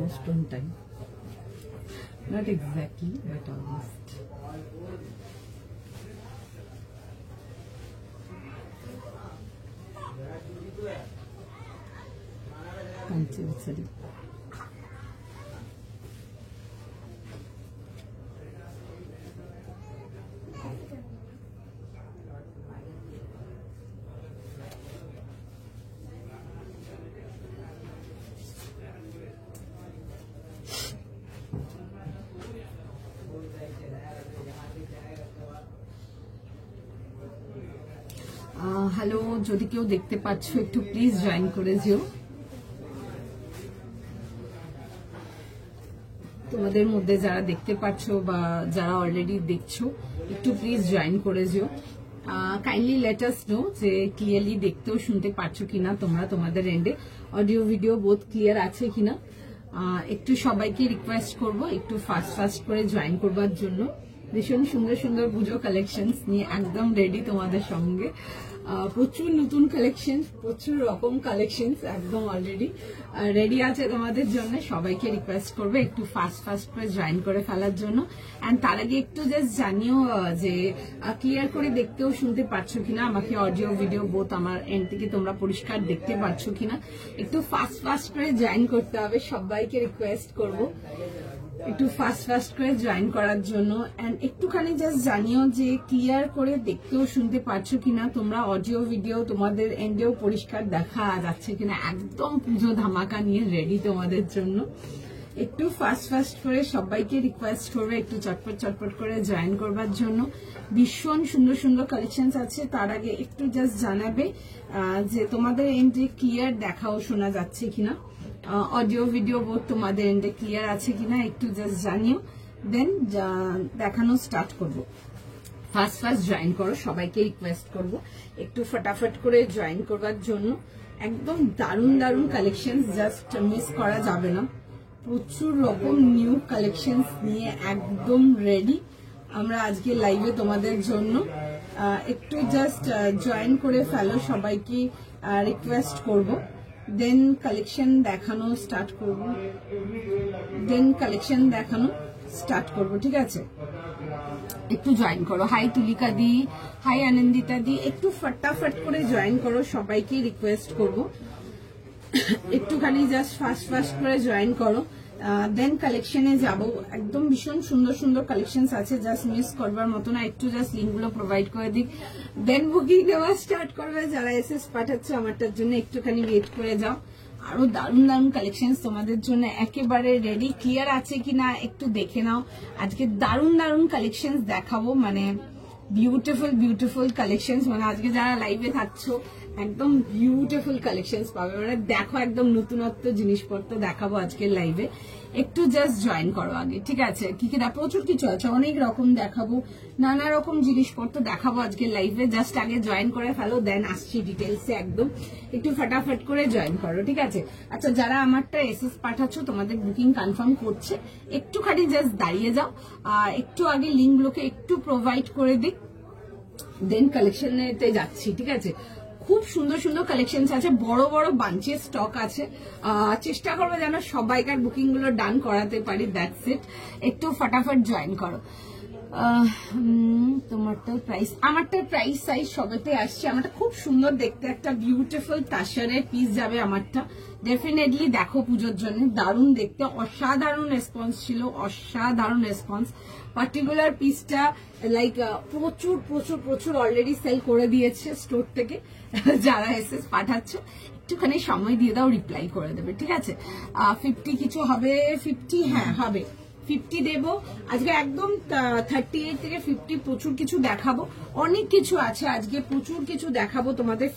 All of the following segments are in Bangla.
almost on time. Not exactly, but almost. Sorry. Hello, যদি কেউ দেখতে পাচ্ছ একটু প্লিজ জয়েন করে যেও। তোমাদের মধ্যে যারা দেখতে পাচ্ছ বা যারা অলরেডি দেখছো একটু প্লিজ জয়েন করে যেও। কাইন্ডলি লেট আস নো যে ক্লিয়ারলি দেখতেও শুনতে পাচ্ছো কিনা তোমরা, তোমাদের এন্ডে অডিও ভিডিও বোথ ক্লিয়ার আছে কিনা। একটু সবাইকে রিকোয়েস্ট করব একটু ফাস্ট করে জয়েন করবার জন্য। ভীষণ সুন্দর সুন্দর পুজো কালেকশনস নিয়ে একদম রেডি তোমাদের সঙ্গে। প্রচুর নতুন কালেকশন, প্রচুর রকম কালেকশন একদম অলরেডি রেডি আছে তোমাদের জন্য। সবাইকে রিকোয়েস্ট করবে একটু ফাস্ট করে জয়েন করে ফেলার জন্য। এন্ড তার আগে একটু জাস্ট জানিও যে ক্লিয়ার করে দেখতেও শুনতে পাচ্ছ কিনা, আমাকে অডিও ভিডিও বোথ আমার এন্ড থেকে তোমরা পরিষ্কার দেখতে পাচ্ছ কিনা। একটু ফাস্ট করে জয়েন করতে হবে, সবাইকে রিকোয়েস্ট করব একটু ফাস্ট করে জয়েন করার জন্য। এন্ড একটুখানি জাস্ট জানিও যে ক্লিয়ার করে দেখতেও শুনতে পাচ্ছ কিনা তোমরা, অডিও ভিডিও তোমাদের এন্ডেও পরিষ্কার দেখা যাচ্ছে কিনা। একদম পুজো ধামাকা নিয়ে রেডি তোমাদের জন্য। একটু ফাস্ট করে সবাইকে রিকোয়েস্ট করবে একটু চটপট করে জয়েন করবার জন্য। ভীষণ সুন্দর সুন্দর কালেকশনস আছে। তার আগে একটু জাস্ট জানাবে যে তোমাদের এন্ডে ক্লিয়ার দেখাও শোনা যাচ্ছে কিনা, অডিও ভিডিও বোধ তোমাদের এন্ডে ক্লিয়ার আছে কিনা একটু জাস্ট জানিও। দেন দেখানো স্টার্ট করব। ফাস্ট জয়েন করো, সবাইকে রিকোয়েস্ট করব একটু ফটাফট করে জয়েন করবার জন্য। একদম দারুণ কালেকশন, জাস্ট মিস করা যাবে না। প্রচুর রকম নিউ কালেকশন নিয়ে একদম রেডি আমরা আজকে লাইভে তোমাদের জন্য। একটু জাস্ট জয়েন করে ফেলো, সবাইকে রিকোয়েস্ট করব। দেন কালেকশন দেখানো স্টার্ট করব, ঠিক আছে। একটু জয়েন করো। হাই তুলিকা দি, হাই আনন্দিতা দি, একটু ফটাফট করে জয়েন করো, সবাইকে রিকোয়েস্ট করব একটুখানি জাস্ট ফাস্ট করে জয়েন করো। দেন কালেকশনে যাব। একদম ভীষণ সুন্দর কালেকশন আছে, জাস্ট মিস করবার মতো না। একটু জাস্ট লিঙ্কগুলো প্রোভাইড করে দিক, দেন বুকিং দেওয়া স্টার্ট করবে। যারা এসএস পাঠাচ্ছ আমারটার জন্য একটুখানি ওয়েট করে যাও। আরো দারুণ দারুণ কালেকশন তোমাদের জন্য একেবারে রেডি। ক্লিয়ার আছে কিনা একটু দেখে নাও। আজকে দারুণ দারুণ কালেকশন দেখাবো, মানে বিউটিফুল কালেকশন। মানে আজকে যারা লাইভে থাকছো একদম বিউটিফুল কালেকশন পাবে, মানে দেখো একদম নতুনত্ব জিনিসপত্র দেখাবো আজকের লাইভে। একটু জাস্ট জয়েন করো আগে, ঠিক আছে। কি প্রচুর কিছু আছে, অনেক রকম দেখাবো, নানা রকম জিনিসপত্র দেখাবো আজকের লাইভে। জাস্ট আগে জয়েন করে ফেলো, দেন আসছি ডিটেলসে। একদম একটু ফটাফট করে জয়েন করো, ঠিক আছে। আচ্ছা, যারা আমারটা এসএস পাঠাচ্ছ তোমাদের বুকিং কনফার্ম করছে, একটুখানি জাস্ট দাঁড়িয়ে যাও। একটু আগে লিঙ্কগুলোকে একটু প্রোভাইড করে দিক, দেন কালেকশনেতে যাচ্ছি, ঠিক আছে। খুব সুন্দর কালেকশন আছে, বড় বাঞ্চের স্টক আছে। চেষ্টা করবো যেন সবাইকার বুকিং গুলো ডান করাতে পারি, দ্যাটস ইট। একটু ফটাফট জয়েন করো। তোমারটার প্রাইস, আমারটার প্রাইস সাইজ সবেতে আসছে। আমারটা খুব সুন্দর দেখতে, একটা বিউটিফুল তাসারের পিস যাবে আমারটা। ডেফিনেটলি দেখো পুজোর জন্য, দারুণ দেখতে, অসাধারণ রেসপন্স ছিল, অসাধারণ রেসপন্স। পার্টিকুলার পিসটা লাইক প্রচুর অলরেডি সেল করে দিয়েছে স্টোর থেকে। যারা এসএস পাঠাচ্ছ একটুখানি সময় দিয়ে দাও, রিপ্লাই করে দেবে, ঠিক আছে। 50 কিছু হবে, 50 হ্যাঁ হবে, 50 দেবো আজকে। একদম 38 থেকে 50 প্রচুর কিছু দেখাবো, অনেক কিছু আছে আজকে, প্রচুর কিছু দেখাবো তোমাদের।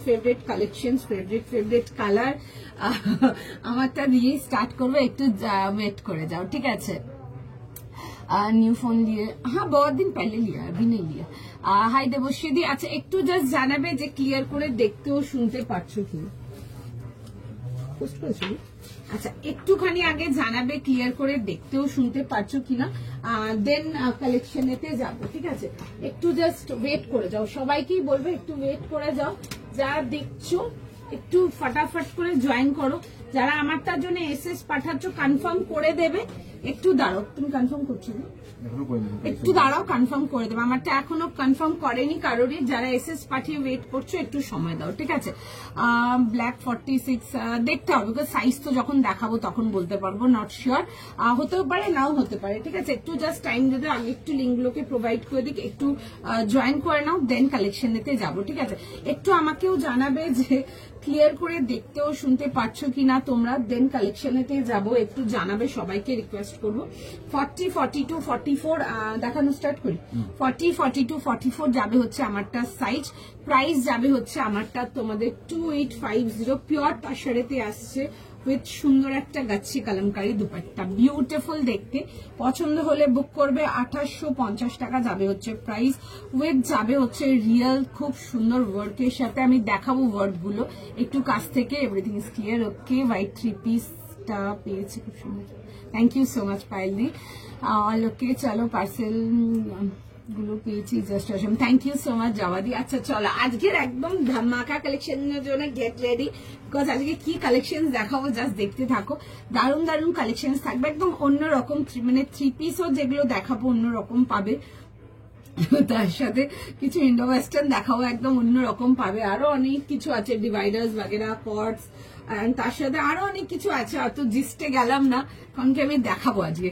ফেভারিট কালেকশন, ফেভারিট কালার আমারটা দিয়ে স্টার্ট করবো। একটু ওয়েট করে যাও, ঠিক আছে। न्यू फोन लिए, हाँ बहुत दिन पहले लिया, अभी नहीं लिया। हाय देवश्री दी, अच्छा একটু জাস্ট জানাবে যে ক্লিয়ার করে দেখতেও শুনতে পাচ্ছো কি। পোস্ট করেছো? আচ্ছা, একটুখানি আগে জানাবে ক্লিয়ার করে দেখতেও শুনতে পাচ্ছো কিনা, দেন কালেকশনেতে যাব, ঠিক আছে। একটু জাস্ট ওয়েট করে যাও, সবাইকেই বলবে একটু ওয়েট করে যাও। যা দেখছো একটু ফটাফট করে জয়েন করো। যারা আমারটার জন্য এসএস পাঠাচ্ছ কনফার্ম করে দেবে। একটু দাঁড়াও, তুমি কনফার্ম করছো না? একটু দাঁড়াও, কনফার্ম করে দেবো। আমারটা এখনো কনফার্ম করেনি কারোরই। যারা এসএস পাঠিয়ে ওয়েট করছো একটু সময় দাও, ঠিক আছে? ব্ল্যাক 46 দেখতে হবে, বিকজ সাইজ তো যখন দেখাবো তখন বলতে পারবো, নট শিওর, হতেও পারে নাও হতে পারে, ঠিক আছে? একটু জাস্ট টাইম দিতে, আগে একটু লিঙ্কগুলোকে প্রোভাইড করে দিক, একটু জয়েন করে নাও, দেন কালেকশনেতে যাবো, ঠিক আছে? একটু আমাকেও জানাবে যে ক্লিয়ার করে দেখতেও শুনতে পাচ্ছ কিনা তোমরা, দেন কালেকশনেতে যাব, একটু জানাবে, সবাইকে রিকোয়েস্ট করবো। 40, 42, 44 দেখানো স্টার্ট করি। 40, 42, 44 যাবে হচ্ছে আমারটা সাইজ। প্রাইস যাবে হচ্ছে আমারটা তোমাদের 2850 পিওর তাসারেতে আসছে, উইথ সুন্দর একটা গাচ্ছি কালামকারী দুপাট্টা, বিউটিফুল দেখতে। পছন্দ হলে বুক করবে। 2850 টাকা যাবে হচ্ছে প্রাইস, উইথ যাবে হচ্ছে রিয়েল খুব সুন্দর ওয়ার্কের সাথে। আমি দেখাবো ওয়ার্ক গুলো একটু কাছ থেকে। Everything is clear. Okay, white 3 পিসটা পেয়েছি, খুব সুন্দর। থ্যাংক ইউ সো মাচ পায়েলদি। অল ওকে, চলো পার্সেল গুলো পেয়েছি, just awesome. Thank you so much জাওয়াদি। আচ্ছা চলো, আজকের একদম ধামাকা কালেকশনের জন্য গেট রেডি, বিকজ আজকে কি কালেকশন দেখাবো জাস্ট দেখতে থাকো। দারুণ দারুণ কালেকশন থাকবে, একদম অন্যরকম, মানে 3 পিসও যেগুলো দেখাবো অন্যরকম পাবে, তার সাথে কিছু ইন্ডো ওয়েস্টার্ন দেখাবো, একদম অন্যরকম পাবে। আরো অনেক কিছু আছে, ডিভাইডার্স বাগেরা, কর্ডস, তার সাথে আরো অনেক কিছু আছে, অত জিস্টে গেলাম না, কারণ কি আমি দেখাবো আজকে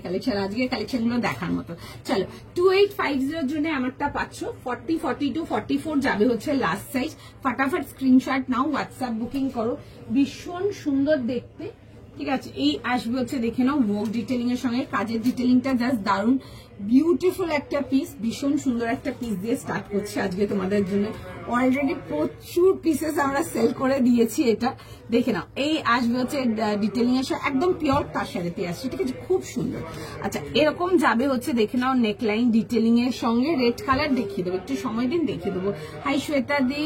কালেকশন গুলো দেখার মতো। চলো, 2850 জন্য আমারটা পাচ্ছ। 40, 42, 44 যাবে হচ্ছে লাস্ট সাইজ। ফাটাফাট স্ক্রিনশট নাও, হোয়াটসঅ্যাপ বুকিং করো। ভীষণ সুন্দর দেখতে, ঠিক আছে? এই আসবে হচ্ছে, দেখে নাও, ওয়ার্ক ডিটেলিং এর সঙ্গে কাজের ডিটেলিংটা জাস্ট দারুণ, বিউটিফুল একটা পিস, ভীষণ সুন্দর একটা পিস দিয়ে স্টার্ট করছি আজকে তোমাদের জন্য। অলরেডি প্রচুর পিসেস আমরা সেল করে দিয়েছি, এটা দেখে নাও। এই আসবে হচ্ছে ডিটেলিং এর সঙ্গে, একদম পিওর তার সাথে আসছে, ঠিক আছে? খুব সুন্দর। আচ্ছা, এরকম যাবে হচ্ছে, দেখে নাও, নেকলাইন ডিটেলিং এর সঙ্গে রেড কালার দেখিয়ে দেবো, একটু সময় দিন দেখিয়ে দেবো। হাই শ্বেতা দি,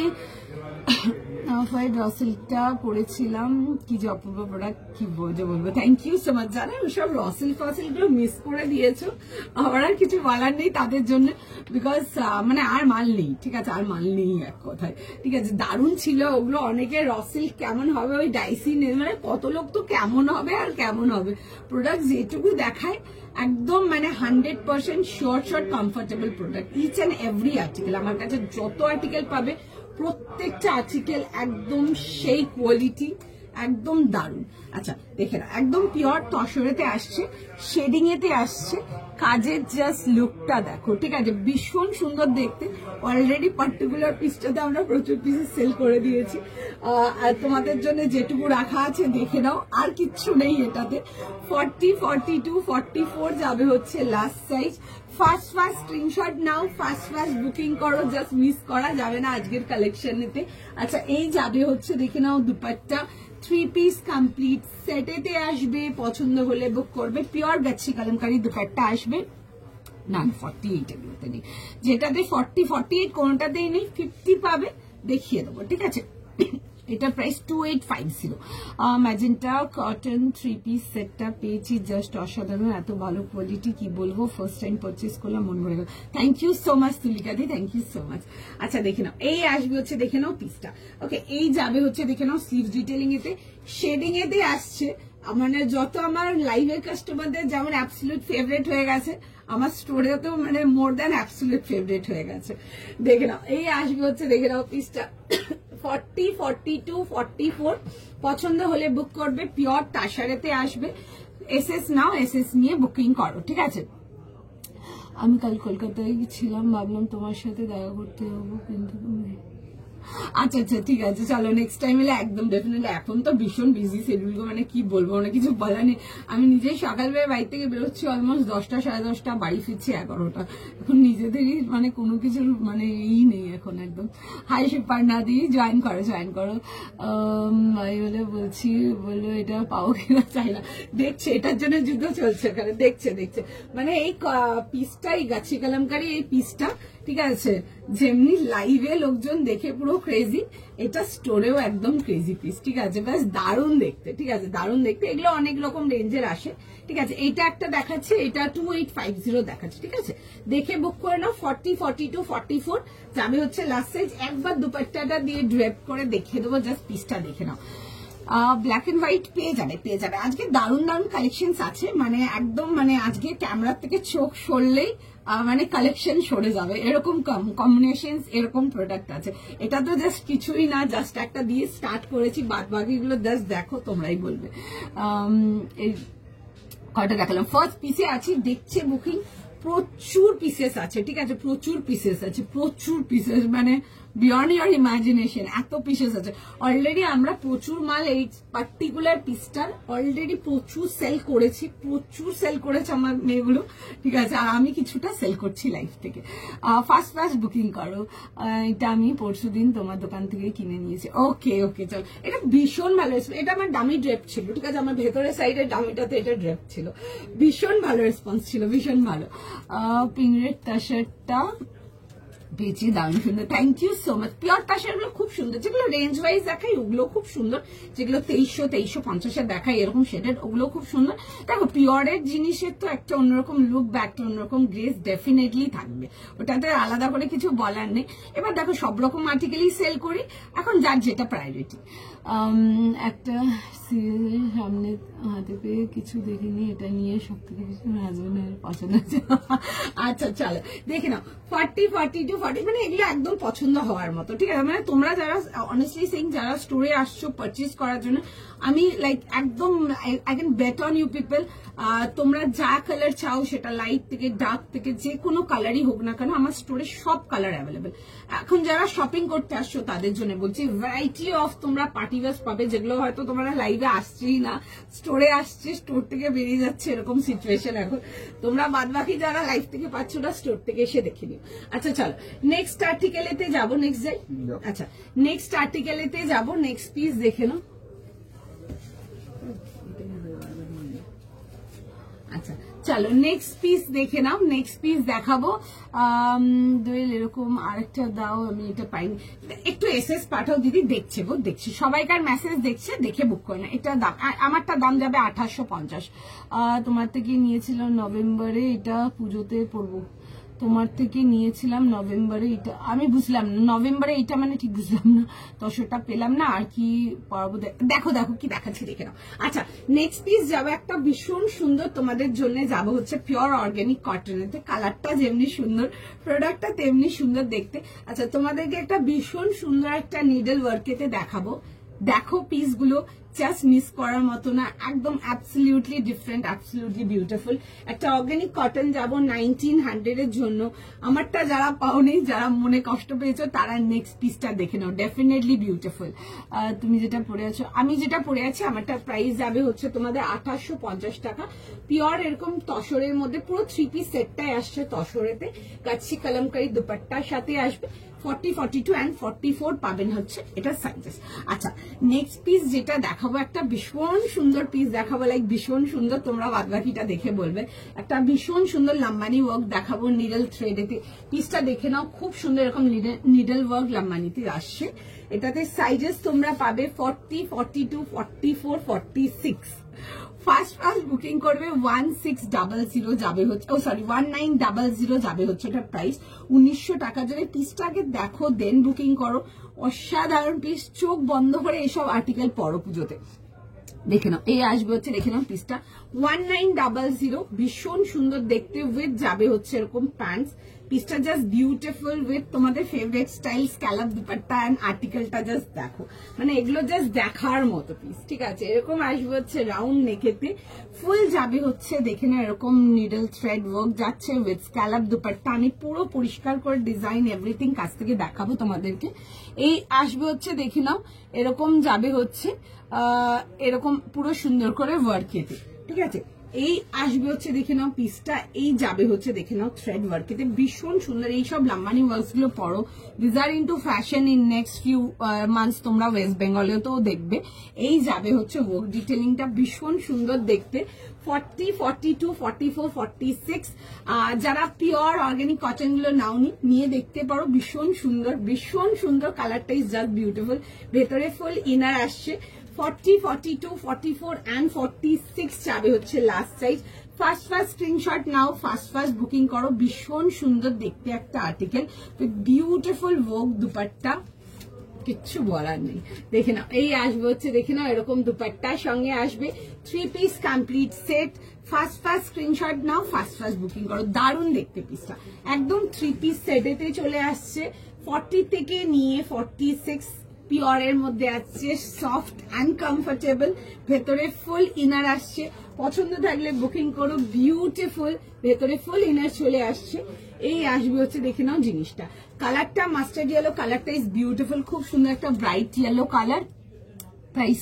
হোয়াইট রসেলটা পড়েছিলাম, কি যে অপূর্ব প্রোডাক্ট, কি বলবো। Thank you so much. জানো সব রসেল ফসেল গুলো মিস করে দিয়েছো, আমার আর কিছু বলার নেই তাদের জন্য, বিকজ মানে আর মাল নেই, ঠিক আছে? আর মাল নেই এক কথায়, ঠিক আছে? দারুণ ছিল ওগুলো। অনেকে রসেল কেমন হবে, ওই ডাইসি নেই, মানে কত লোক তো কেমন হবে আর কেমন হবে। প্রোডাক্ট যেটুকু দেখায় একদম মানে 100% short comfortable product. Each and every article, আমার কাছে যত আর্টিকেল পাবে প্রত্যেকটা আর্টিকেল একদম সেই কোয়ালিটি, একদম দারুণ। আচ্ছা দেখে না, একদম পিওর তসরেতে আসছে, শেডিং এতে আসছে, কাজের জাস্ট লুকটা দেখো, ঠিক আছে? ভীষণ সুন্দর দেখতে। অলরেডি পার্টিকুলার পিসটাতে আমরা প্রচুর পিসে সেল করে দিয়েছি, আর তোমাদের জন্য যেটুকু রাখা আছে দেখে নাও, আর কিচ্ছু নেই এটাতে। 40, 42, 44 যাবে হচ্ছে লাস্ট সাইজ। ফার্স্ট স্ক্রিনশট নাও, ফার্স্ট বুকিং করো, জাস্ট মিস করা যাবে না আজকের কালেকশনেতে। আচ্ছা, এই যাবে হচ্ছে, দেখে নাও, দুপাট্টা 3 পিস কমপ্লিট সেটেতে আসবে। পছন্দ হলে বুক করবে। পিওর গাচ্ছি কালামকারী দুপাট্টা আসবে। না 48 এগুলোতে নেই, যেটাতে 40, 48 কোনটাতেই নেই, 50 পাবে, দেখিয়ে দেবো, ঠিক আছে? এটা প্রাইস 2850। ম্যাজেন্টা কটন 3 পিস সেটটা পেয়েছি, জাস্ট অসাধারণ, এত ভালো কোয়ালিটি, কি বলবো। ফার্স্ট টাইম পারচেস করলাম, মন ভরে গেল। থ্যাংক ইউ সো মাচ তুলিকাদি, থ্যাংক ইউ সো মাচ। আচ্ছা দেখে নাও, এই আসবে হচ্ছে, দেখে নাও পিসটা। ওকে, এই যাবে হচ্ছে, দেখে নাও, স্লিভস ডিটেলিং এতে, শেডিং এতে আসছে। মানে যত আমার লাইভের কাস্টমারদের যেমন অ্যাবসলিউট ফেভারিট হয়ে গেছে, আমার স্টোরেও তো মানে মোর দ্যান অ্যাবসলিউট ফেভারিট হয়ে গেছে। দেখে নাও, এই আসবে হচ্ছে, দেখে নাও পিসটা। 40, 42, 44 পছন্দ হলে বুক করবে। পিওর তাসারেতে আসবে। এসএস নাও, এসএস নিয়ে বুকিং করো, ঠিক আছে? আমি কাল কলকাতায় ছিলাম, ভাবলাম তোমার সাথে দেখা করতে যাবো, কিন্তু আচ্ছা আচ্ছা ঠিক আছে, চলো নেক্সট টাইম এলে একদম ডেফিনেটলি। এখন তো ভীষণ বিজি শিডিউল, মানে কি বলবো, মানে কিছু বলার নেই। আমি নিজেই সকালবেলা বাড়ি থেকে বেরোচ্ছি অলমোস্ট 10টা, 10:30, বাড়ি ফিরছি 11টা। এখন নিজেদেরই মানে কোনো কিছুর মানে এই নেই এখন একদম। হাই সুপার্ণা দি, জয়েন করো। ভাই বলে বলছি, বললো এটা পাও কিনা, চাই না, দেখছে, এটার জন্য যুদ্ধ চলছে এখানে, দেখছে। মানে এই পিসটা, এই গাছি কালামকারী এই পিসটা, ঠিক আছে, যেমনি লাইভে লোকজন দেখে পুরো ক্রেজি, এটা স্টোরেও একদম ক্রেজি পিস, ঠিক আছে। ব্যাস দারুণ দেখতে, ঠিক আছে, দারুণ দেখতে। এগুলো অনেক রকম রেঞ্জের আসে, ঠিক আছে। এটা একটা দেখাচ্ছে, এটা 2850 দেখাচ্ছে, ঠিক আছে। দেখে বুক করে নাও। 40, 42, 44 যাবে হচ্ছে লাস্ট সাইজ। একবার দুপাট্টাটা দিয়ে ড্রেপ করে দেখিয়ে দেবো, জাস্ট পিসটা দেখে নাও। ব্ল্যাক এন্ড হোয়াইট পেয়ে যাবে। আজকে দারুণ দারুণ কালেকশন আছে, মানে একদম মানে আজকে ক্যামেরার থেকে চোখ সরলেই মানে কালেকশন সরে যাবে, এরকম কম্বিনেশন, এরকম প্রোডাক্ট আছে। এটা তো জাস্ট কিছুই না, জাস্ট একটা দিয়ে স্টার্ট করেছি, বাদ বাকিগুলো জাস্ট দেখো, তোমরাই বলবে। এই কয়টা দেখালাম। ফার্স্ট পিসে আছি, দেখছে বুকিং, প্রচুর পিসেস আছে, ঠিক আছে, প্রচুর পিসেস আছে, প্রচুর পিসেস, মানে বিয়ন্ড ইয়োর ইমাজিনেশন, এত পিসেস আছে। অলরেডি আমরা প্রচুর মাল এই পার্টিকুলার পিসটার অলরেডি প্রচুর সেল করেছে আমার মেয়েগুলো, ঠিক আছে। আর আমি কিছুটা সেল করছি লাইফ থেকে। ফার্স্ট বুকিং করো। এটা আমি পরশুদিন তোমার দোকান থেকে কিনে নিয়েছি। ওকে চল। এটা ভীষণ ভালো, এটা আমার দামি ড্রেপ ছিল, ঠিক আছে। আমার ভেতরের সাইডের দামিটাতে এটা ড্রেপ ছিল, ভীষণ ভালো রেসপন্স ছিল, ভীষণ ভালো। পিঙ্ক রেড তাশারটা পেয়েছি, দারুণ সুন্দর, thank you so much. Pure tussar গুলো খুব সুন্দর, যেগুলো রেঞ্জ ওয়াইজ দেখাই ওগুলো খুব সুন্দর, যেগুলো 2350 দেখাই এরকম শেডেড, ওগুলো খুব সুন্দর। দেখো পিওরের জিনিসের তো একটা অন্যরকম লুক বা একটা অন্যরকম গ্রেস ডেফিনেটলি থাকবে, ওটাতে আলাদা করে কিছু বলার নেই। এবার দেখো সব রকম আর্টিকেলই সেল করি, এখন যার যেটা প্রায়োরিটি। একটা সিরিয়ালের সামনে হাতে পেয়ে কিছু দেখিনি, এটা নিয়ে সব থেকে বেশি হাজবেন্ডের পছন্দ আছে। আচ্ছা চলো দেখে নাও। 40, 42, 40 মানে এগুলো একদম পছন্দ হওয়ার মতো, ঠিক আছে। মানে তোমরা যারা অনেস্টলি সেইং যারা স্টোরে আসছো পারচেজ করার জন্য, আমি লাইক একদম I can bet on you people, তোমরা যা কালার চাও সেটা লাইট থেকে ডার্ক থেকে যে কোনো কালারই হোক না কেন, আমার স্টোরে সব কালার অ্যাভেলেবেল। এখন যারা শপিং করতে আসছো তাদের জন্য বলছি, ভ্যারাইটি অফ তোমরা পার্টি ওয়্যার পাবে, যেগুলো হয়তো তোমরা লাইভে আসছেই না, স্টোরে আসছে, স্টোর থেকে বেরিয়ে যাচ্ছে, এরকম সিচুয়েশন এখন। তোমরা বাদ বাকি যারা লাইভ থেকে পাচ্ছ না, স্টোর থেকে এসে দেখে নিও। আচ্ছা চলো নেক্সট আর্টিকেলেতে যাবো, নেক্সট যাই। আচ্ছা নেক্সট আর্টিকেলেতে যাবো, নেক্সট পিস দেখে নাও। আচ্ছা চলো নেক্সট পিস দেখে নাও। নেক্সট পিস দেখাবো, দোয়েল এরকম আরেকটা দাও, আমি এটা পাইনি, একটু এসএস পাঠাও দিদি। দেখছে গো, দেখছি সবাইকার মেসেজ দেখছে, দেখে বুক করে না। এটা দাম, আমারটা দাম যাবে 2850। তোমার থেকে নিয়েছিলাম নভেম্বরে, এটা পুজোতে পরবো। তোমার থেকে নিয়েছিলাম নভেম্বরে, এটা আমি বুঝলাম না, নভেম্বরে এটা মানে ঠিক বুঝলাম না, তশোটা পেলাম না। আর কি পরবো, দেখো কি দেখাচ্ছি দেখে নাও। আচ্ছা নেক্সট পিস যাবে একটা ভীষণ সুন্দর তোমাদের জন্য, যাবো হচ্ছে পিওর অর্গানিক কটনেতে। কালারটা যেমনি সুন্দর, প্রোডাক্টটা তেমনি সুন্দর দেখতে। আচ্ছা তোমাদেরকে একটা ভীষণ সুন্দর একটা নিডল ওয়ার্কেতে দেখাবো, দেখো পিসগুলো জাস্ট মিস করার মতো না, একদম অ্যাবসলিউটলি ডিফারেন্ট, অ্যাবসলিউটলি বিউটিফুল। একটা অর্গানিক কটন যাবো 1900 এর জন্য। আমারটা যারা পাওনি, যারা মনে কষ্ট পেয়েছো, তারা নেক্সট পিসটা দেখে নাও, ডেফিনেটলি বিউটিফুল। তুমি যেটা পরে আছো, আমি যেটা পরে আছি, আমারটা প্রাইস যাবে হচ্ছে তোমাদের 2850 টাকা। পিওর এরকম তসরের মধ্যে পুরো 3 পিস সেটটাই আসছে তসরেতে, কাচ্চি কলমকারি দুপাট্টার সাথে আসবে। 40, 42 and 44 পাবেন হচ্ছে এটা সাইজেস। আচ্ছা নেক্সট পিস যেটা দেখাবো, একটা ভীষণ সুন্দর পিস দেখাবো, লাইক ভীষণ সুন্দর, তোমরা বাদবাকিটা দেখে বলবে। একটা ভীষণ সুন্দর লাম্বানি ওয়ার্ক দেখাবো নিডল থ্রেডেতে, পিসটা দেখে নাও, খুব সুন্দর এরকম নিডল ওয়ার্ক লাম্বানিতে আসছে। এটাতে সাইজেস তোমরা পাবে 40, 42, 44, 46। ফার্স্ট বুকিং করবে 1600 যাবে হচ্ছে, 1900 যাবে হচ্ছে এটা প্রাইস। 1900 টাকা। যদি পিসটা আগে দেখো দেন বুকিং করো, অসাধারণ পিস, চোখ বন্ধ করে এসব আর্টিকেল পরো পুজোতে। দেখে নাও, এই আসবে হচ্ছে, দেখে নাও পিসটা 1900, ভীষণ সুন্দর দেখতে, উইথ যাবে হচ্ছে এরকম প্যান্টস। পিসটা জাস্ট বিউটিফুল উইথ তোমাদের favourite style scallop dupatta, and আর্টিকেলটা জাস্ট দেখো, মানে এগুলো জাস্ট দেখার মতো পিস, ঠিক আছে। এরকম আসবে হচ্ছে রাউন্ড নেকেতে, ফুল যাবে হচ্ছে দেখে নাও এরকম নিডল থ্রেড ওয়ার্ক যাচ্ছে উইথ স্ক্যালপ দুপাট্টা। আমি পুরো পরিষ্কার করে ডিজাইন এভরিথিং কাছ থেকে দেখাবো তোমাদেরকে। এই আসবে হচ্ছে দেখে নাও, এরকম যাবে হচ্ছে এরকম পুরো সুন্দর করে ওয়ার্ক এতে, ঠিক আছে। এই আসবে হচ্ছে দেখে নাও পিসটা, এই যাবে হচ্ছে দেখে নাও থ্রেড ওয়ার্ক, এতে ভীষণ সুন্দর। এইসব লাম্বানি ওয়ার্কস গুলো পরো, this are into fashion in next few months, তোমরা ওয়েস্ট বেঙ্গলেও তো দেখবে। এই যাবে হচ্ছে ওয়ার্ক ডিটেলিংটা, ভীষণ সুন্দর দেখতে। 40, 42, 44, 46 যারা পিওর অর্গানিক কটন গুলো নাওনি, নিয়ে দেখতে পারো, ভীষণ সুন্দর, ভীষণ সুন্দর। কালারটা ইজ জাস্ট বিউটিফুল। ভেতরে ফুল ইনার আসছে। 40, 42, 44 and 46 যাবে হচ্ছে লাস্ট সাইজ। ফার্স্ট স্ক্রিনশট নাও, ফার্স্ট বুকিং করো। ভীষণ সুন্দর দেখতে একটা article with beautiful work dupatta, কিচ্ছু বলার নেই। দেখে নাও, এই আসবে হচ্ছে দেখে নাও এরকম দুপাট্টার সঙ্গে আসবে 3 piece complete set. First screenshot নাও, ফার্স্ট বুকিং করো। দারুণ দেখতে পিসটা, একদম 3 পিস সেটেতে চলে আসছে। 40 থেকে নিয়ে 46 পিওরের মধ্যে আসছে, সফট অ্যান্ড কমফোর্টেবল। ভেতরে ফুল ইনার আসছে, পছন্দ থাকলে বুকিং করো। বিউটিফুল, ভেতরে ফুল ইনার চলে আসছে। এই আসবে হচ্ছে দেখে নাও জিনিসটা। কালারটা মাস্টার্ড ইয়েলো, কালারটা ইজ বিউটিফুল, খুব সুন্দর একটা ব্রাইট ইয়েলো কালার। প্রাইস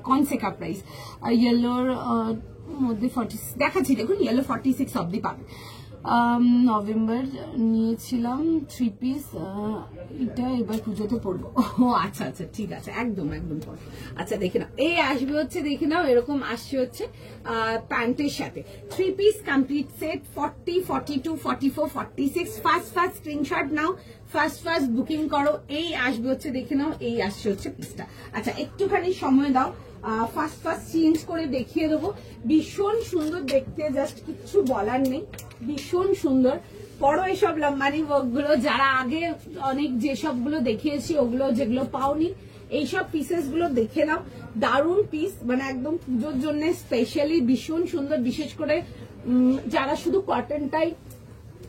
कौन से का प्राइस येलोर মধ্যে 40 দেখাচ্ছি, দেখুন ইয়েলো 46 অবধি পাবেন। নভেম্বর নিয়েছিলাম 3 পিস, এটা এবার পুজোতে পড়বো। ও আচ্ছা আচ্ছা, ঠিক আছে, একদম একদম পড়বো। আচ্ছা দেখে নাও, এই আসবে হচ্ছে দেখে নাও এরকম আসছে হচ্ছে প্যান্টের সাথে। 3 piece complete set. 40, 42, 44, 46 first screenshot নাও, ফার্স্ট বুকিং করো। এই আসবে হচ্ছে দেখে নাও, এই আসছে হচ্ছে পিসটা। আচ্ছা একটুখানি সময় দাও, ফার্স্ট চেঞ্জ করে দেখিয়ে দেবো। ভীষণ সুন্দর দেখতে, জাস্ট কিচ্ছু বলার নেই, ভীষণ সুন্দর। পরো এসব লাম্বানি ওয়ার্ক গুলো, যারা আগে অনেক যেসব গুলো দেখিয়েছি ওগুলো যেগুলো পাওনি, এইসব পিসেস গুলো দেখে নাও। দারুণ পিস, মানে একদম পুজোর জন্য স্পেশালি ভীষণ সুন্দর। বিশেষ করে যারা শুধু কটনটাই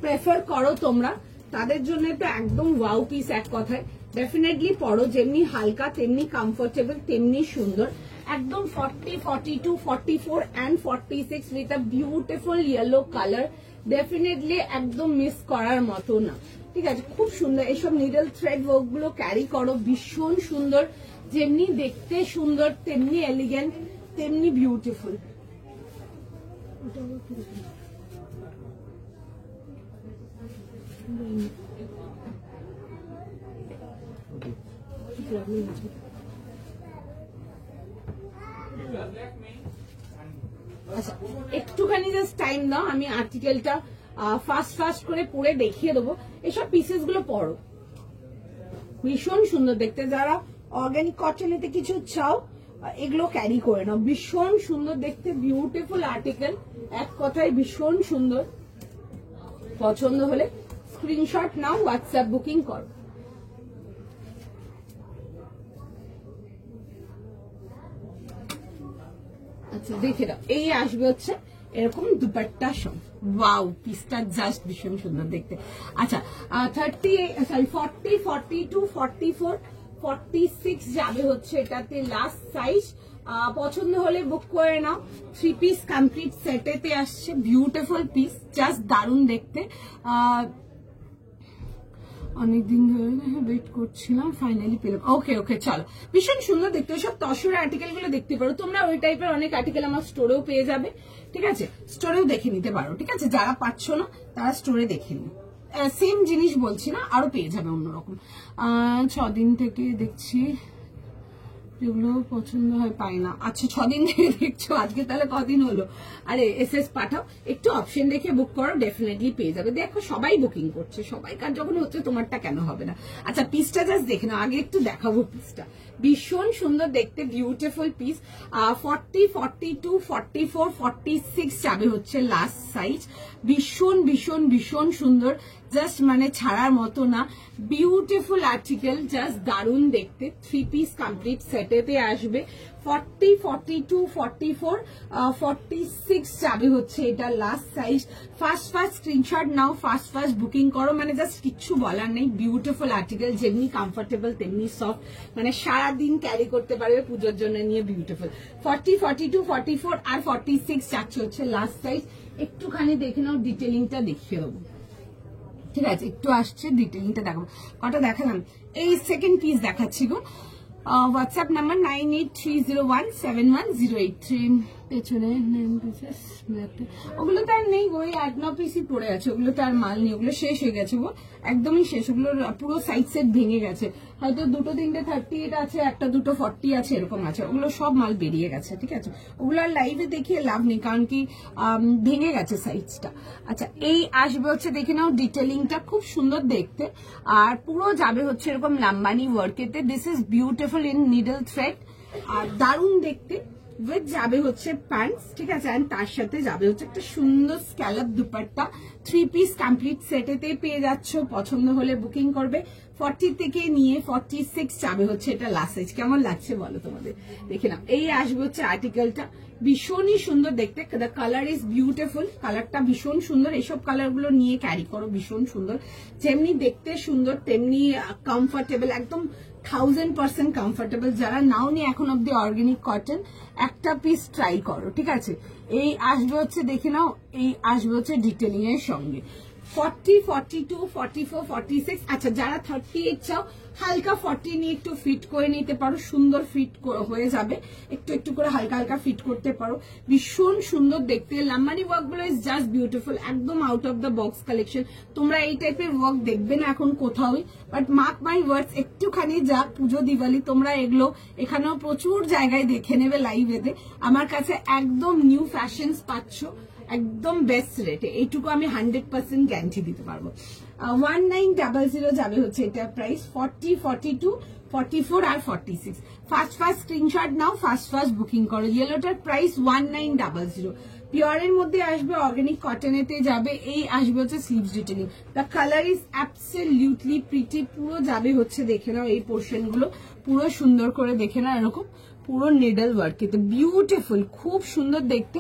প্রেফার করো তোমরা, তাদের জন্য তো একদম ওয়াও পিস এক কথায়। ডেফিনেটলি পরো, যেমনি হালকা তেমনি কমফোর্টেবল তেমনি সুন্দর। একদম 40, 42, 44 and 46 with a beautiful yellow colour. Definitely একদম মিস করার মতো না, ঠিক আছে, খুব সুন্দর। এইসব নিডল থ্রেড ওয়ার্ক গুলো ক্যারি করো, ভীষণ সুন্দর। যেমনি দেখতে সুন্দর, তেমনি এলিগেন্ট, তেমনি বিউটিফুল। আচ্ছা একটুখানি জাস্ট টাইম দাও, আমি আর্টিকেলটা ফাস্ট করে পরে দেখিয়ে দেবো। এসব পিসেস গুলো পরো, ভীষণ সুন্দর দেখতে। যারা অর্গানিক কটনেতে কিছু চাও এগুলো ক্যারি করে নাও, ভীষণ সুন্দর দেখতে, বিউটিফুল আর্টিকেল, এক কথায় ভীষণ সুন্দর। পছন্দ হলে স্ক্রিনশট নাও, হোয়াটসঅ্যাপ বুকিং করো। আচ্ছা দেখে দাও, এই আসবে হচ্ছে এরকম দুপাট্টা সব। ওয়াও, পিসটা জাস্ট ভীষণ সুন্দর দেখতে। আচ্ছা 40, 42, 44, 46 যাবে হচ্ছে এটাতে লাস্ট সাইজ। পছন্দ হলে বুক করে নাও। 3 পিস কমপ্লিট সেটেতে আসছে, বিউটিফুল পিস, জাস্ট দারুণ দেখতে। অনেকদিন ধরে ওয়েট করছিলাম, ফাইনালি পেলাম। ওকে চলো, ভীষণ সুন্দর দেখতে। সব তসর আর্টিকেল গুলো দেখতে পারো তোমরা, ওই টাইপের অনেক আর্টিকেল আমার স্টোরেও পেয়ে যাবে, ঠিক আছে, স্টোরেও দেখে নিতে পারো, ঠিক আছে। যারা পাচ্ছ না তারা স্টোরে দেখে নিও, সেম জিনিস বলছি না, আরো পেয়ে যাবে অন্যরকম। 6 দিন থেকে দেখছি, যেগুলো পছন্দ হয় পাই না। আচ্ছা 6 দিন থেকে দেখছো, আজকে তাহলে কদিন হলো? আরে এসএস পাঠাও, একটু অপশন দেখে বুক করো, ডেফিনেটলি পেয়ে যাবে। দেখো সবাই বুকিং করছে, সবাইকার যখন হচ্ছে তোমারটা কেন হবে না? আচ্ছা পিসটা জাস্ট দেখে নাও, আগে একটু দেখাবো পিসটা, ভীষণ সুন্দর দেখতে, বিউটিফুল পিস। 40, 42, 44, 46 যাবে হচ্ছে লাস্ট সাইজ। ভীষণ সুন্দর, জাস্ট মানে ছাড়ার মতো না, বিউটিফুল আর্টিকেল, জাস্ট দারুণ দেখতে। 3 পিস কমপ্লিট সেটেতে আসবে। 40, 42, 44, 46 যাবে হচ্ছে এটা লাস্ট সাইজ। ফার্স্ট স্ক্রিনশট নাও, ফার্স্ট বুকিং করো, মানে জাস্ট কিচ্ছু বলার নেই, বিউটিফুল আর্টিকেল, যেমনি কমফোর্টেবল তেমনি সফট, মানে সারাদিন ক্যারি করতে পারবে পুজোর জন্য নিয়ে, বিউটিফুল। 40, 42, 44 আর 46 যাচ্ছে হচ্ছে লাস্ট সাইজ। একটুখানি দেখে নাও, ডিটেলিংটা দেখিয়ে দেবো, ঠিক আছে, একটু আসছে ডিটেলিংটা দেখাবো। কটা দেখালাম, এই সেকেন্ড পিস দেখাচ্ছি গো। WhatsApp number 9830171083। পেছনে 9 পিসেস, ওগুলো তো আর নেই গো, ওই 8-9 পিসই পড়ে আছে, ওগুলো তো আর মাল নেই, ওগুলো শেষ হয়ে গেছে গো, একদমই শেষ, ওগুলোর পুরো সাইড সেট ভেঙে গেছে, হয়তো 2-3টে 38 আছে, 1-2 40 আছে, এরকম আছে, ওগুলো সব মাল বেরিয়ে গেছে, ঠিক আছে, ওগুলো আর লাইভে দেখিয়ে লাভ নেই, কারণ কি ভেঙে গেছে সাইজটা। আচ্ছা, এই আসবে হচ্ছে দেখে নাও, ডিটেলিংটা খুব সুন্দর দেখতে, আর পুরো যাবে হচ্ছে এরকম লাম্বানি ওয়ার্কেতে, this is beautiful in needle thread, আর দারুণ দেখতে, উইথ যাবে হচ্ছে প্যান্টস, ঠিক আছে, এন্ড তার সাথে যাবে হচ্ছে একটা সুন্দর স্ক্যালপ দুপাট্টা, 3 পিস কমপ্লিট সেটেতে পেয়ে যাচ্ছ, পছন্দ হলে বুকিং করবে। 40 থেকে নিয়ে 46 যাবে হচ্ছে এটা লাস্ট সাইজ। কেমন লাগছে বলো তোমাদের, দেখে নাও। এই আসবে হচ্ছে আর্টিকেলটা, ভীষণই সুন্দর দেখতে, দ্য কালার ইজ বিউটিফুল, কালারটা ভীষণ সুন্দর, এইসব কালার গুলো নিয়ে ক্যারি করো, ভীষণ সুন্দর, যেমনি দেখতে সুন্দর তেমনি কমফোর্টেবল, একদম 1000% কমফোর্টেবল। যারা নাও নি এখন অব্দি অর্গানিক কটন, একটা পিস ট্রাই করো, ঠিক আছে। এই আসবে হচ্ছে দেখে নাও, এই আসবে হচ্ছে ডিটেলিং এর সঙ্গে 40, 42, 44, 46। আচ্ছা, যারা 38 চাও হালকা 40 নিয়ে একটু ফিট করে নিতে পারো, সুন্দর ফিট হয়ে যাবে, একটু একটু করে হালকা হালকা ফিট করতে পারো, ভীষণ সুন্দর দেখতে। লাম্বানি ওয়ার্ক গুলো ইজ জাস্ট বিউটিফুল, একদম out of the box collection. তোমরা এই টাইপের ওয়ার্ক দেখবে না এখন কোথাওই, বাট মার্ক মাই ওয়ার্ডস, একটুখানি যা পুজো দিওয়ালি তোমরা এগুলো এখানেও প্রচুর জায়গায় দেখে নেবে লাইভেতে, আমার কাছে একদম নিউ ফ্যাশনস পাচ্ছ, একদম বেস্ট রেটে, এইটুকু আমি 100% গ্যারান্টি দিতে পারবো। 1900 যাবে হচ্ছে এটা প্রাইস, 40, 42, 44 আর 46। ফার্স্ট স্ক্রিনশট নাও, ফার্স্ট বুকিং করো। ইয়েলোটার প্রাইস 1900। পিওরের মধ্যে আসবে, অর্গানিক কটনেতে যাবে, এই আসবে হচ্ছে sleeves detailing. The colour is absolutely pretty, পুরো যাবে হচ্ছে দেখে নাও, এই পোর্শন গুলো পুরো সুন্দর করে দেখে নাও, এরকম পুরো নিডল ওয়ার্ক, বিউটিফুল, খুব সুন্দর দেখতে,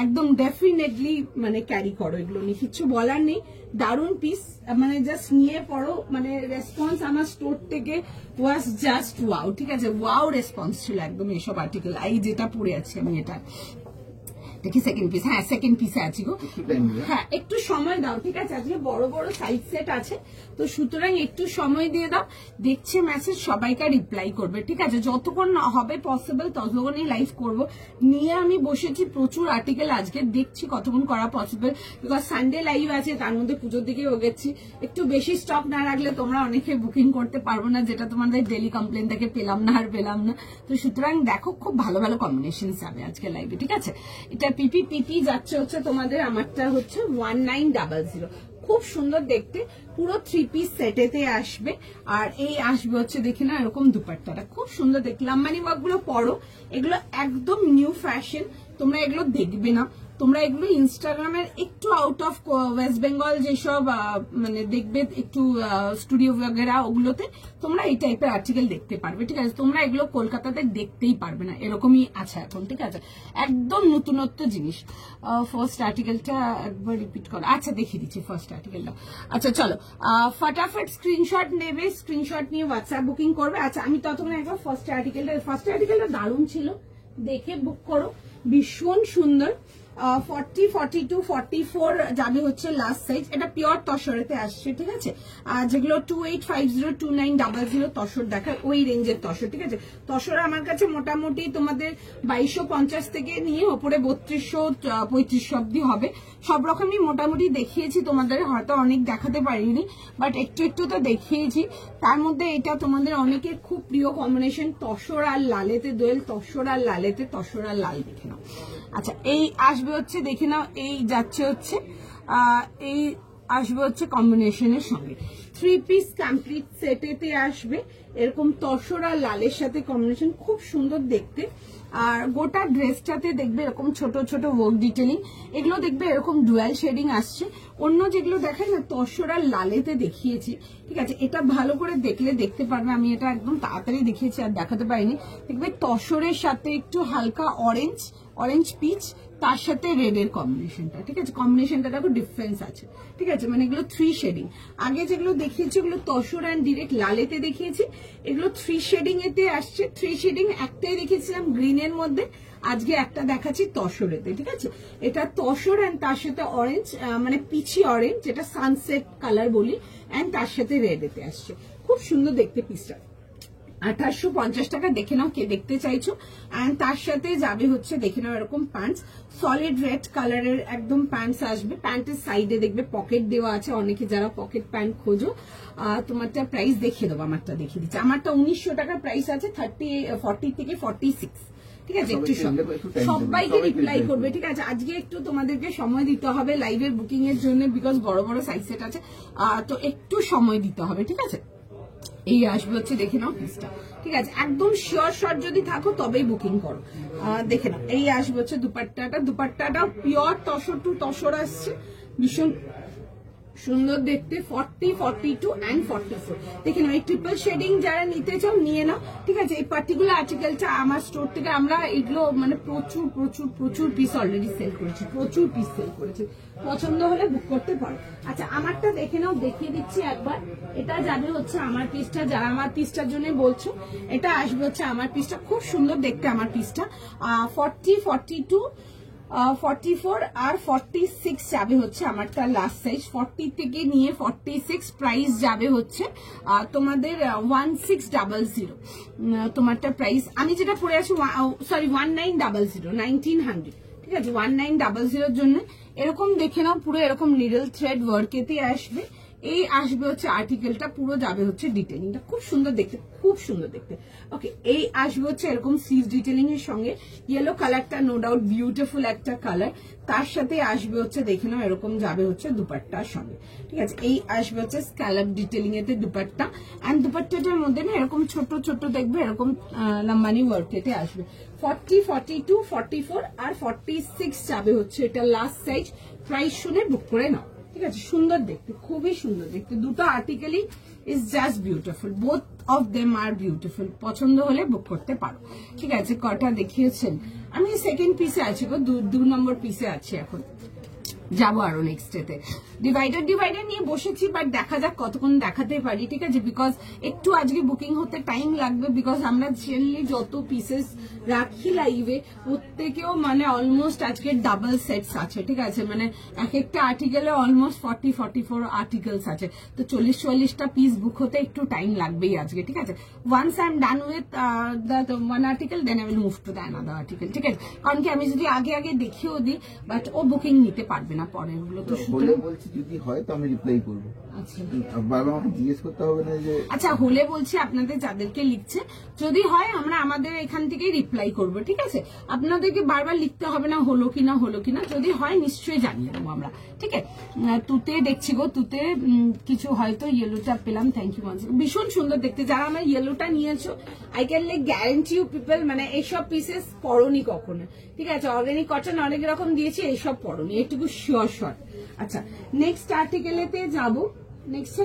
একদম ডেফিনেটলি মানে ক্যারি করো, এগুলো নিয়ে কিচ্ছু বলার নেই, দারুন পিস, মানে জাস্ট নিয়ে পড়ো, মানে রেসপন্স আমার স্টোর থেকে ওয়াজ জাস্ট ওয়াও, ঠিক আছে, ওয়াও রেসপন্স ছিল একদম এইসব আর্টিকেল। এই যেটা পরে আছি আমি, এটা দেখি সেকেন্ড পিস, হ্যাঁ সেকেন্ড পিসে আছি গো, হ্যাঁ একটু সময় দাও, ঠিক আছে, আজকে বড় বড় সাইজ সেট আছে, তো সুতরাং একটু সময় দিয়ে দাও, দেখছে মেসেজ সবাইকে রিপ্লাই করবে, ঠিক আছে, যতক্ষণ হবে পসিবল ততক্ষণই লাইভ করব। নিয়ে আমি বসেছি প্রচুর আর্টিকেল, আজকে দেখছি কতক্ষণ করা পসিবল, বিকজ সানডে লাইভ আছে, তার মধ্যে পুজোর দিকে গেছি, একটু বেশি স্টক না রাখলে তোমরা অনেকে বুকিং করতে পারবো না, যেটা তোমাদের ডেলি কমপ্লেন থেকে পেলাম না আর পেলাম না, তো সুতরাং দেখো খুব ভালো ভালো কম্বিনেশন যাবে আজকে লাইভে, ঠিক আছে। এটা পিপি যাচ্ছে হচ্ছে তোমাদের, আমারটা হচ্ছে 1900, খুব সুন্দর দেখতে, পুরো 3 পিস সেটেতে আসবে, আর এই আসবে হচ্ছে দেখে না এরকম দুপাট্টাটা, খুব সুন্দর দেখতে। লাম্বানি ওয়ার্ক গুলো পরো, এগুলো একদম নিউ ফ্যাশন, তোমরা এগুলো দেখবে না, তোমরা এগুলো ইনস্টাগ্রামের একটু আউট অফ ওয়েস্ট বেঙ্গল যেসব মানে দেখবে একটু স্টুডিও বগেরা, ওগুলোতে তোমরা এই টাইপের আর্টিকেল দেখতে পারবে, ঠিক আছে, তোমরা এগুলো কলকাতাতে দেখতেই পারবে না, এরকমই আছে এখন, ঠিক আছে, একদম নতুনত্ব জিনিস। ফার্স্ট আর্টিকেলটা একবার রিপিট করো, আচ্ছা দেখিয়ে দিচ্ছি ফার্স্ট আর্টিকেলটা। আচ্ছা চলো, ফটাফট স্ক্রিনশট নেবে, স্ক্রিনশট নিয়ে হোয়াটসঅ্যাপ বুকিং করবে। আচ্ছা আমি ততক্ষণ একবার ফার্স্ট আর্টিকেলটা দারুণ ছিল, দেখে বুক করো, ভীষণ সুন্দর। 40, 42, 44 যাবে হচ্ছে লাস্ট সাইজ, এটা পিওর তসরেতে আসছে, ঠিক আছে, আর যেগুলো 2850, 2900 তসর দেখায়, ওই রেঞ্জের তসর, ঠিক আছে। তসর আমার কাছে মোটামুটি তোমাদের 2250 থেকে নিয়ে ওপরে 3200, 3500 অব্দি হবে, সব রকমই মোটামুটি দেখিয়েছি তোমাদের, হয়তো অনেক দেখাতে পারিনি, বাট একটু একটু তো দেখিয়েছি। তার মধ্যে এটা তোমাদের অনেকের খুব প্রিয় কম্বিনেশন, তসর আর লালেতে, দোয়েল তসর আর লালেতে, তসর আর লাল, দেখে নাও। আচ্ছা এই আসবে হচ্ছে দেখে নাও, এই যাচ্ছে হচ্ছে এই আসবে হচ্ছে কম্বিনেশনের সঙ্গে 3 পিস কমপ্লিট সেটেতে আসবে, এরকম তসর আর লালের সাথে কম্বিনেশন, খুব সুন্দর দেখতে। আর গোটা ড্রেসটাতে দেখবে এরকম ছোট ছোট ওয়ার্ক ডিটেলিং, এগুলো দেখবে এরকম ডুয়াল শেডিং আসছে, অন্য যেগুলো দেখায় না তসর আর লালেতে দেখিয়েছি, ঠিক আছে, এটা ভালো করে দেখলে দেখতে পারবে, আমি এটা একদম তাড়াতাড়ি দেখিয়েছি আর দেখাতে পারিনি। দেখবে তসরের সাথে একটু হালকা অরেঞ্জ পিচ, তার সাথে রেড এর কম্বিনেশনটা, ঠিক আছে, কম্বিনেশনটা দেখো ডিফারেন্স আছে, ঠিক আছে, মানে এগুলো 3 শেডিং। আগে যেগুলো দেখিয়েছি ওগুলো তসর অ্যান্ড ডিরেক্ট লালেতে দেখিয়েছি, এগুলো 3 শেডিং এতে আসছে। 3 শেডিং একটাই দেখিয়েছিলাম গ্রিনের মধ্যে, আজকে একটা দেখাচ্ছি তসরেতে, ঠিক আছে, এটা তসর অ্যান্ড তার সাথে অরেঞ্জ, মানে পিচি অরেঞ্জ, যেটা সানসেট কালার বলি, অ্যান্ড তার সাথে রেড এতে আসছে, খুব সুন্দর দেখতে পিসটা। 2850 টাকা। দেখে নাও কে দেখতে চাইছো। এন্ড তার সাথে যাবে হচ্ছে দেখে নাও এরকম প্যান্টস, সলিড রেড কালারের একদম প্যান্টস আসবে। প্যান্টের সাইডে দেখবে পকেট দেওয়া আছে, অনেকে যারা পকেট প্যান্ট খোঁজো তোমারটা প্রাইস দেখিয়ে দেবো, আমারটা দেখিয়ে দিচ্ছি। আমারটা 1900 টাকা প্রাইস আছে, 40 থেকে 46, ঠিক আছে। একটু সবাইকে রিপ্লাই করবে, ঠিক আছে। আজকে একটু তোমাদেরকে সময় দিতে হবে লাইভের বুকিং এর জন্য, বিকজ বড় বড় সাইজ সেট আছে, তো একটু সময় দিতে হবে, ঠিক আছে। এই আসবে হচ্ছে দেখে নাও পিসটা, ঠিক আছে। একদম শিওর শর্ট যদি থাকো তবেই বুকিং করো। দেখে নাও এই আসবে হচ্ছে দুপাট্টাটা, দুপাট্টাটা পিওর তসর টু তসর আসছে, ভীষণ সুন্দর দেখতে। 40, 42 and 44 দেখে নাও। এই ট্রিপল শেডিং যারা নিতে চাও নিয়ে নাও, ঠিক আছে। এই পার্টিকুলার আর্টিকেলটা আমার স্টোর থেকে আমরা এগুলো মানে প্রচুর প্রচুর প্রচুর পিস অলরেডি সেল করেছি, প্রচুর পিস সেল করেছি। পছন্দ হলে বুক করতে পারো। আচ্ছা আমারটা দেখে নাও, দেখিয়ে দিচ্ছি একবার। এটা যাবে হচ্ছে আমার পিসটা, যারা আমার পিসটার জন্য বলছো, এটা আসবে হচ্ছে আমার পিসটা, খুব সুন্দর দেখতে আমার পিসটা। 40, 42, 44 আর 46 যাবে হচ্ছে আমারটা লাস্ট সাইজ। 40 থেকে নিয়ে 46 প্রাইস যাবে হচ্ছে তোমাদের 1600। তোমারটা প্রাইস আমি যেটা পরে আছি সরি 1900, 1900, ঠিক আছে। 1900 জন্য এরকম দেখে নাও, পুরো এরকম নিডল থ্রেড ওয়ার্কেতে আসবে। এই আসবে হচ্ছে আর্টিকেলটা, পুরো যাবে হচ্ছে ডিটেলিংটা, খুব সুন্দর দেখতে, খুব সুন্দর দেখতে। ওকে, এই আসবে হচ্ছে এরকম সিজ ডিটেলিং এর সঙ্গে। ইয়েলো কালারটা নো ডাউট বিউটিফুল একটা কালার। তার সাথে আসবে হচ্ছে দেখে নাও এরকম যাবে হচ্ছে দুপাট্টার সঙ্গে, ঠিক আছে। এই আসবে হচ্ছে স্ক্যালপ ডিটেলিং এতে দুপাট্টা, এন্ড দুপাট্টাটার মধ্যে না এরকম ছোট ছোট দেখবে এরকম লাম্বানি ওয়ার্কেতে আসবে। 40, 42, 44 আর 46 যাবে হচ্ছে এটা লাস্ট সাইজ। প্রাইস শুনে বুক করে নাও, ঠিক আছে। সুন্দর দেখতে, খুবই সুন্দর দেখতে, দুটো আর্টিকেলই is just beautiful, both of them are beautiful. পছন্দ হলে বুক করতে পারো, ঠিক আছে। কটা দেখিয়েছেন, আমি সেকেন্ড পিসে আছি গো, 2 নম্বর পিসে আছি এখন, যাবো আরো নেক্সট ডেতে। ডিভাইডার নিয়ে বসেছি, বাট দেখা যাক কতক্ষণ দেখাতে পারি, ঠিক আছে। বিকজ একটু আজকে বুকিং হতে টাইম লাগবে, বিকজ আমরা জেনারেলি যত পিসেস রাখি লাইভে প্রত্যেকেও মানে অলমোস্ট আজকে ডাবল সেটস আছে, ঠিক আছে। মানে এক একটা আর্টিকেলে অলমোস্ট 40, 44 আর্টিকেলস আছে, তো 40-44টা পিস বুক হতে একটু টাইম লাগবেই আজকে, ঠিক আছে। Once I am done with the one article, then I will move to the another article, ঠিক আছে। কারণ কি আমি যদি আগে আগে দেখিয়েও দিই, বাট ও বুকিং নিতে পারবে না পরের গুলো, তো বলছি যদি হয় তো আমি রিপ্লাই করবো। বাবা আমাকে জিজ্ঞেস করতে হবে না যে আচ্ছা হলে বলছি আপনাদের যাদেরকে লিখছে, যদি হয় আমরা আমাদের এখান থেকে রিপ্লাই করব, ঠিক আছে। আপনাদেরকে বারবার লিখতে হবে না হলো কিনা হলো কিনা, যদি হয় নিশ্চয়ই জানিয়ে দেবো আমরা, ঠিক আছে। তুতে দেখছি গো, তুতে কিছু হয়তো ইয়েলোটা পেলাম, থ্যাংক ইউ মানসি, ভীষণ সুন্দর দেখতে। যারা আমার ইয়েলোটা নিয়েছো I can like guarantee you people, মানে এইসব পিসেস পরনি কখনো, ঠিক আছে। অর্গানিক কটন অনেক রকম দিয়েছি, এইসব পরনি, এটুকু শিওর শর্ট। আচ্ছা নেক্সট আর্টিকেলেতে যাবো, নেক্সট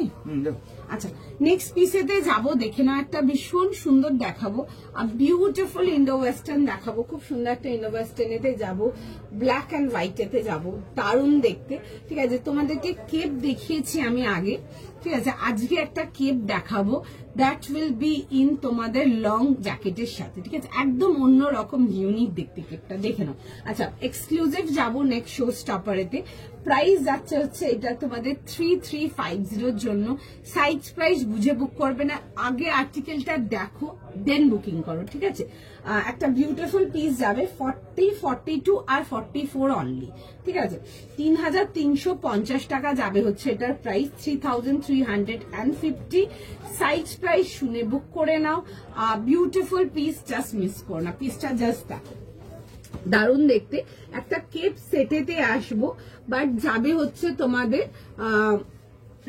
আচ্ছা নেক্সট পিসেতে যাবো, দেখে না একটা ভীষণ সুন্দর দেখাবো, আর বিউটিফুল ইন্ডো ওয়েস্টার্ন দেখাবো, খুব সুন্দর একটা ইন্ডো ওয়েস্টার্নেতে যাবো, ব্ল্যাক অ্যান্ড হোয়াইটেতে যাবো, দারুণ দেখতে, ঠিক আছে। তোমাদেরকে কেপ দেখিয়েছি আমি আগে, ঠিক আছে। আজকে একটা কেপ দেখাবো, দ্যাট উইল বি ইন তোমাদের লং জ্যাকেটের সাথে, ঠিক আছে। একদম অন্যরকম ইউনিক দেখতে কেপটা, দেখে নাও। আচ্ছা এক্সক্লুসিভ যাবো নেক্সট শো স্টপারেতে। প্রাইস যাচ্ছে হচ্ছে এটা তোমাদের 3350 জন্য। সাইজ প্রাইস বুঝে বুক করবে না, আগে আর্টিকেলটা দেখো দেন বুকিং করো, ঠিক আছে। একটা বিউটিফুল পিস যাবে 40, 42 আর 44 অনলি, ঠিক আছে। 3350 টাকা যাবে হচ্ছে এটার প্রাইস, 3350। সাইজ প্রাইস শুনে বুক করে নাও, বিউটিফুল পিস, জাস্ট মিস করো না, পিসটা জাস্ট দেখো, দারুণ দেখতে। একটা কেপ সেটেতে আসবো, বাট যাবে হচ্ছে তোমাদের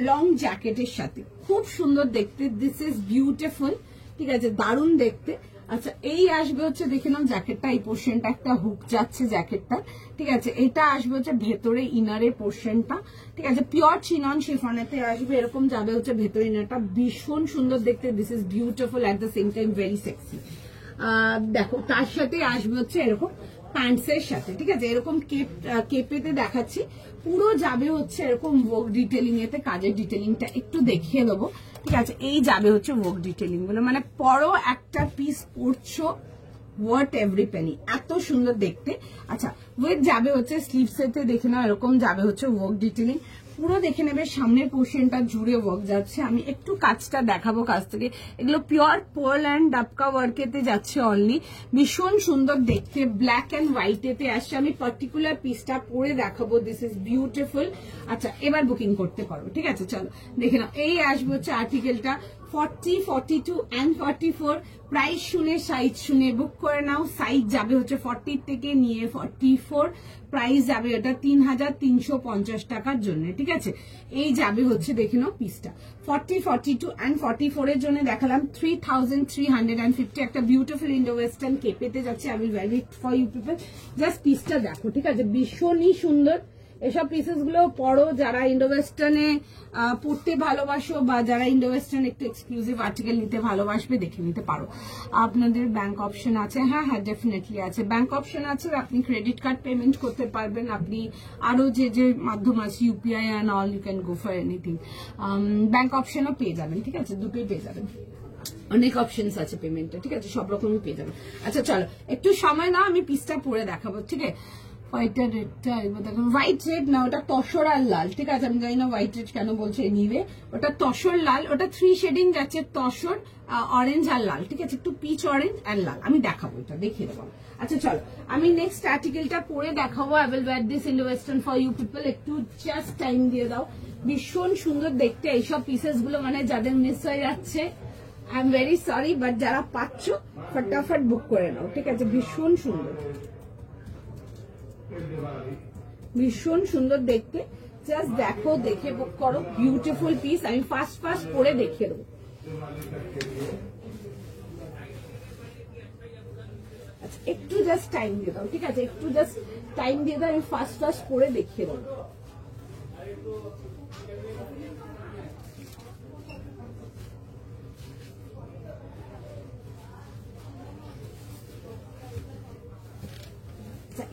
লং জ্যাকেটের সাথে, খুব সুন্দর দেখতে, দিস ইজ বিউটিফুল, ঠিক আছে, দারুণ দেখতে। আচ্ছা এই আসবে হচ্ছে দেখে নাও জ্যাকেটটা, এই পোর্শনটা একটা হুক যাচ্ছে জ্যাকেটটা, ঠিক আছে। এটা আসবে হচ্ছে ভেতরে ইনারের পোর্শনটা, ঠিক আছে। পিওর চিনন শিফনেতে আসবে, এরকম যাবে হচ্ছে ভেতরে ইনারটা, ভীষণ সুন্দর দেখতে, this is beautiful at the same time very sexy. দেখো তার সাথে আসবে হচ্ছে এরকম প্যান্টসের সাথে, ঠিক আছে। এরকম কেপেতে দেখাচ্ছি, পুরো যাবে হচ্ছে এরকম ওয়ার্ক ডিটেলিং এতে, কাজের ডিটেলিংটা একটু দেখিয়ে দেবো, ঠিক আছে। এই যাবে হচ্ছে ওয়ার্ক ডিটেলিং গুলো, মানে পরো একটা পিস পরছো ওয়ার্থ এভরি পেনি, এত সুন্দর দেখতে। আচ্ছা ওয়েট যাবে হচ্ছে স্লিভস এতে, দেখে নাও এরকম যাবে হচ্ছে ওয়ার্ক ডিটেলিং, পুরো দেখে নেবে, সামনের পোর্শনটা জুড়ে ওয়ার্ক যাচ্ছে। আমি একটু কাজটা দেখাবো কাছ থেকে। এগুলো পিওর পার্ল অ্যান্ড ডাবকা ওয়ার্কেতে যাচ্ছে অনলি, ভীষণ সুন্দর দেখতে, ব্ল্যাক অ্যান্ড হোয়াইটেতে আসছে। আমি পার্টিকুলার পিসটা পরে দেখাবো, দিস ইজ বিউটিফুল। আচ্ছা, এবার বুকিং করতে পারো, ঠিক আছে? চলো দেখে নাও। এই আসবে হচ্ছে আর্টিকেলটা 40, 42 and 44। প্রাইস শুনে, সাইজ শুনে বুক করে নাও। সাইজ যাবে হচ্ছে 40 থেকে নিয়ে 44, প্রাইস যাবে এটা 3350 টাকার জন্য, ঠিক আছে? এই যাবে হচ্ছে দেখে নাও পিসটা 40, 42 and 44 এর জন্য দেখালাম 3350। একটা বিউটিফুল ইন্ডো ওয়েস্টার্ন কেপেতে যাচ্ছে। I will wear it for you people. Just পিসটা দেখো, ঠিক আছে? ভীষণই সুন্দর। এসব পিসেস গুলো পরো যারা ইন্ডো ওয়েস্টার্নে পড়তে ভালোবাসো বা যারা ইন্ডো ওয়েস্টার্ন একটু এক্সক্লুসিভ আর্টিকেল নিতে ভালোবাসবে, দেখে নিতে পারো। আপনাদের ব্যাংক অপশন আছে? হ্যাঁ হ্যাঁ, ডেফিনেটলি আছে, ব্যাংক অপশন আছে। আপনি ক্রেডিট কার্ড পেমেন্ট করতে পারবেন, আপনি আরো যে যে মাধ্যম আছে UPI and all, you can go for anything. Bank অপশনও পেয়ে যাবেন, ঠিক আছে? দুটোই পেয়ে যাবেন, অনেক অপশনস আছে পেমেন্টে, ঠিক আছে? সব রকমই পেয়ে যাবেন। আচ্ছা চলো, একটু সময় না, আমি পিসটা পরে দেখাবো, ঠিক আছে? হোয়াইটের রেডটা এবার দেখো, হোয়াইট রেড না, ওটা তসর আর লাল, ঠিক আছে? আমি জানি না হোয়াইট রেড কেন বলছে, নিবে ওটা তসর লাল, ওটা 3 শেডিং যাচ্ছে, তসর, অরেঞ্জ আর লাল, ঠিক আছে? একটু পিচ অরেঞ্জ আর লাল, আমি দেখাবো, এটা দেখিয়ে দেবো। আচ্ছা চলো, আমি নেক্সট আর্টিকেলটা পরে দেখাবো। I will wear this Indo western for you people. একটু জাস্ট টাইম দিয়ে দাও। ভীষণ সুন্দর দেখতে এইসব পিসেস গুলো, মানে যাদের মিস হয়ে যাচ্ছে I am very sorry, but যারা পাচ্ছ ফটাফট বুক করে নাও, ঠিক আছে? ভীষণ সুন্দর, ভীষণ সুন্দর দেখতে। জাস্ট দেখো, দেখে বুক করো। বিউটিফুল পিস, আমি ফার্স্ট ফার্স্ট পরে দেখিয়ে দেবো। আচ্ছা, একটু জাস্ট টাইম দিয়ে দাও, ঠিক আছে? একটু জাস্ট টাইম দিয়ে দাও, আমি ফার্স্ট ফার্স্ট পরে দেখিয়ে দেবো।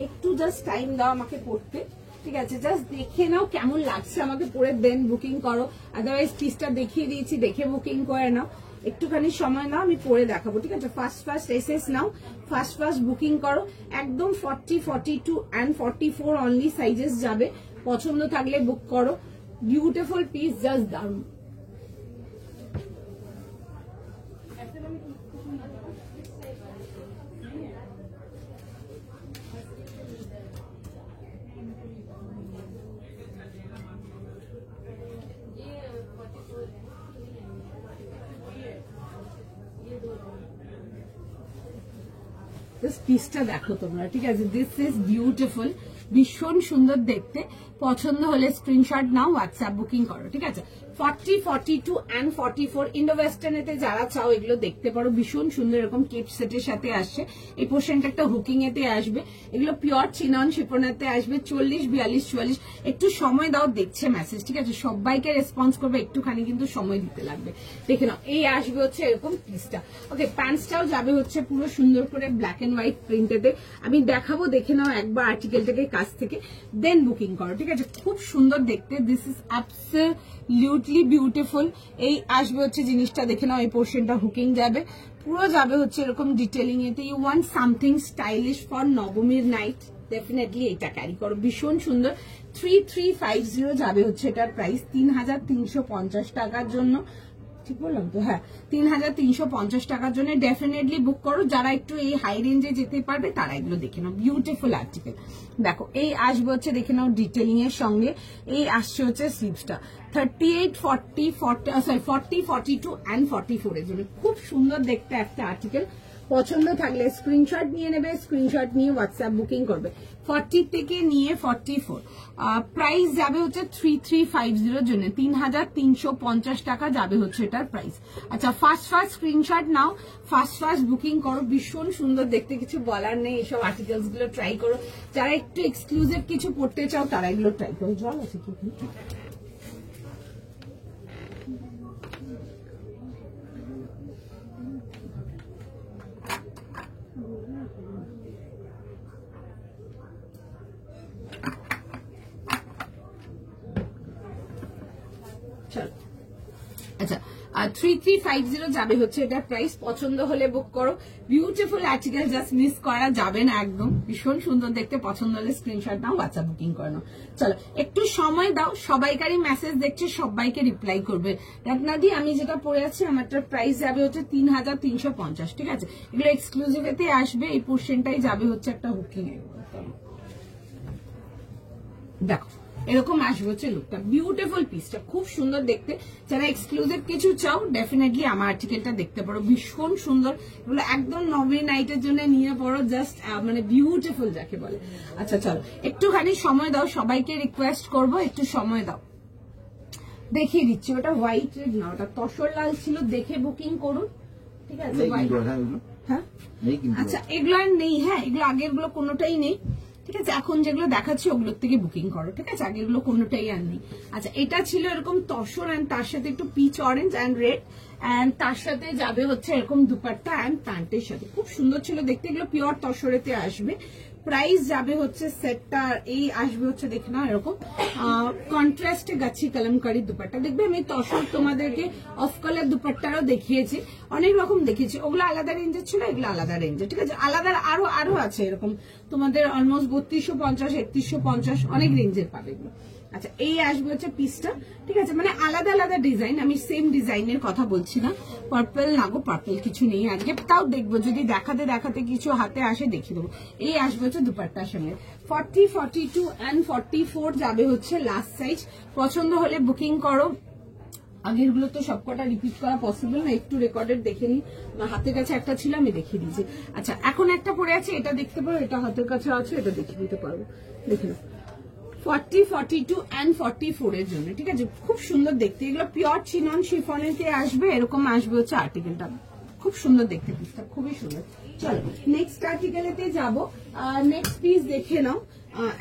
একটু জাস্ট টাইম দাও আমাকে পড়তে, ঠিক আছে? জাস্ট দেখে নাও কেমন লাগছে আমাকে পরে, দেন বুকিং করো। আদারওয়াইজ পিসটা দেখিয়ে দিয়েছি, দেখে বুকিং করে নাও। একটুখানি সময় নাও, আমি পরে দেখাবো, ঠিক আছে? ফার্স্ট ফার্স্ট এসএস নাও, ফার্স্ট ফার্স্ট বুকিং করো। একদম 40, 42 and 44 অনলি সাইজেস যাবে। পছন্দ থাকলে বুক করো। বিউটিফুল পিস, জাস্ট দারুন। পিসটা দেখো তোমরা, ঠিক আছে? দিস ইজ বিউটিফুল, ভীষণ সুন্দর দেখতে। পছন্দ হলে স্ক্রিনশট নাও, হোয়াটসঅ্যাপ বুকিং করো, ঠিক আছে? 40, 42 and 44 ইন্ডো ওয়েস্টার্নেতে যারা চাও এগুলো দেখতে পারো। ভীষণ সুন্দর, এরকম কেপ সেটের সাথে আসছে। এই পোর্শনটা একটা হুকিং এতে আসবে। এগুলো পিওর চিনন শিফনেতে আসবে। 40, 42, 44। একটু সময় দাও, দেখছে মেসেজ, ঠিক আছে? সবাইকে রেসপন্স করবে, একটুখানি কিন্তু সময় দিতে লাগবে। দেখে নাও, এই আসবে হচ্ছে এরকম পিসটা। ওকে, প্যান্টসটাও যাবে হচ্ছে পুরো সুন্দর করে ব্ল্যাক এন্ড হোয়াইট প্রিন্টেতে। আমি দেখাবো, দেখে নাও একবার আর্টিকেলটাকে কাছ থেকে, দেন বুকিং করো, ঠিক আছে? খুব সুন্দর দেখতে। This is absolutely beautiful. এই আসবে হচ্ছে জিনিসটা, দেখে নাও। এই পোর্শনটা হুকিং যাবে, পুরো যাবে হচ্ছে এরকম ডিটেলিং এতে। You want something stylish for নবমীর নাইট, ডেফিনেটলি এটা ক্যারি করো। ভীষণ সুন্দর। 3350 যাবে হচ্ছে এটার প্রাইস, 3350 টাকার জন্য, ঠিক বললাম তো? হ্যাঁ, 3350 টাকার জন্য ডেফিনেটলি বুক করো। যারা একটু এই হাই রেঞ্জে যেতে পারবে তারা এগুলো দেখে নাও। Beautiful article. দেখো, এই আসবে হচ্ছে দেখে নাও ডিটেলিং এর সঙ্গে। এই আসছে হচ্ছে স্লিভসটা 38, 40, 42 and 44 এর জন্য। খুব সুন্দর দেখতে একটা আর্টিকেল। পছন্দ থাকলে স্ক্রিনশট নিয়ে নেবে, স্ক্রিনশট নিয়ে হোয়াটসঅ্যাপ বুকিং করবে। 40 থেকে নিয়ে 44, প্রাইস যাবে হচ্ছে 3350 জন্য, 3350 টাকা যাবে হচ্ছে এটার প্রাইস। আচ্ছা, ফার্স্ট ফার্স্ট স্ক্রিনশট নাও, ফার্স্ট ফার্স্ট বুকিং করো। ভীষণ সুন্দর দেখতে, কিছু বলার নেই। এইসব আর্টিকেলস গুলো ট্রাই করো। যারা একটু এক্সক্লুসিভ কিছু পড়তে চাও তারা এগুলো ট্রাই করো। জল আছে কি? আচ্ছা, 3350 যাবে হচ্ছে এটা প্রাইস। পছন্দ হলে বুক করো, বিউটিফুল আর্টিকেল, জাস্ট মিস করা যাবে না একদম, ভীষণ সুন্দর দেখতে। পছন্দ হলে স্ক্রিনশট নাও, হোয়াটসঅ্যাপ বুকিং করে নাও। চলো একটু সময় দাও, সবাইকারই মেসেজ দেখছে, সবাইকে রিপ্লাই করবে। রত্নাদি আমি যেটা পরে আছি আমারটার প্রাইস যাবে হচ্ছে 3350, ঠিক আছে? এগুলো এক্সক্লুসিভেতে আসবে, এই পোর্শনটাই যাবে হচ্ছে একটা বুকিং এ। দেখো এরকম আসবে হচ্ছে লুকটা, বিউটিফুল পিসটা খুব সুন্দর দেখতে। যারা এক্সক্লুসিভ কিছু চাও ডেফিনেটলি আমার আর্টিকেলটা দেখতে পারো, ভীষণ সুন্দর। এগুলো একদম নভেলি নাইটের জন্য নিয়ে পড়ো, জাস্ট মানে বিউটিফুল যাকে বলে। আচ্ছা চলো একটুখানি সময় দাও, সবাইকে রিকোয়েস্ট করবো একটু সময় দাও, দেখিয়ে দিচ্ছি। ওটা হোয়াইট রেড না, ওটা তসর লাল ছিল, দেখে বুকিং করুন, ঠিক আছে? হ্যাঁ আচ্ছা এগুলো আর নেই, হ্যাঁ এগুলো আগের গুলো কোনোটাই নেই, ঠিক আছে? এখন যেগুলো দেখাচ্ছি ওগুলোর থেকে বুকিং করো, ঠিক আছে? আগের গুলো কোনোটাই আর নেই। আচ্ছা এটা ছিল এরকম তসর এন্ড তার সাথে একটু peach orange and red, and তার সাথে যাবে হচ্ছে এরকম দুপাট্টা এন্ড প্যান্টের সাথে, খুব সুন্দর ছিল দেখতে। এগুলো পিওর তসরেতে আসবে। প্রাইস যাবে হচ্ছে সেটটা এই আসবে হচ্ছে দেখে না এরকম কন্ট্রাস্টে গাছি কলমকারী দুপাট্টা। দেখবে আমি তসর তোমাদেরকে অফ কালার দুপাট্টারও দেখিয়েছি, অনেক রকম দেখিয়েছি। ওগুলো আলাদা রেঞ্জের ছিল, এগুলো আলাদা রেঞ্জের, ঠিক আছে? আলাদা আরো আছে এরকম তোমাদের অলমোস্ট 3250, 3150 অনেক রেঞ্জের পাবে এগুলো। আচ্ছা এই আসবে হচ্ছে পিসটা, ঠিক আছে? মানে আলাদা আলাদা ডিজাইন, আমি সেম ডিজাইনের কথা বলছি না। পার্পল না গো, পার্পল কিছু নেই আজকে, তাও দেখবো যদি দেখাতে দেখাতে কিছু হাতে আসে দেখিয়ে দেবো। এই আসবে হচ্ছে দুপাট্টার সঙ্গে। 40, 42 এন্ড 44 যাবে হচ্ছে লাস্ট সাইজ। পছন্দ হলে বুকিং করো। আগের গুলো তো সবকটা রিপিট করা পসিবল না, একটু রেকর্ডেড দেখে নি, হাতের কাছে একটা ছিল আমি দেখিয়ে দিয়েছি। আচ্ছা এখন একটা পরে আছে, এটা দেখতে পারো, এটা হাতের কাছে আছে, এটা দেখিয়ে দিতে পারবো, দেখে নাও। 40, 42 এন্ড 44 এর জন্য, ঠিক আছে? খুব সুন্দর দেখতে, এগুলো পিওর চিনন শিফনের কে আসবে, এরকম আসবে হচ্ছে আর্টিকেলটা, খুব সুন্দর দেখতে পিসটা, খুবই সুন্দর। চলো নেক্সট আর্টিকেলেতে যাবো, নেক্সট পিস দেখে নাও।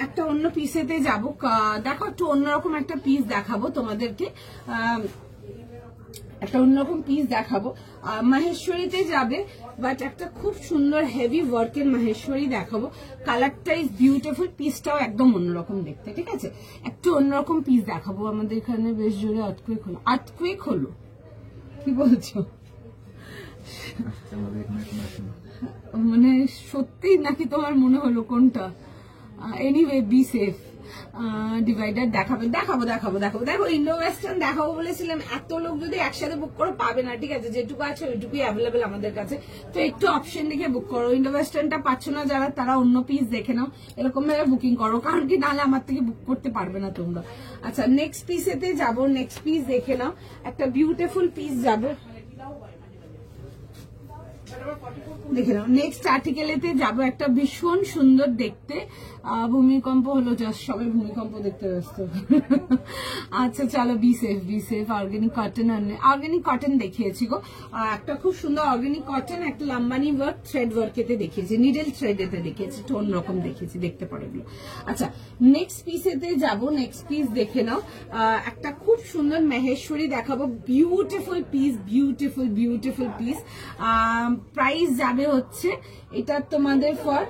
একটা অন্য পিসেতে যাবো, দেখো একটু অন্যরকম একটা পিস দেখাবো তোমাদেরকে, একটা অন্যরকম পিস দেখাবো। মাহেশ্বরীতে যাবে, বাট একটা খুব সুন্দর হেভি ওয়ার্কের মাহেশ্বরী দেখাবো। কালারটা ইজ বিউটিফুল, পিসটাও একদম অন্যরকম দেখতে, ঠিক আছে? একটু অন্যরকম পিস দেখাবো। আমাদের এখানে বেশ জোরে আর্থকুয়েক হলো, কি বলছো? মানে সত্যি নাকি তোমার মনে হলো কোনটা? Anyway be safe. ডিভাইডার দেখাবো দেখাবো দেখাবো দেখাবো দেখো, ইন্ডো ওয়েস্টার্ন দেখাবো বলেছিলাম, এত লোক যদি একসাথে বুক করো পাবে না, ঠিক আছে? যেটুকু আছে ওইটুকুই অ্যাভেলেবেল আমাদের কাছে, তো একটু অপশন দেখে বুক করো। ইন্ডো ওয়েস্টার্নটা পাচ্ছ না যারা, তারা অন্য পিস দেখে নাও, এরকম ভাবে বুকিং করো, কারণ কি নাহলে আমার থেকে বুক করতে পারবে না তোমরা। আচ্ছা নেক্সট পিসেতে যাবো, নেক্সট পিস দেখে নাও, একটা বিউটিফুল পিস যাবে, দেখে নাও। নেক্সট আর্টিকেলেতে যাবো, একটা ভীষণ সুন্দর দেখতে, ভূমিকম্প হলো, জাস্ট সবাই ভূমিকম্প দেখতে ব্যস্ত। আচ্ছা চলো be safe. Organic cotton, organic cotton দেখিয়েছি গো, একটা খুব সুন্দর অর্গানিক কটন, একটা লাম্বানি ওয়ার্ক থ্রেড ওয়ার্কেতে দেখিয়েছি, নিডল থ্রেডেতে দেখিয়েছি, একটু অন্যরকম দেখিয়েছি, দেখতে পারো এগুলো। আচ্ছা নেক্সট পিসেতে যাবো, নেক্সট পিস দেখে নাও, একটা খুব সুন্দর মাহেশ্বরী দেখাবো, beautiful piece, beautiful piece. Price যাবে হচ্ছে এটা তোমাদের ফর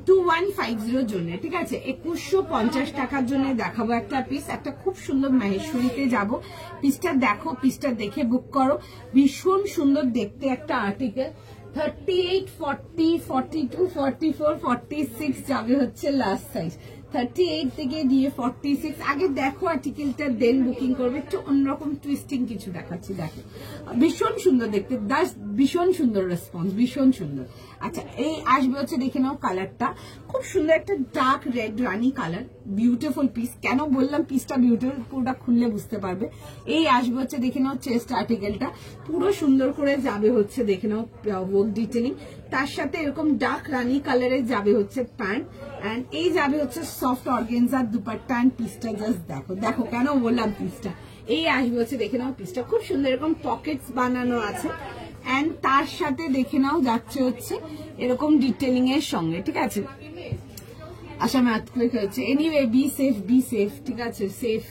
2150 জন্য, ঠিক আছে? 2150 টাকার জন্য দেখাবো একটা পিস, একটা খুব সুন্দর মাহেশ্বরীতে যাব। পিসটা দেখো, পিসটা দেখে বুক করো, ভীষণ সুন্দর দেখতে একটা আর্টিকেল। 38, 40, 42, 44, 46 যাবে হচ্ছে লাস্ট সাইজ। 38 থেকে দিয়ে 46 আগে দেখো আর্টিকেলটা, দেন বুকিং করবে। একটু অন্যরকম টুইস্টিং কিছু দেখাচ্ছি, দেখো ভীষণ সুন্দর দেখতে, ভীষণ সুন্দর রেসপন্স, ভীষণ সুন্দর। আচ্ছা এই আসবে হচ্ছে দেখে নাও, কালারটা খুব সুন্দর, একটা ডার্ক রেড রানি কালার, বিউটিফুল পিস। কেন বললাম পিসটা বিউটিফুল, পুরোটা খুললে বুঝতে পারবে। এই আসবে হচ্ছে দেখে নাও চেস্ট আর্টিকেলটা, পুরো সুন্দর করে যাবে হচ্ছে দেখে নাও ওয়ার্ক ডিটেলিং, তার সাথে এরকম ডার্ক রানি কালারের যাবে হচ্ছে প্যান্ট, এন্ড এই যাবে হচ্ছে সফট অর্গেনজার দুপাট্টা। এন্ড পিসটা জাস্ট দেখো, দেখো কেন বললাম পিসটা, এই আসবে হচ্ছে দেখে নাও পিসটা, খুব সুন্দর এরকম পকেটস বানানো আছে, এন্ড তার সাথে দেখে নাও যাচ্ছে হচ্ছে এরকম ডিটেলিং এর সঙ্গে, ঠিক আছে? আচ্ছা ম্যাথ ক্লিক হয়েছে, এনিওয়ে বি সেফ, ঠিক আছে? সেফ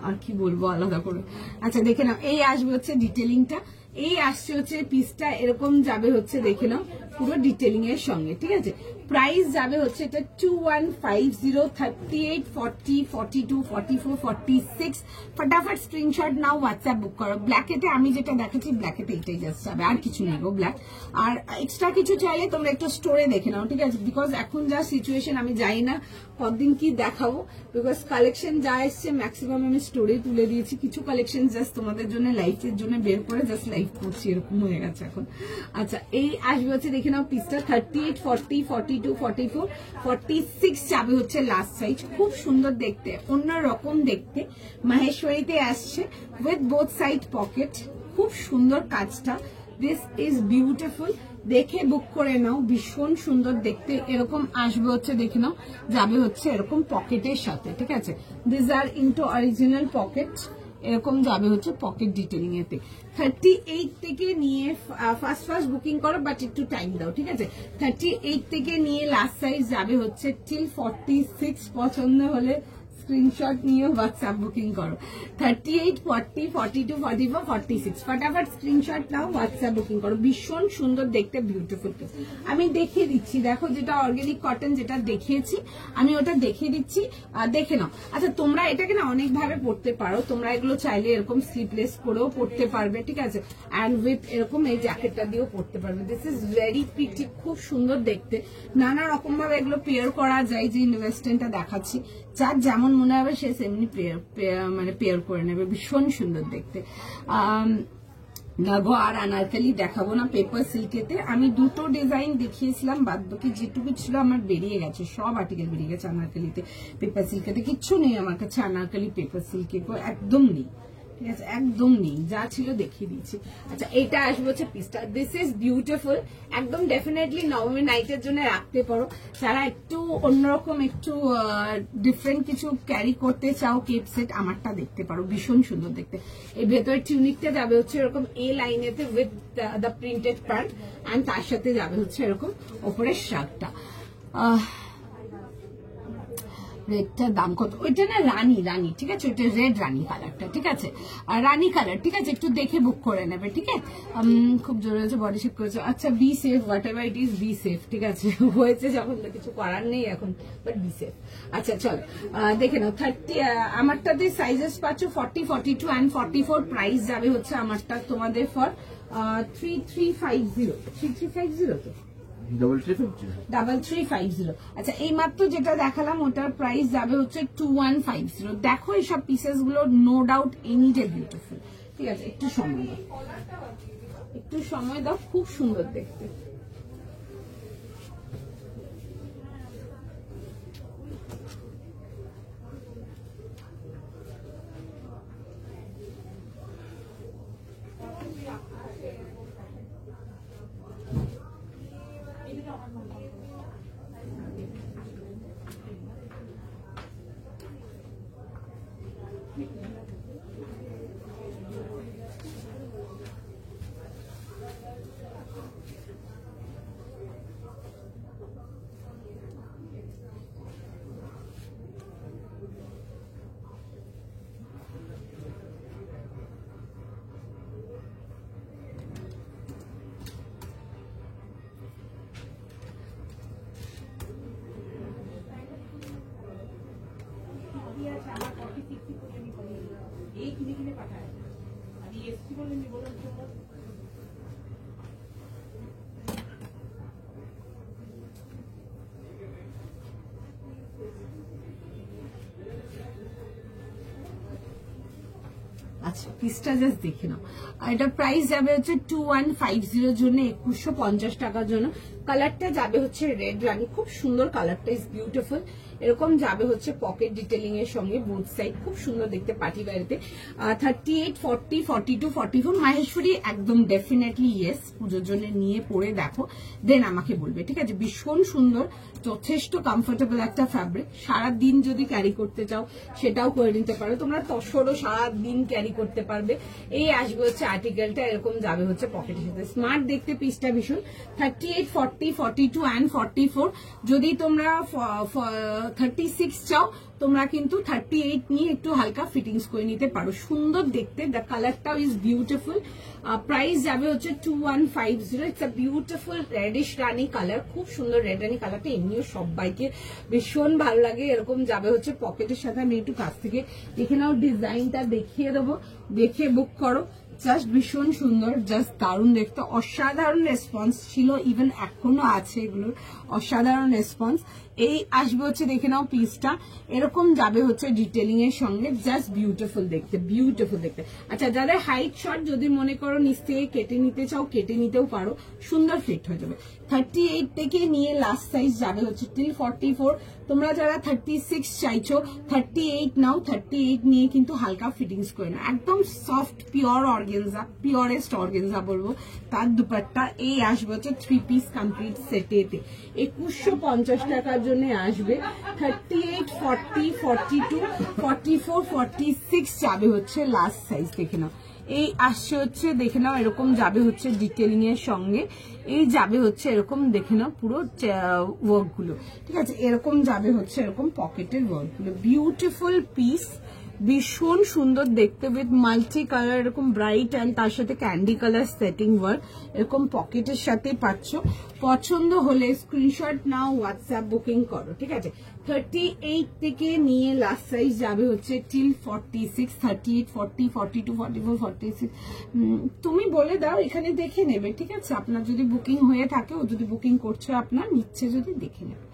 আর কি বলবো আলাদা করে। আচ্ছা দেখে নাও, এই আসবে হচ্ছে ডিটেলিংটা, এই আসছে হচ্ছে পিসটা, এরকম যাবে হচ্ছে দেখে নাও পুরো ডিটেলিং এর সঙ্গে, ঠিক আছে? প্রাইস যাবে হচ্ছে এটা 2150, 38, 40, 42, 44, 46। ফটাফট স্ক্রিনশট নাও, হোয়াটসঅ্যাপ বুক করো। ব্ল্যাকেতে আমি যেটা দেখাচ্ছি ব্ল্যাকেতে এটাই জাস্ট যাবে, আর কিছু নেই গো ব্ল্যাক। আর এক্সট্রা কিছু চাইলে তোমরা একটু স্টোরে দেখে নাও, ঠিক আছে? বিকজ এখন যা সিচুয়েশন আমি জানি না কতদিন কি দেখাবো, বিকজ কালেকশন যা এসছে ম্যাক্সিমাম আমি স্টোরে তুলে দিয়েছি। কিছু কালেকশন জাস্ট তোমাদের জন্য লাইফের জন্য বের করে জাস্ট লাইভ করছি, এরকম হয়ে গেছে এখন। আচ্ছা এই আসবে হচ্ছে দেখে নাও পিসটা 38, 40, 42, 44, 46 যাবে হচ্ছে লাস্ট সাইজ। খুব সুন্দর দেখতে, অন্যরকম দেখতে, মাহেশ্বরীতে আসছে উইথ বোথ সাইড পকেট। খুব সুন্দর কাজটা, দিস ইজ বিউটিফুল। দেখে বুক করে নাও, ভীষণ সুন্দর দেখতে। এরকম আসবে হচ্ছে দেখে নাও, যাবে হচ্ছে এরকম পকেটের সাথে, ঠিক আছে? This are into original pocket, এরকম যাবে হচ্ছে পকেট ডিটেলিং এতে। 38 থেকে নিয়ে ফার্স্ট বুকিং করো, বাট একটু টাইম দাও, ঠিক আছে? 38 থেকে নিয়ে লাস্ট সাইজ যাবে হচ্ছে টিল 46। পছন্দ হলে স্ক্রিনশট নিয়ে হোয়াটসঅ্যাপ বুকিং করো। 38, 40, 42, 44, 46 ফটাফট স্ক্রিনশট নাও, হোয়াটসঅ্যাপ বুকিং করো। ভীষণ সুন্দর দেখতে, বিউটিফুল পিস। আমি দেখিয়ে দিচ্ছি, দেখো যেটা অর্গানিক কটন যেটা দেখিয়েছি আমি ওটা দেখিয়ে দিচ্ছি, দেখে নাও। আচ্ছা তোমরা এটাকে না অনেক ভাবে পড়তে পারো, তোমরা এগুলো চাইলে এরকম স্লিপলেস করেও পড়তে পারবে, ঠিক আছে? অ্যান্ড উইথ এরকম এই জ্যাকেটটা দিয়েও পড়তে পারবে। দিস ইজ ভেরি প্রিটি, খুব সুন্দর দেখতে। নানা রকম ভাবে এগুলো পেয়ার করা যায়, যে ইনভেস্টমেন্টটা দেখাচ্ছি যার যেমন মনে হবে সে সেমনি পেয়ার করে নেবে। ভীষণ সুন্দর দেখতে। দেখো আর আনারকালি দেখাবো না, পেপার সিল্কেতে আমি দুটো ডিজাইন দেখিয়েছিলাম, বাদ বাকি যেটুকু ছিল আমার বেরিয়ে গেছে, সব আর্টিকেল বেরিয়ে গেছে আনারকালিতে। পেপার সিল্কেতে কিচ্ছু নেই আমার কাছে, আনারকালি পেপার সিল্কে একদম নেই, ঠিক আছে? একদম নেই, যা ছিল দেখিয়ে দিচ্ছি। আচ্ছা এটা আসবে হচ্ছে পিসটা, দিস ইজ বিউটিফুল। একদম ডেফিনেটলি নবমী নাইটের জন্য রাখতে পারো, যারা একটু অন্যরকম একটু ডিফারেন্ট কিছু ক্যারি করতে চাও কেপ সেট, আমারটা দেখতে পারো, ভীষণ সুন্দর দেখতে। এই ভেতরের টিউনিকটা যাবে হচ্ছে এরকম এ লাইনেতে with the printed pant, and তার সাথে যাবে হচ্ছে এরকম ওপরের শার্টটা। রেডটার দাম কত? ওইটা না রানী, ঠিক আছে? ওইটা রেড রানী কালারটা, ঠিক আছে? আর রানী কালার, ঠিক আছে? একটু দেখে বুক করে নেবে, ঠিক আছে? খুব জোরে হচ্ছে বডি শেপ করেছে। আচ্ছা be safe, what ever it is, be safe, ঠিক আছে? হয়েছে যখন তো কিছু করার নেই এখন, বাট বি সেফ। আচ্ছা চলো দেখে নাও। 30 আমারটাতে সাইজেস পাচ্ছ 40, 42 অ্যান্ড 44। প্রাইস যাবে হচ্ছে আমারটা তোমাদের ফর 3350। 3350 তো 3350। আচ্ছা এই মাত্র যেটা দেখালাম ওটার প্রাইস যাবে হচ্ছে 2150। দেখো এইসব পিসেস গুলো no doubt any day beautiful, ঠিক আছে? একটু সময় দাও, খুব সুন্দর দেখতে। আচ্ছা পিসটা জাস্ট দেখে নাও। আর এটা প্রাইস যাবে হচ্ছে 2150 জন্য, 2150 টাকার জন্য। কালারটা যাবে হচ্ছে রেড রানী, খুব সুন্দর কালারটা, ইজ বিউটিফুল। এরকম যাবে হচ্ছে পকেট ডিটেলিং এর সঙ্গে, বোথ সাইড খুব সুন্দর দেখতে পার্টি ওয়্যারেতে। 38, 40, 42, 44 মাহেশ্বরী একদম ডেফিনেটলি ইয়েস, পুজোর জন্য নিয়ে পরে দেখো, দেন আমাকে বলবে, ঠিক আছে? ভীষণ সুন্দর, যথেষ্ট কমফোর্টেবল একটা ফ্যাব্রিক। সারাদিন যদি ক্যারি করতে চাও সেটাও করে নিতে পারো তোমরা, তসরও সারাদিন ক্যারি করতে পারবে। এই আসবে হচ্ছে আর্টিকেলটা, এরকম যাবে হচ্ছে পকেটের সাথে, স্মার্ট দেখতে পিসটা ভীষণ। 38, 40, 42 অ্যান্ড 44 যদি তোমরা 36 চাও তোমরা কিন্তু 38 নিয়ে একটু হালকা ফিটিংস করে নিতে পারো। সুন্দর দেখতে, দ্য কালারটাও ইজ বিউটিফুল। প্রাইস যাবে হচ্ছে 2150। It's a beautiful reddish rani colour, খুব সুন্দর রেড রানি কালারটা, এমনিও সবাইকে ভীষণ ভালো লাগে। এরকম যাবে হচ্ছে পকেটের সাথে। আমি একটু কাছ থেকে দেখে নাও, ডিজাইনটা দেখিয়ে দেবো, দেখে বুক করো। জাস্ট ভীষণ সুন্দর, জাস্ট দারুণ দেখতে, অসাধারণ রেসপন্স ছিল, ইভেন এখনো আছে এগুলোর অসাধারণ রেসপন্স। এই আসবে হচ্ছে দেখে নাও পিসটা, এরকম যাবে হচ্ছে ডিটেলিং এর সঙ্গে, জাস্ট বিউটিফুল দেখতে, বিউটিফুল দেখতে। আচ্ছা, যাদের হাইট শর্ট যদি মনে করো নিচ থেকে কেটে নিতে চাও, কেটে নিতেও পারো, সুন্দর ফিট হয়ে যাবে। 38 থেকে নিয়ে লাস্ট সাইজ যাবে হচ্ছে টিল 44। তোমরা যারা 36 চাইছো 38 নাও, 38 নিয়ে কিন্তু হালকা ফিটিংস করে না, একদম soft pure organza, purest organza বলবো। তার দুপাট্টা এই আসবে হচ্ছে 3 পিস কমপ্লিট সেটেতে 2150 টাকার জন্য আসবে। 38, 40, 42, 44, 46 যাবে হচ্ছে লাস্ট সাইজ। দেখে নাও, এই আসছে হচ্ছে দেখে নাও এরকম যাবে হচ্ছে ডিটেলিং এর সঙ্গে, এই যাবে হচ্ছে এরকম দেখে নাও পুরো ওয়ার্ক গুলো, ঠিক আছে, এরকম যাবে হচ্ছে এরকম পকেটের ওয়ার্ক গুলো। বিউটিফুল পিস, ভীষণ সুন্দর দেখতে, উইথ মাল্টি কালার এরকম ব্রাইট অ্যান্ড তার সাথে ক্যান্ডি কালার সেটিং ওয়ার্ক, এরকম পকেটের সাথে পাচ্ছ। পছন্দ হলে স্ক্রিনশট নাও, হোয়াটসঅ্যাপ বুকিং করো, ঠিক আছে। 38 থেকে নিয়ে লাস্ট সাইজ যাবে হচ্ছে টিল 46, 38, 40, 42, 44, 46। তুমি বলে দাও, এখানে দেখে নেবে, ঠিক আছে। আপনার যদি বুকিং হয়ে থাকে, ও যদি বুকিং করছে আপনার নিচ্ছে, যদি দেখে নেবে,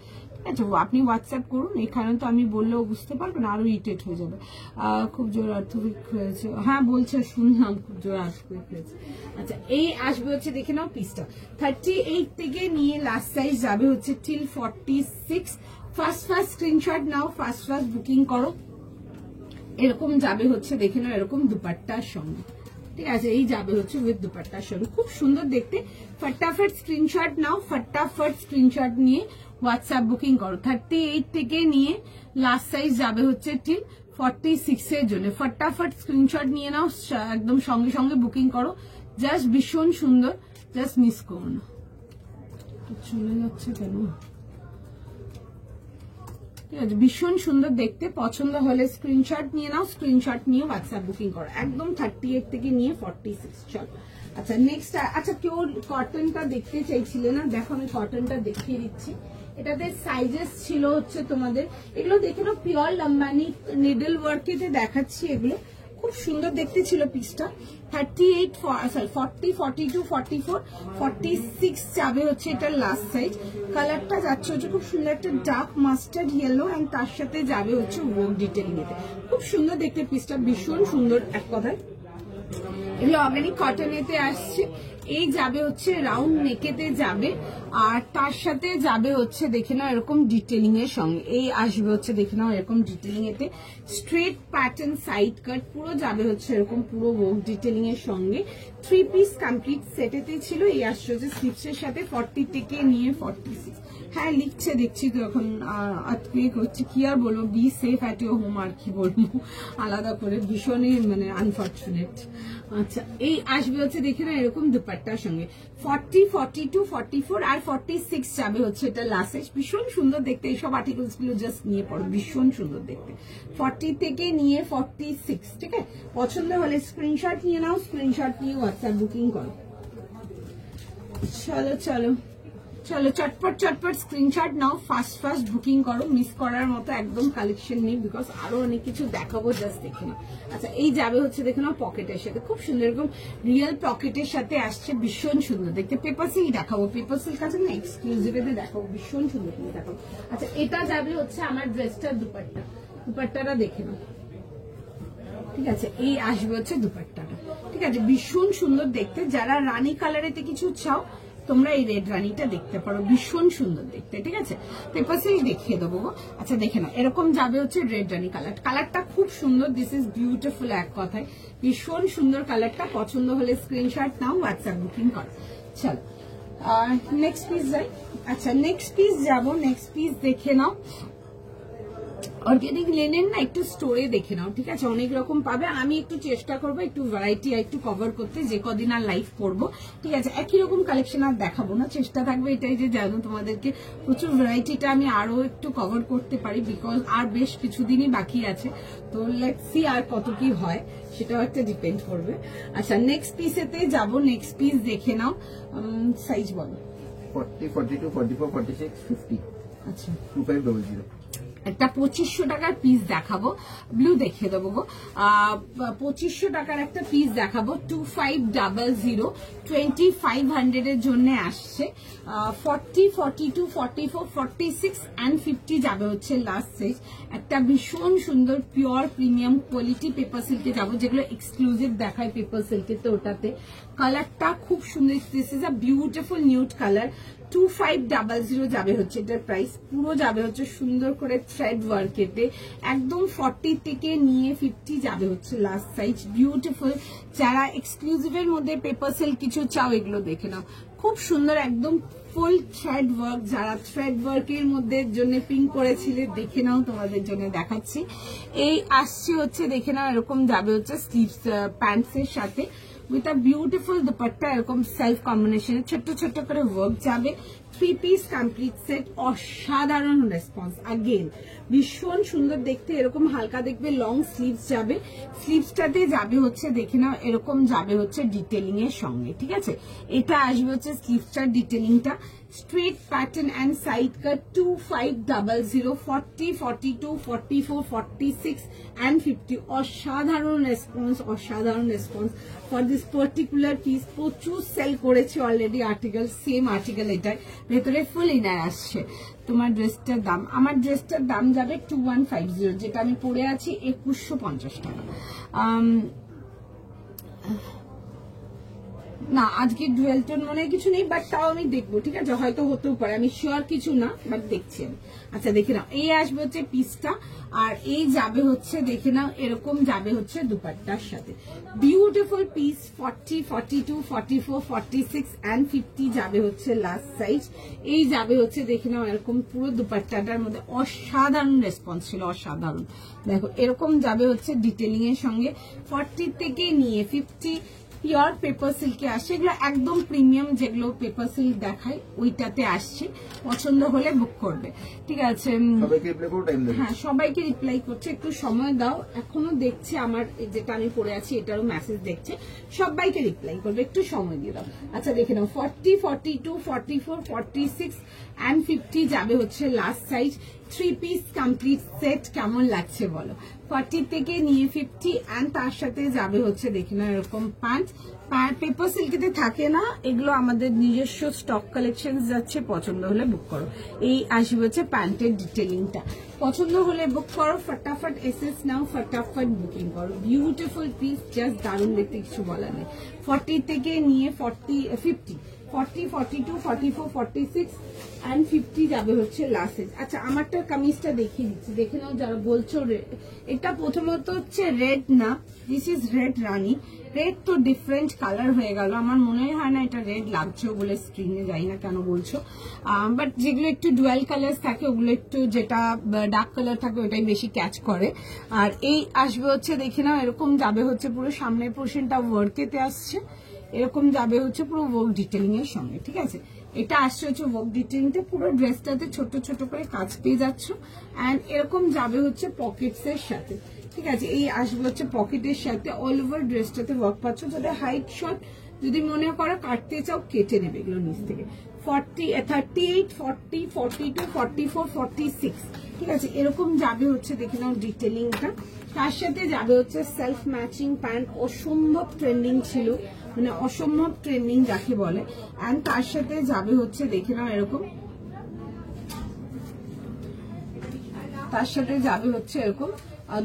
আচ্ছা আপনি হোয়াটসঅ্যাপ করুন। এখানে তো আমি বললেও বুঝতে পারবেন, আরো ইরিটেট হয়ে যাবে। খুব জোর আর্থকুইক হয়েছে, হ্যাঁ বলছে, শুনলাম খুব জোর আর্থকুইক হয়েছে। আচ্ছা, এই আসবে হচ্ছে দেখে নাও পিসটা। 38 থেকে নিয়ে লাস্ট সাইজ যাবে হচ্ছে টিল 46। ফার্স্ট স্ক্রিনশট নাও, ফার্স্ট বুকিং করো। এরকম যাবে হচ্ছে দেখে নাও এরকম দুপাট্টার সঙ্গে, ঠিক আছে, এই যাবে হচ্ছে উইথ দুপাট্টার সঙ্গে, খুব সুন্দর দেখতে। ফটাফট স্ক্রিনশট নাও, ফটাফট স্ক্রিনশট নিয়ে হোয়াটসঅ্যাপ বুকিং করো। 38 থেকে নিয়ে লাস্ট সাইজ যাবে হচ্ছে ঠিক 46 এর জন্য। ফটাফট স্ক্রিনশট নিয়ে নাও, একদম সঙ্গে সঙ্গে বুকিং করো, জাস্ট ভীষণ সুন্দর, জাস্ট মিস করো না। চলে যাচ্ছে কেন? ঠিক আছে, ভীষণ সুন্দর দেখতে, পছন্দ হলে স্ক্রিনশট নিয়ে নাও, স্ক্রিনশট নিয়ে হোয়াটসঅ্যাপ বুকিং করো, একদম 38 থেকে নিয়ে 46। চল, আচ্ছা নেক্সট। আচ্ছা, কেউ কটনটা দেখতে চাইছিলে না, দেখো আমি কটনটা দেখিয়ে দিচ্ছি। এটাতে সাইজেস ছিল হচ্ছে তোমাদের, এগুলো দেখে নাও, পিওর লম্বানি নিডল ওয়ার্কেতে দেখাচ্ছি, এগুলো খুব সুন্দর দেখতে ছিল পিসটা। 38, 40, 42, 44, 46 যাবে হচ্ছে এটা লাস্ট সাইজ। কালারটা যাচ্ছে হচ্ছে খুব সুন্দর একটা ডার্ক মাস্টার্ড ইয়েলো, এন্ড তার সাথে যাবে হচ্ছে ওয়ার্ক ডিটেইলিং এতে, খুব সুন্দর দেখতে পিসটা, ভীষণ সুন্দর এক কথায়। এগুলো অর্গানিক কটনেতে আসছে। এই যাবে হচ্ছে রাউন্ড নেকেতে যাবে, আর তার সাথে যাবে হচ্ছে দেখে নাও এরকম ডিটেলিং এর সঙ্গে, এই আসবে হচ্ছে দেখে নাও এরকম ডিটেলিং এতে, স্ট্রেট প্যাটার্ন সাইড কাট পুরো যাবে হচ্ছে এরকম পুরো ওয়ার্ক ডিটেলিং এর সঙ্গে। 3 পিস কমপ্লিট সেটেতে ছিল, এই আসছে হচ্ছে স্লিপসের সাথে 40 থেকে নিয়ে 46। হ্যাঁ লিখছে, দেখছি তো এখন আর্থকুয়েক হচ্ছে, কি আর বলবো, be safe at your home, আর কি বলবো আলাদা করে, ভীষণই মানে আনফর্চুনেট। আচ্ছা, এই আসবে হচ্ছে দেখে না এরকম দুপাট্টার সঙ্গে। 40, 42, 44 আর 46 যাবে হচ্ছে এটা লাস্ট সাইজ, ভীষণ সুন্দর দেখতে। এইসব আর্টিকেলস গুলো জাস্ট নিয়ে পড়ো, ভীষণ সুন্দর দেখতে। 40 থেকে নিয়ে 46, ঠিক আছে। পছন্দ হলে স্ক্রিনশট নিয়ে নাও, স্ক্রিনশট নিয়ে হোয়াটসঅ্যাপ বুকিং করো। চলো চলো চলো, চটপট স্ক্রিনশট নাও, ফার্স্ট বুকিং করো, মিস করার মতো একদম কালেকশন নেই, বিকজ আরো অনেক কিছু দেখাবো, জাস্ট দেখে নাও। আচ্ছা, এই যাবে হচ্ছে দেখে নাও পকেটের সাথে, খুব সুন্দর এরকম রিয়েল পকেটের সাথে আসছে, ভীষণ সুন্দর দেখতে। পেপার সিল্ক দেখাবো, পেপার সিল্ক আছে না, এক্সক্লুসিভেতে দেখাবো, ভীষণ সুন্দর করে দেখাবো। আচ্ছা, এটা যাবে হচ্ছে আমার ড্রেসটার দুপাট্টাটা দেখে নাও, ঠিক আছে, এই আসবে হচ্ছে দুপাট্টাটা, ঠিক আছে, ভীষণ সুন্দর দেখতে। যারা রানী কালারেতে কিছু চাও তোমরা এই রেড রানীটা দেখতে পারো, ভীষণ সুন্দর দেখতে, ঠিক আছে। পেপার সিল্ক দেখিয়ে দেবো। আচ্ছা দেখে নাও, এরকম যাবে হচ্ছে রেড রানী কালারটা খুব সুন্দর, দিস ইজ বিউটিফুল, এক কথায় ভীষণ সুন্দর কালারটা। পছন্দ হলে স্ক্রিনশট নাও, হোয়াটসঅ্যাপ বুকিং করো। চলো নেক্সট পিস যাই। আচ্ছা নেক্সট পিস যাবো, নেক্সট পিস দেখে নাও। অর্গানিক লিনেন না একটু স্টোরে দেখে নাও, ঠিক আছে? অনেক রকম পাবে। আমি একটু চেষ্টা করবো একটু ভ্যারাইটি একটু কভার করতে, যে কদিন আর লাইভ করবো, ঠিক আছে? একই রকম কালেকশন আর দেখাবো না, চেষ্টা থাকবে এটাই যে জানো তোমাদেরকে প্রচুর ভ্যারাইটিটা আমি আরো একটু কভার করতে পারি, বিকজ আর বেশ কিছুদিনই বাকি আছে। তো লেটস সি আর কত কি হয়, সেটাও একটা ডিপেন্ড করবে। আচ্ছা নেক্সট পিসেতে যাবো, নেক্সট পিস দেখে নাও। সাইজ বলো। 40, 42, 44, 46, 50। আচ্ছা 2500। একটা 2500 টাকার পিস দেখাবো, ব্লু দেখিয়ে দেবো গো। 2500 টাকার একটা পিস দেখাবো, 2500, 2500 এর জন্য আসছে। 40, 42, 44, 46 and 50 যাবে হচ্ছে লাস্ট সাইজ। একটা ভীষণ সুন্দর পিওর প্রিমিয়াম কোয়ালিটি পেপার সিল্কে যাবো, যেগুলো এক্সক্লুসিভ দেখায় পেপার সিল্কে। তো ওটাতে কালারটা খুব সুন্দর, this is a beautiful nude colour. 2500 যাবে হচ্ছে এটার প্রাইস, পুরো যাবে হচ্ছে সুন্দর করে থ্রেড ওয়ার্কেতে, একদম 40 থেকে নিয়ে 50 যাবে হচ্ছে লাস্ট সাইজ। বিউটিফুল, যারা এক্সক্লুসিভের মধ্যে পেপার সিল্ক কিছু চাও এগুলো দেখে নাও, খুব সুন্দর একদম ফুল থ্রেড ওয়ার্ক। যারা থ্রেড ওয়ার্কের মধ্যে জন্য পিঙ্ক করেছিলে দেখে নাও, তোমাদের জন্য দেখাচ্ছি। এই আসছে হচ্ছে দেখে নাও, এরকম যাবে হচ্ছে স্লিভস প্যান্টস এর সাথে উইথ আ বিউটিফুল দুপাট্টা, এরকম সেলফ কম্বিনেশনে ছোট্ট ছোট্ট করে ওয়ার্ক যাবে। 3 পিস কমপ্লিট সেট, অসাধারণ রেসপন্স। আগেন ভীষণ সুন্দর দেখতে, এরকম হালকা দেখবে লং স্লিভস যাবে। স্লিভসটাতে যাবে হচ্ছে দেখে নাও এরকম যাবে হচ্ছে ডিটেলিং এর সঙ্গে, ঠিক আছে? এটা আসবে হচ্ছে স্লিভসটার ডিটেলিংটা, straight pattern and side cut. 2500, 40, 42, 44, 46 and 50। অসাধারণ রেসপন্স, অসাধারণ response for this particular piece. প্রচুর সেল করেছে অলরেডি আর্টিকেল, সেম আর্টিকেল এটাই, ভেতরে ফুল ইনার আসছে। তোমার ড্রেসটার দাম, আমার ড্রেসটার দাম যাবে 2150, যেটা আমি পরে আছি 2150 টাকা। না আজকে ডুয়েল টোন মনে কিছু নেই, বাট তাও আমি দেখবো, ঠিক আছে? হয়তো হতেও পারে, আমি শিওর কিছু না, বাট দেখছি আমি। আচ্ছা দেখে নাও, এই আসবে হচ্ছে পিসটা, আর এই যাবে হচ্ছে দেখে নাও এরকম যাবে হচ্ছে দুপাট্টার সাথে। Beautiful piece. 40, 42, 44, 46 and 50 যাবে হচ্ছে লাস্ট সাইজ। এই যাবে হচ্ছে দেখে নাও এরকম পুরো দুপাট্টাটার মধ্যে অসাধারণ রেসপন্স ছিল, অসাধারণ। দেখো এরকম যাবে হচ্ছে ডিটেলিং এর সঙ্গে। 40 থেকে নিয়ে 50 পিওর পেপার সিল্কে আসছে, এগুলো একদম প্রিমিয়াম যেগুলো পেপার সিল্ক দেখায় ওইটাতে আসছে। পছন্দ হলে বুক করবে, ঠিক আছে? হ্যাঁ সবাইকে রিপ্লাই করছে, একটু সময় দাও, এখনো দেখছে আমার যেটা আমি পড়ে আছি এটারও মেসেজ দেখছে, সবাইকে রিপ্লাই করবে, একটু সময় দিয়ে দাও। আচ্ছা দেখে নাও 40, 42, 44, 46 and 50 যাবে হচ্ছে last size. 3 piece complete set কেমন লাগছে বলো? 40 থেকে নিয়ে 50 and তার সাথে যাবে হচ্ছে দেখে না এরকম প্যান্ট। পেপার সিল্কেতে থাকে না এগুলো, আমাদের নিজস্ব স্টক কালেকশন যাচ্ছে, পছন্দ হলে বুক করো। এই আসবে হচ্ছে প্যান্টের ডিটেলিংটা, পছন্দ হলে বুক করো, ফটাফট এসএস নাও, ফটাফট বুকিং করো। বিউটিফুল পিস, জাস্ট দারুণ দেখতে, কিছু বলার নেই। 40 থেকে নিয়ে 40, 50, 40, 42, 44, 46 and 50 যাবে হচ্ছে লাস্ট সাইজ। আচ্ছা আমারটা কামিজটা দেখিয়ে দিচ্ছি, দেখে নাও যারা বলছো। এটা প্রথমত হচ্ছে রেড না, this is red Rani. Red তো ডিফারেন্ট কালার হয়ে গেল, আমার মনে হয় না এটা রেড লাগছে বলে স্ক্রিনে, যাই না কেন বলছো, বাট যেগুলো একটু ডুয়াল কালার থাকে ওগুলো একটু, যেটা ডার্ক কালার থাকে ওটাই বেশি ক্যাচ করে। আর এই আসবে হচ্ছে দেখে নাও এরকম যাবে হচ্ছে পুরো সামনের পোর্শনটা ওয়ার্কেতে আসছে, এরকম যাবে হচ্ছে পুরো ওয়ার্ক ডিটেলিং এর সঙ্গে, ঠিক আছে? এটা আসছে হচ্ছে ওয়ার্ক ডিটেলিংতে, পুরো ড্রেসটাতে ছোট ছোট করে কাজ পেয়ে যাচ্ছ। অ্যান্ড এরকম যাবে হচ্ছে পকেটস এর সাথে, ঠিক আছে? এই আসবে হচ্ছে পকেটের সাথে, অল ওভার ড্রেসটাতে ওয়ার্ক পাচ্ছ। যাদের হাইট শর্ট যদি মনে করো কাটতে চাও কেটে নেবে এগুলো নিচ থেকে। 40, 38, 40, 42, 44, 46, ঠিক আছে? এরকম যাবে হচ্ছে দেখে নাও ডিটেলিংটা। তার সাথে যাবে হচ্ছে সেলফ ম্যাচিং প্যান্ট, অসম্ভব ট্রেন্ডিং ছিল, মানে অসম্ভব ট্রেন্ডিং যাকে বলে। অ্যান্ড তার সাথে যাবে হচ্ছে দেখে নাও এরকম, তার সাথে যাবে হচ্ছে এরকম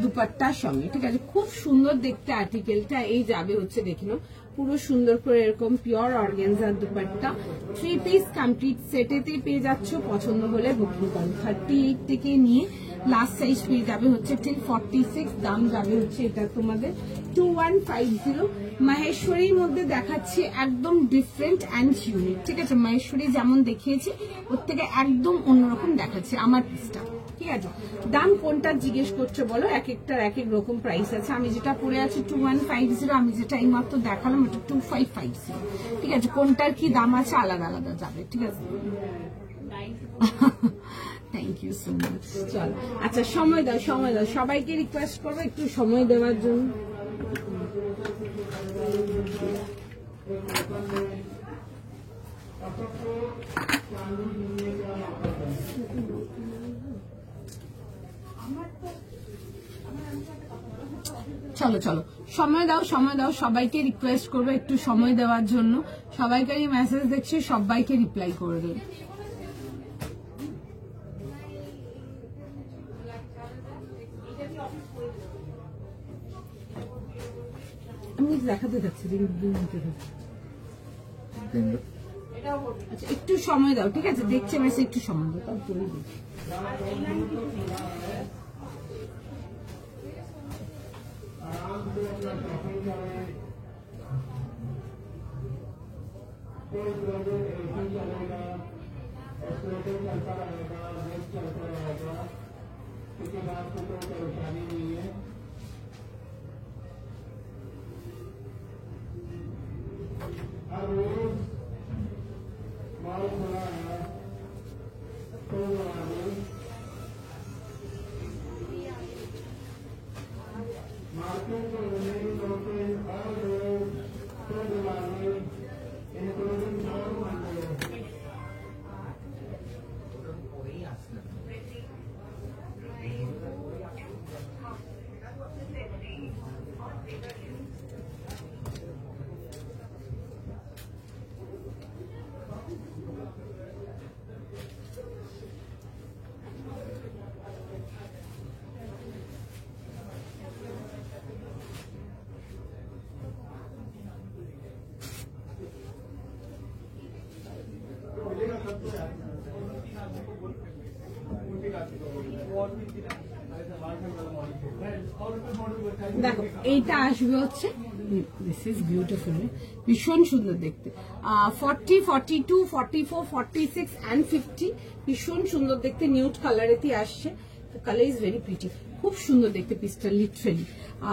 দুপাট্টার সঙ্গে, ঠিক আছে? খুব সুন্দর দেখতে আর্টিকেলটা। এই যাবে হচ্ছে দেখে নাও পুরো সুন্দর করে এরকম পিওর অর্গানজার দুপাট্টা। 3 পিস কমপ্লিট সেটেতে পেয়ে যাচ্ছ, পছন্দ হলে বুকিং করো। 38 থেকে নিয়ে লাস্ট সাইজ পেয়ে যাবে হচ্ছে টিল 46, দাম যাবে হচ্ছে এটা তোমাদের 2150। মাহেশ্বরীর মধ্যে দেখাচ্ছি একদম ডিফারেন্ট অ্যান্ড ইউনিক, ঠিক আছে? মাহেশ্বরী যেমন দেখিয়েছি ওর থেকে একদম অন্যরকম দেখাচ্ছে আমার পিসটা, ঠিক আছে? দাম কোনটা জিজ্ঞেস করছো বলো, এক একটার এক এক রকম প্রাইস আছে। আমি যেটা পরে আছি 2150, আমি যেটা এইমাত্র দেখালাম ওটা 2550, ঠিক আছে? কোনটার কি দাম আছে আলাদা আলাদা যাবে, ঠিক আছে? Thank you so much. চল আচ্ছা, সময় দাও সময় দাও, সবাইকে রিকোয়েস্ট করবো একটু সময় দেওয়ার জন্য। চলো চলো সময় দাও সময় দাও, সবাইকে রিকোয়েস্ট করবো একটু সময় দেওয়ার জন্য। সবাইকে মেসেজ দেখছি, সবাইকে রিপ্লাই করে দেবে। আমি দেখাতে যাচ্ছি, আচ্ছা একটু সময় দাও, ঠিক আছে? দেখছে মেসেজ, একটু সময় দাও, তারপরে দেখো এইটা আসবে হচ্ছে, দিস ইজ বিউটিফুল, ভীষণ সুন্দর দেখতে। 40, 42, 44, 46 and 50 ভীষণ সুন্দর দেখতে, নিউড কালারেতে আসছে। কালার ইজ ভেরি প্রিটি, খুব সুন্দর দেখতে পিসটা লিটারালি।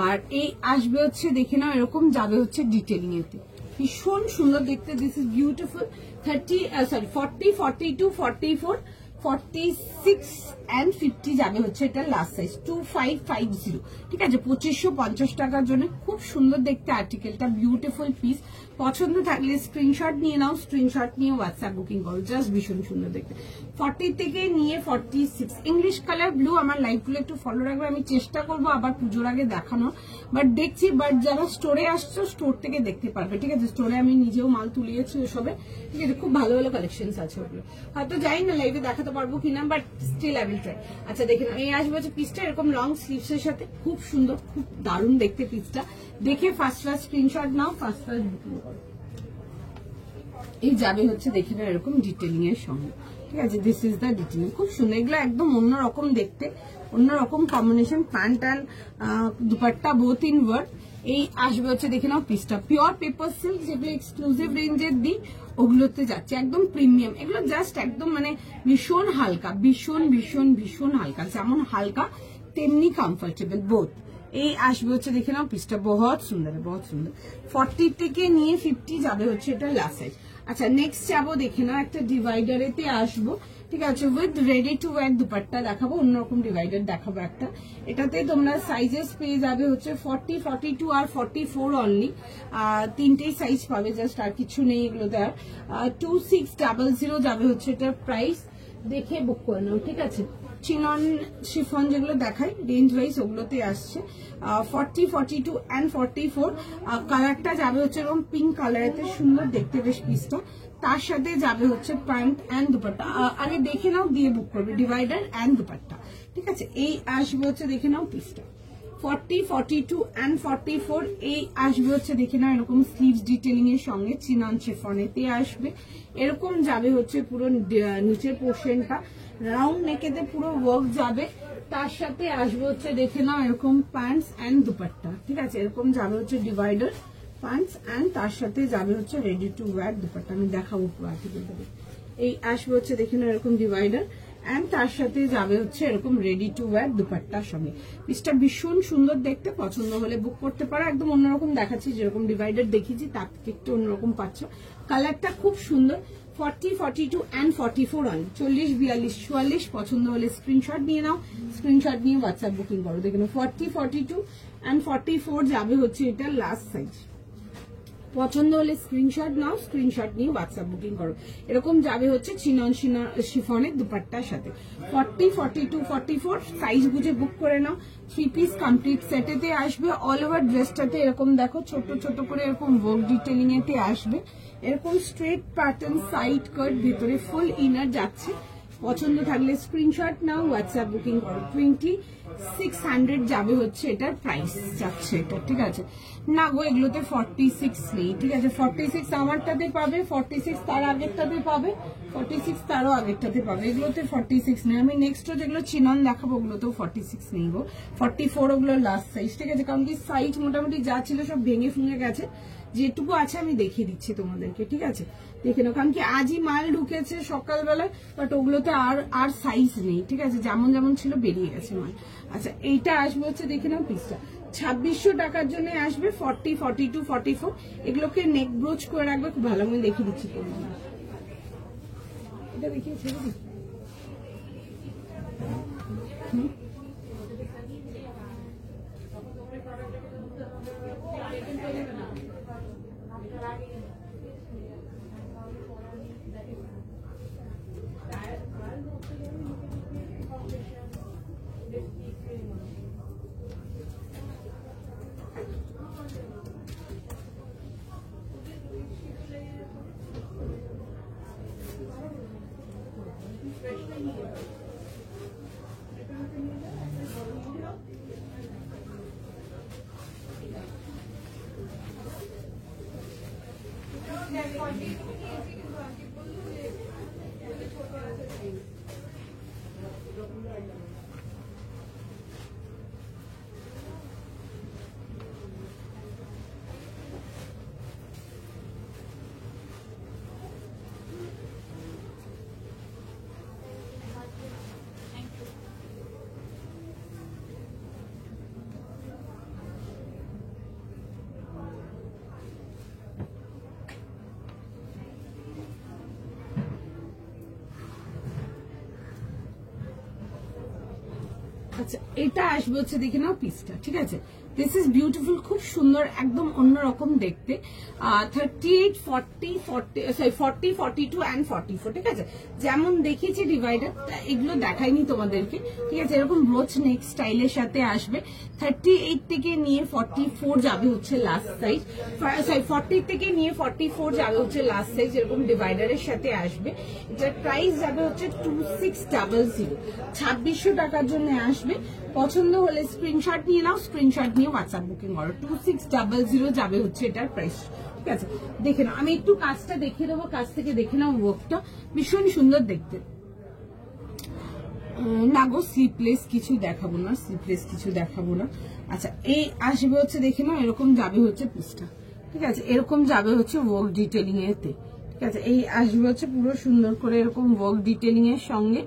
আর এই আসবে হচ্ছে দেখে নাও এরকম যাবে হচ্ছে ডিটেলিং এতে, ভীষণ সুন্দর দেখতে। This is beautiful. 40, 42, 44, 46 and 50 যাবে হচ্ছে এটা লাস্ট সাইজ 2550, ঠিক আছে? 2550 টাকার জন্য খুব সুন্দর দেখতে আর্টিকেলটা, বিউটিফুল পিস। পছন্দ থাকলে স্ক্রিনশট নিয়ে নাও, স্ক্রিনশট নিয়ে হোয়াটসঅ্যাপ বুকিং করো, জাস্ট ভীষণ সুন্দর দেখতে। 40 থেকে নিয়ে 46 ইংলিশ কালার ব্লু। আমার লাইভগুলো একটু ফলো রাখবে, আমি চেষ্টা করবো আবার পুজোর আগে দেখানো, বাট দেখছি। বাট যারা স্টোরে আসছো স্টোর থেকে দেখতে পারবে, ঠিক আছে? স্টোরে আমি নিজেও মাল তুলিয়েছি ওসবে, ঠিক আছে? খুব ভালো ভালো কালেকশন আছে ওগুলো, হয়তো যাই না লাইভে দেখাতে পারবো কিনা, but still I will try. আচ্ছা দেখে নাও, এই আসবে হচ্ছে পিসটা এরকম লং স্লিভস এর সাথে, খুব সুন্দর, খুব দারুণ দেখতে পিসটা। দেখে ফার্স্ট স্ক্রিনশট নাও, ফার্স্ট বুকিং করো। এই যাবে হচ্ছে দেখে নাও এরকম ডিটেলিং এর সঙ্গে, ঠিক আছে? দিস ইজ দ্য ডিটেলিং, খুব সুন্দর। এগুলো একদম অন্যরকম দেখতে, অন্যরকম combination, pant and dupatta both in work. এই আসবে হচ্ছে দেখে নাও পিসটা পিওর পেপার সিল্ক, যেগুলো এক্সক্লুসিভ রেঞ্জের দিই ওগুলোতে যাচ্ছে, একদম প্রিমিয়াম। এগুলো জাস্ট একদম মানে ভীষণ হালকা, ভীষণ ভীষণ ভীষণ হালকা, যেমন হালকা তেমনি কমফোর্টেবল বোথ। এই আসবে হচ্ছে দেখে নাও পিসটা, বহুত সুন্দর, বহুত সুন্দর। 40 থেকে নিয়ে 50 যাবে হচ্ছে এটা লাস্ট সাইজ। আচ্ছা নেক্সট যাবো দেখে নাও একটা ডিভাইডারেতে আসবো, ঠিক আছে? With ready to wire dupatta দেখাবো, অন্যরকম ডিভাইডার দেখাবো একটা। এটাতে তোমরা সাইজেস পেয়ে যাবে হচ্ছে 40, 42 আর 44 অনলি, তিনটেই সাইজ পাবে, জাস্ট আর কিছু নেই এগুলোতে। আর 2600 যাবে হচ্ছে এটার প্রাইস, দেখে বুক করে নাও, ঠিক আছে? চিনন শিফন যেগুলো দেখাই রেঞ্জ ওয়াইজ ওগুলোতে আসছে। 40, 42 and 44 কালারটা যাবে হচ্ছে এরকম পিঙ্ক কালারেতে, সুন্দর দেখতে বেশ পিসটা। তার সাথে যাবে হচ্ছে প্যান্ট অ্যান্ড দুপাট্টা। আগে দেখে নাও দিয়ে বুক করবে, ডিভাইডার অ্যান্ড দুপাট্টা, ঠিক আছে? এই আসবে হচ্ছে দেখে নাও পিসটা, 40, 42 and 44 এই আসবে হচ্ছে দেখে না এরকম স্লিভস ডিটেইলিং এর সঙ্গে চিনন শিফনেতে আসবে। এরকম যাবে হচ্ছে পুরো নিচের পোর্শনটা রাউন্ড নেকেতে পুরো ওয়ার্ক যাবে। তার সাথে আসবে হচ্ছে দেখে নাও এরকম প্যান্টস এন্ড দুপাট্টা, ঠিক আছে। এরকম যাবে হচ্ছে ডিভাইডার প্যান্টস এন্ড তার সাথে যাবে হচ্ছে রেডি টু ওয়্যার দুপাট্টা। আমি দেখাবো পুরো আর্টিকেলটা। এই আসবে হচ্ছে দেখে নাও এরকম ডিভাইডার এন্ড তার সাথে যাবে হচ্ছে এরকম রেডি টু ওয়্যার দুপাট্টার সঙ্গে। পিসটা ভীষণ সুন্দর দেখতে, পছন্দ হলে বুক করতে পারো। একদম অন্যরকম দেখাচ্ছি, যেরকম ডিভাইডার দেখিয়েছি তার থেকে একটু অন্যরকম পাচ্ছ। কালারটা খুব সুন্দর। 40, 42 and 44 অন 40, 42, 44 পছন্দ হলে স্ক্রিনশট নিয়ে নাও। স্ক্রিনশট নিয়ে হোয়াটসঅ্যাপ বুকিং করো। দেখে নাও 40, 42 and 44 যাবে হচ্ছে এটা লাস্ট সাইজ। পছন্দ হলে স্ক্রিনশট নাও, স্ক্রিনশট নিয়ে হোয়াটসঅ্যাপ বুকিং করো। এরকম যাবে হচ্ছে চিনন শিফনের দুপাট্টার সাথে। 40, 42, 44 সাইজ বুঝে বুক করে নাও। 3 পিস কমপ্লিট সেটেতে আসবে। অল ওভার ড্রেসটাতে এরকম দেখো ছোট ছোট করে এরকম ওয়ার্ক ডিটেইলিং এতে আসবে। এরকম স্ট্রেট প্যাটার্ন সাইড কাট, ভিতরে ফুল ইনার যাচ্ছে। পছন্দ থাকলে স্ক্রিনশট নাও, হোয়াটসঅ্যাপ বুকিং করো। 2600 যাবে হচ্ছে এটার প্রাইস যাচ্ছে এটা, ঠিক আছে। না গো এগুলোতে 46 নেই, ঠিক আছে। 46 আমারটাতে পাবে, 46 তার আগেরটাতে পাবে, 46 তারও আগেরটাতে পাবে। এগুলোতে 46 নেই। আমি নেক্সট যেগুলো চিনন দেখাবো ওগুলোতেও 46 নেই গো। 44 ওগুলো লাস্ট সাইজ, ঠিক আছে। কারণ কি সাইজ মোটামুটি যা ছিল সব ভেঙে ফুঙে গেছে। যেটুকু আছে আমি দেখিয়ে দিচ্ছি তোমাদেরকে, ঠিক আছে। দেখে নাও, কারণ কি আজই মাল ঢুকেছে সকালবেলায়, বাট ওগুলোতে আর সাইজ নেই, ঠিক আছে। যেমন যেমন ছিল বেরিয়ে গেছে মাল। আচ্ছা এইটা আসবে হচ্ছে দেখে নাও পিসটা 2600 টাকার জন্য আসবে। 40, 42, 44 এগুলোকে নেক ব্রোচ করে রাখবে। খুব ভালো আমি দেখিয়ে দিচ্ছি তোমাদের। এটা দেখিয়ে ছেড়ে দিই। আচ্ছা এটা আসবে হচ্ছে দেখে নাও পিসটা, ঠিক আছে। দিস ইজ বিউটিফুল, খুব সুন্দর, একদম অন্যরকম দেখতে। 38, 40, 42 and 44, ঠিক আছে। যেমন দেখিয়েছি ডিভাইডার, এগুলো দেখাইনি তোমাদেরকে, ঠিক আছে। এরকম ব্রোচ নেক স্টাইলের সাথে আসবে। 38 থেকে নিয়ে 44 যাবে হচ্ছে লাস্ট সাইজ। 40 থেকে নিয়ে 44 যাবে হচ্ছে লাস্ট সাইজ। এরকম ডিভাইডারের সাথে আসবে। এটার প্রাইস যাবে হচ্ছে 2600। 2600 টাকার জন্য আসবে। পছন্দ হলে স্ক্রিনশট নিয়ে নাও, স্ক্রিনশট নিয়ে হোয়াটসঅ্যাপ বুকিং করো। 2600 যাবে হচ্ছে এটার প্রাইস, ঠিক আছে। দেখে নাও, আমি একটু কাজটা দেখিয়ে দেবো, কাজ থেকে দেখে নাও। ওয়ার্কটা ভীষণ সুন্দর দেখতে। না গো স্লিপলেস কিছু দেখাবো না, স্লিপলেস কিছু দেখাবো না। আচ্ছা এই আসবে হচ্ছে দেখে নাও এরকম যাবে হচ্ছে পিসটা, ঠিক আছে। এরকম যাবে হচ্ছে ওয়ার্ক ডিটেইলিং এতে, ঠিক আছে। এই আসবে হচ্ছে পুরো সুন্দর করে এরকম ওয়ার্ক ডিটেইলিং এর সঙ্গে।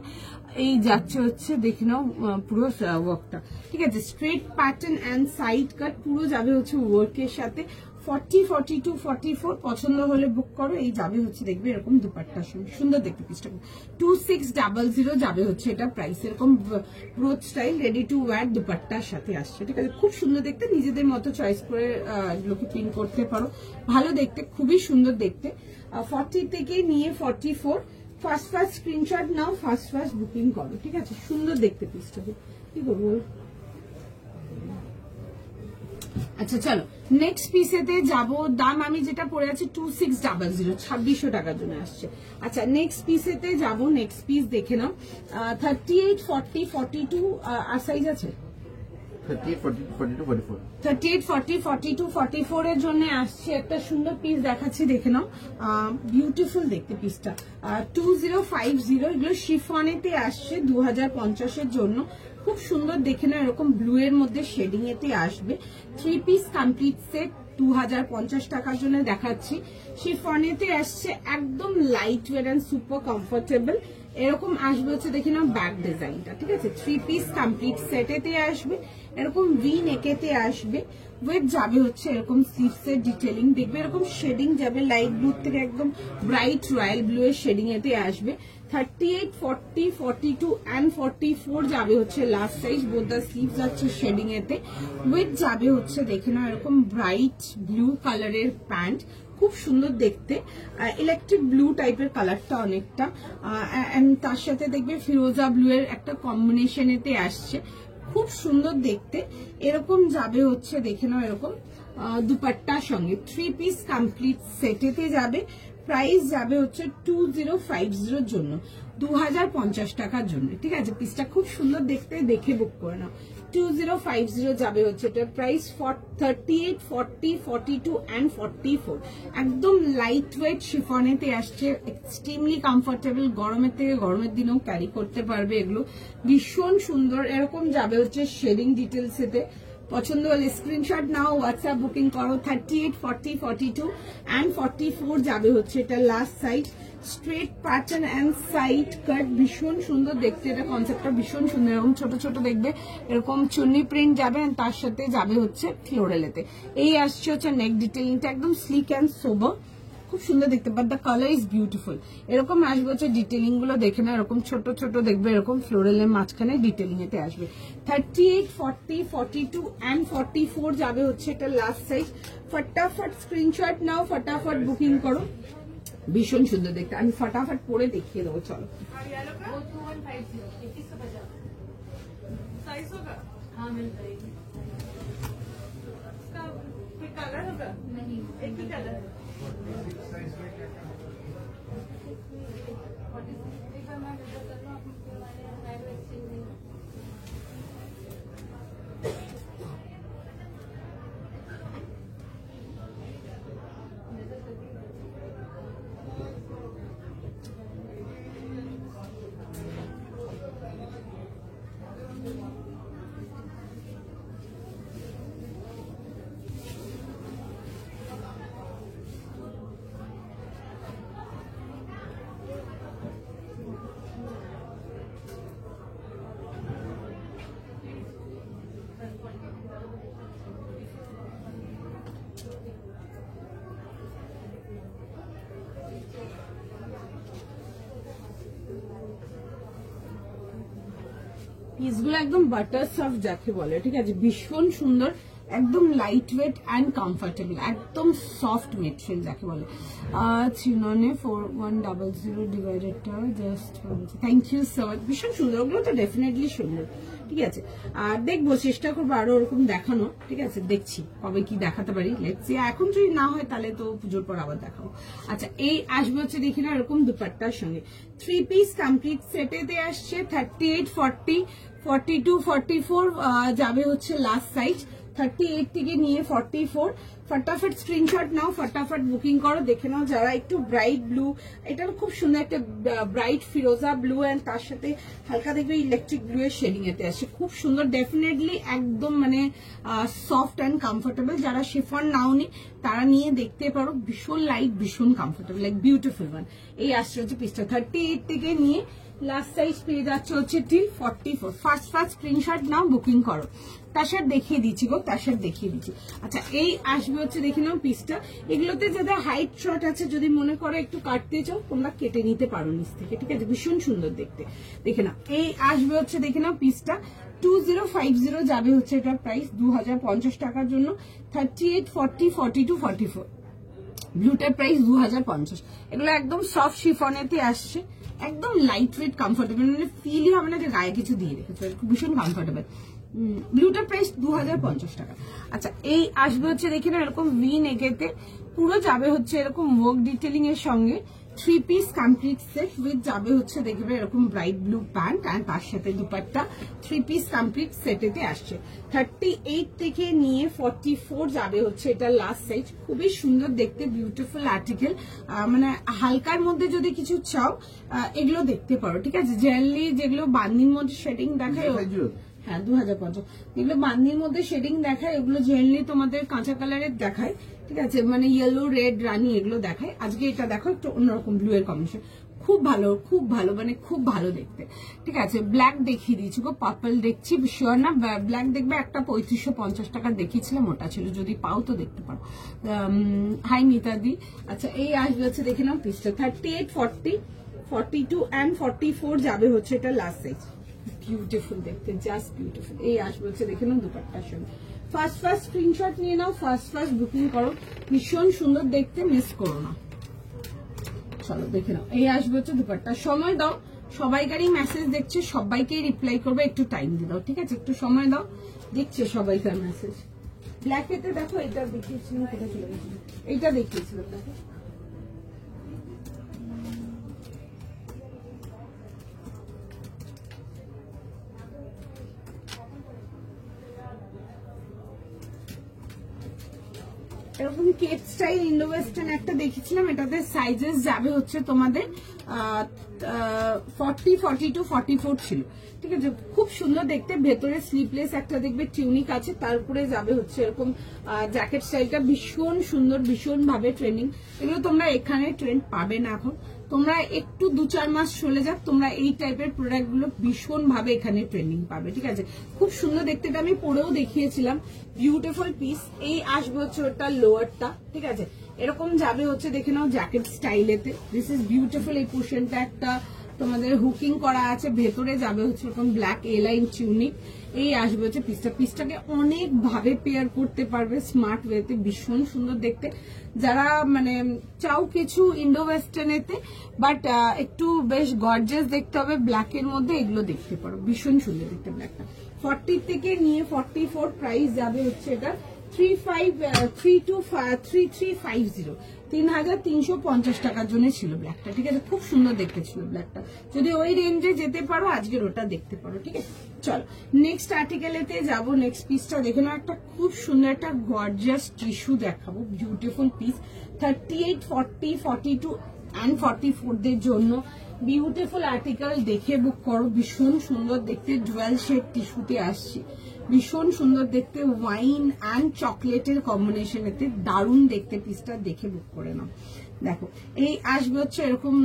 এই যাচ্ছে হচ্ছে দেখে নাও পুরো ওয়ার্কটা, ঠিক আছে। Straight pattern and side cut পুরো যাবে হচ্ছে ওয়ার্কের সাথে। 40, 42, 44 পছন্দ হলে বুক করো। এই যাবে হচ্ছে দেখবে এরকম দুপাট্টার সঙ্গে, সুন্দর দেখতে পিসটা। 2600 যাবে হচ্ছে এটা প্রাইস। এরকম brooch style ready to wear দুপাট্টার সাথে আসছে, ঠিক আছে। খুব সুন্দর দেখতে, নিজেদের মতো চয়েস করে এগুলোকে প্রিন্ট করতে পারো। ভালো দেখতে, খুবই সুন্দর দেখতে। 40 থেকে নিয়ে 44 ফার্স্ট স্ক্রিনশট নাও, ফার্স্ট বুকিং করো, ঠিক আছে। সুন্দর দেখতে পিসটাকে, কি করবো। আচ্ছা চলো নেক্সট পিসেতে যাবো। দাম আমি যেটা পড়ে আছি 2600, 2600 টাকার জন্য আসছে। আচ্ছা নেক্সট পিসেতে যাবো। নেক্সট পিস দেখে নাও 38, 40, 42 আর সাইজ আছে। 38, 40, 42, 44 এর জন্য আসছে একটা সুন্দর পিস দেখাচ্ছি, দেখে নাও। বিউটিফুল দেখতে পিসটা। 2050, এগুলো শিফনেতে আসছে 2050 এর জন্য। খুব সুন্দর দেখে নাও, এরকম ব্লু এর মধ্যে শেডিং এতে আসবে। 3 পিস কমপ্লিট সেট 2050 টাকার জন্য দেখাচ্ছি। শিফনেতে আসছে, একদম light weight and super comfortable. এরকম আসবে হচ্ছে দেখে নাও ব্যাক ডিজাইনটা, ঠিক আছে। 3 পিস কমপ্লিট সেটেতে আসবে, এরকম ভি নেকেতে আসবে। ওয়েট যাবে হচ্ছে এরকম স্লিভসের ডিটেলিং দেখবে, এরকম শেডিং যাবে লাইট ব্লু থেকে একদম ব্রাইট রয়্যাল ব্লু এর শেডিং এতে আসবে। 38, 40, 42 and 44 যাবে হচ্ছে লাস্ট সাইজ। বোথ দা স্লিভ যাচ্ছে শেডিং এতে। ওয়েট যাবে হচ্ছে দেখে নাও এরকম ব্রাইট ব্লু কালারের প্যান্ট, খুব সুন্দর দেখতে। ইলেকট্রিক ব্লু টাইপের কালারটা অনেকটা, তার সাথে দেখবে ফিরোজা ব্লু এর একটা কম্বিনেশনেতে আসছে, খুব সুন্দর দেখতে। এরকম যাবে হচ্ছে দেখে নাও এরকম দুপাট্টার সঙ্গে। 3 পিস কমপ্লিট সেটেতে যাবে। প্রাইস যাবে হচ্ছে 2050 জন্য, 2050 টাকার জন্য, ঠিক আছে। পিসটা খুব সুন্দর দেখতে, দেখে বুক করে নাও। 2050 যাবে হচ্ছে এটার প্রাইস। 38, 40, 42 and 44 একদম লাইট ওয়েট শিফনেতে আসছে, এক্সট্রিমলি কমফোর্টেবল। গরমের থেকে গরমের দিনেও ক্যারি করতে পারবে এগুলো, ভীষণ সুন্দর। এরকম যাবে হচ্ছে শেডিং ডিটেলস এতে। পছন্দ হলে স্ক্রিনশট নাও, হোয়াটসঅ্যাপ বুকিং করো। 38, 40, 42 and 44 যাবে হচ্ছে এটা last size. Straight pattern and side cut, ভীষণ সুন্দর দেখতে। এটা কনসেপ্টটা ভীষণ সুন্দর, এরকম ছোট ছোট দেখবে, এরকম চুন্নি প্রিন্ট যাবে, তার সাথে যাবে হচ্ছে ফ্লোরালেতে। এই আসছে হচ্ছে নেক ডিটেলিংটা, একদম স্লিক অ্যান্ড সোবার, খুব সুন্দর দেখতে। But the colour is beautiful. এরকম আসবে হচ্ছে ডিটেলিং গুলো দেখে না, এরকম ছোট ছোট দেখবে, এরকম ফ্লোরালের মাঝখানে ডিটেলিং এতে আসবে। 38, 40, 42 and 44 যাবে হচ্ছে এটা লাস্ট সাইজ। ফটাফট স্ক্রিনশট নাও, ফটাফট বুকিং করো, ভীষণ সুন্দর দেখতে। আমি ফটাফট পরে দেখিয়ে দেবো, চলো। পিসগুলো একদম বাটার সফট যাকে বলে, ঠিক আছে, ভীষণ সুন্দর, একদম লাইট ওয়েট অ্যান্ড কমফোর্টেবল, একদম সফট মেটেরিয়াল যাকে বলে। 39100 ডিভাইডেডটা just, thank you so much, ভীষণ সুন্দর। ওগুলো তো ডেফিনেটলি সুন্দর, ঠিক আছে। আর দেখবো, চেষ্টা করবো আরো ওরকম দেখানো, ঠিক আছে। দেখছি কবে কি দেখাতে পারি, লেটসি। এখন যদি না হয় তাহলে তো পুজোর পর আবার দেখাবো। আচ্ছা, এই আসবে হচ্ছে দেখি না এরকম দুপাট্টার সঙ্গে। 3 পিস কমপ্লিট সেটেতে আসছে। 38, 40, 42, 44 যাবে হচ্ছে লাস্ট সাইজ। 38 থেকে নিয়ে 44। ফটাফট স্ক্রিনশট নাও, ফটাফট বুকিং করো, দেখে নাও। যারা একটু ব্রাইট ব্লু, এটা খুব সুন্দর একটা ব্রাইট ফিরোজা ব্লু এন্ড তার সাথে হালকা দেখবে ইলেকট্রিক ব্লু এর শেডিং এতে আসে, খুব সুন্দর। ডেফিনেটলি একদম মানে সফট অ্যান্ড কমফোর্টেবল। যারা শিফন নাওনি তারা নিয়ে দেখতে পারো, ভীষণ লাইট, ভীষণ কমফোর্টেবল, লাইক বিউটিফুল ওয়ান। এই আসছে হচ্ছে পিসটা। 38 থেকে নিয়ে লাস্ট সাইজ পেয়ে যাচ্ছে হচ্ছে টিল 44। ফার্স্ট স্ক্রিনশট নাও, বুকিং করো। তার সাথে দেখিয়ে দিচ্ছি গো, তার সাথে দেখিয়ে দিচ্ছি। আচ্ছা, এই আসবে হচ্ছে দেখে নাও পিসটা। এগুলোতে যাদের হাইট শর্ট আছে, যদি মনে করো একটু কাটতে চাও, তোমরা কেটে নিতে পারো নিচ থেকে, ঠিক আছে, ভীষণ সুন্দর দেখতে। দেখে নাও, এই আসবে হচ্ছে দেখে নাও পিসটা। 2050 যাবে হচ্ছে এটার প্রাইস 2050 টাকার জন্য। 38, 40, 42, 44 ব্লুটার প্রাইস 2050। এগুলো একদম সফট শিফনেতে আসছে, একদম লাইট ওয়েট কমফোর্টেবল, মানে ফিলই হবে না যে গায়ে কিছু দিয়ে রেখেছে, ভীষণ কমফোর্টেবল। ব্লুটার প্রাইস 2050 টাকা। আচ্ছা, এই আসবে হচ্ছে দেখি না এরকম ভি নেকেতে, পুরো যাবে হচ্ছে এরকম ওয়ার্ক ডিটেলিং এর সঙ্গে। 3 পিস কমপ্লিট সেট উইথ যাবে হচ্ছে দেখবে এরকম ব্রাইট ব্লু প্যান্ট এন্ড তার সাথে দুপাট্টা। 3 পিস কমপ্লিট সেটেতে আসছে। 38 থেকে নিয়ে 44 যাবে হচ্ছে এটা লাস্ট সাইজ। খুবই সুন্দর দেখতে, বিউটিফুল আর্টিকেল। মানে হালকার মধ্যে যদি কিছু চাও এগুলো দেখতে পারো, ঠিক আছে। জেনারেলি যেগুলো বান্দির মধ্যে শেডিং দেখায়, হ্যাঁ 2050, যেগুলো বান্দির মধ্যে শেডিং দেখায় ওগুলো জেনারেলি তোমাদের কাঁচা কালারের দেখায়, ঠিক আছে, মানে ইয়েলো রেড রানি এগুলো দেখায়। আজকে এটা দেখো একটু অন্যরকম ব্লু এর কম্বিনেশন, খুব ভালো, খুব ভালো, মানে খুব ভালো দেখতে, ঠিক আছে। ব্ল্যাক দেখিয়ে দিয়েছি গো, পার্পল দেখছি শিওর না, ব্ল্যাক দেখবে একটা 3550 টাকা দেখিয়েছিলাম, ওটা ছিল, যদি পাও তো দেখতে পারো। হাই মিতাদি। আচ্ছা এই আসবে হচ্ছে দেখে নাও পিসটা 38, 40, 42 এন্ড 44 যাবে হচ্ছে এটা লাস্ট সাইজ। বিউটিফুল দেখতে, জাস্ট বিউটিফুল। এই আসবে হচ্ছে দেখে নাও দুপাট্টার সঙ্গে। ফার্স্ট স্ক্রিনশট নিয়ে নাও, ফার্স্ট বুকিং করো, ভীষণ সুন্দর দেখতে, মিস করো না। চলো দেখে নাও, এই আসবে হচ্ছে দুপাট্টা। সময় দাও, সবাইকারই মেসেজ দেখছে, সবাইকেই রিপ্লাই করবে, একটু টাইম দিয়ে দাও, ঠিক আছে, একটু সময় দাও, দেখছে সবাইকার মেসেজ। ব্ল্যাকেতে দেখো, এটা দেখিয়েছিলাম, কোথায় চলে গেছিল, এইটা দেখিয়েছিলাম দেখো। এরকম কেট স্টাইল ইন্ডো ওয়েস্টার্ন একটা দেখেছিলাম, এটাতে সাইজেস যাবে হচ্ছে তোমাদের 40, 42, 44 ছিল, ঠিক আছে। খুব সুন্দর দেখতে, ভেতরে স্লিপলেস একটা দেখবে টিউনিক আছে, তারপরে যাবে হচ্ছে এরকম জ্যাকেট স্টাইলটা, ভীষণ সুন্দর, ভীষণ ভাবে ট্রেন্ডিং। এগুলো তোমরা এখানে ট্রেন্ড পাবে না এখন, তোমরা একটু 2-4 মাস চলে যাক, তোমরা এই টাইপের প্রোডাক্ট গুলো ভীষণ ভাবে এখানে ট্রেন্ডিং পাবে, ঠিক আছে। খুব সুন্দর দেখতে, এটা আমি পরেও দেখিয়েছিলাম, বিউটিফুল পিস। এই আসবে হচ্ছে ওটা লোয়ারটা, ঠিক আছে, এরকম যাবে হচ্ছে দেখে নাও জ্যাকেট স্টাইলেতে। This is beautiful. এই পোর্শনটা একটা তোমাদের হুকিং করা আছে, ভেতরে যাবে হচ্ছে এরকম ব্ল্যাক এ লাইন টিউনিক। এই আসবে হচ্ছে পিসটাকে অনেক ভাবে পেয়ার করতে পারবে স্মার্ট ওয়েতে, ভীষণ সুন্দর দেখতে। যারা মানে চাও কিছু ইন্ডো ওয়েস্টার্নেতে বাট একটু বেশ গর্জিয়াস দেখতে হবে ব্ল্যাক এর মধ্যে, এগুলো দেখতে পারো, ভীষণ সুন্দর দেখতে ব্ল্যাকটা। 40 থেকে নিয়ে 44 প্রাইস যাবে হচ্ছে এটা 3350, 3350 টাকার জন্য ছিল ব্ল্যাকটা, ঠিক আছে। খুব সুন্দর দেখতে ছিল ব্ল্যাকটা, যদি ওই রেঞ্জে যেতে পারো আজকের ওটা দেখতে পারো, ঠিক আছে। চলো নেক্সট আর্টিকেলেতে যাবো। নেক্সট পিসটা দেখে নাও, একটা খুব সুন্দর একটা গর্জিয়াস টিস্যু দেখাবো, বিউটিফুল পিস। 38, 40, 42 এন্ড 44 দের জন্য বিউটিফুল আর্টিকেল, দেখে বুক করো, ভীষণ সুন্দর দেখতে, ডুয়াল শেড টিস্যুতে আসছে, ভীষণ সুন্দর দেখতে, ওয়াইন অ্যান্ড চকলেটের কম্বিনেশনেতে, দারুণ দেখতে পিসটা, দেখে বুক করে নাও। দেখো এই আসবে হচ্ছে এরকম,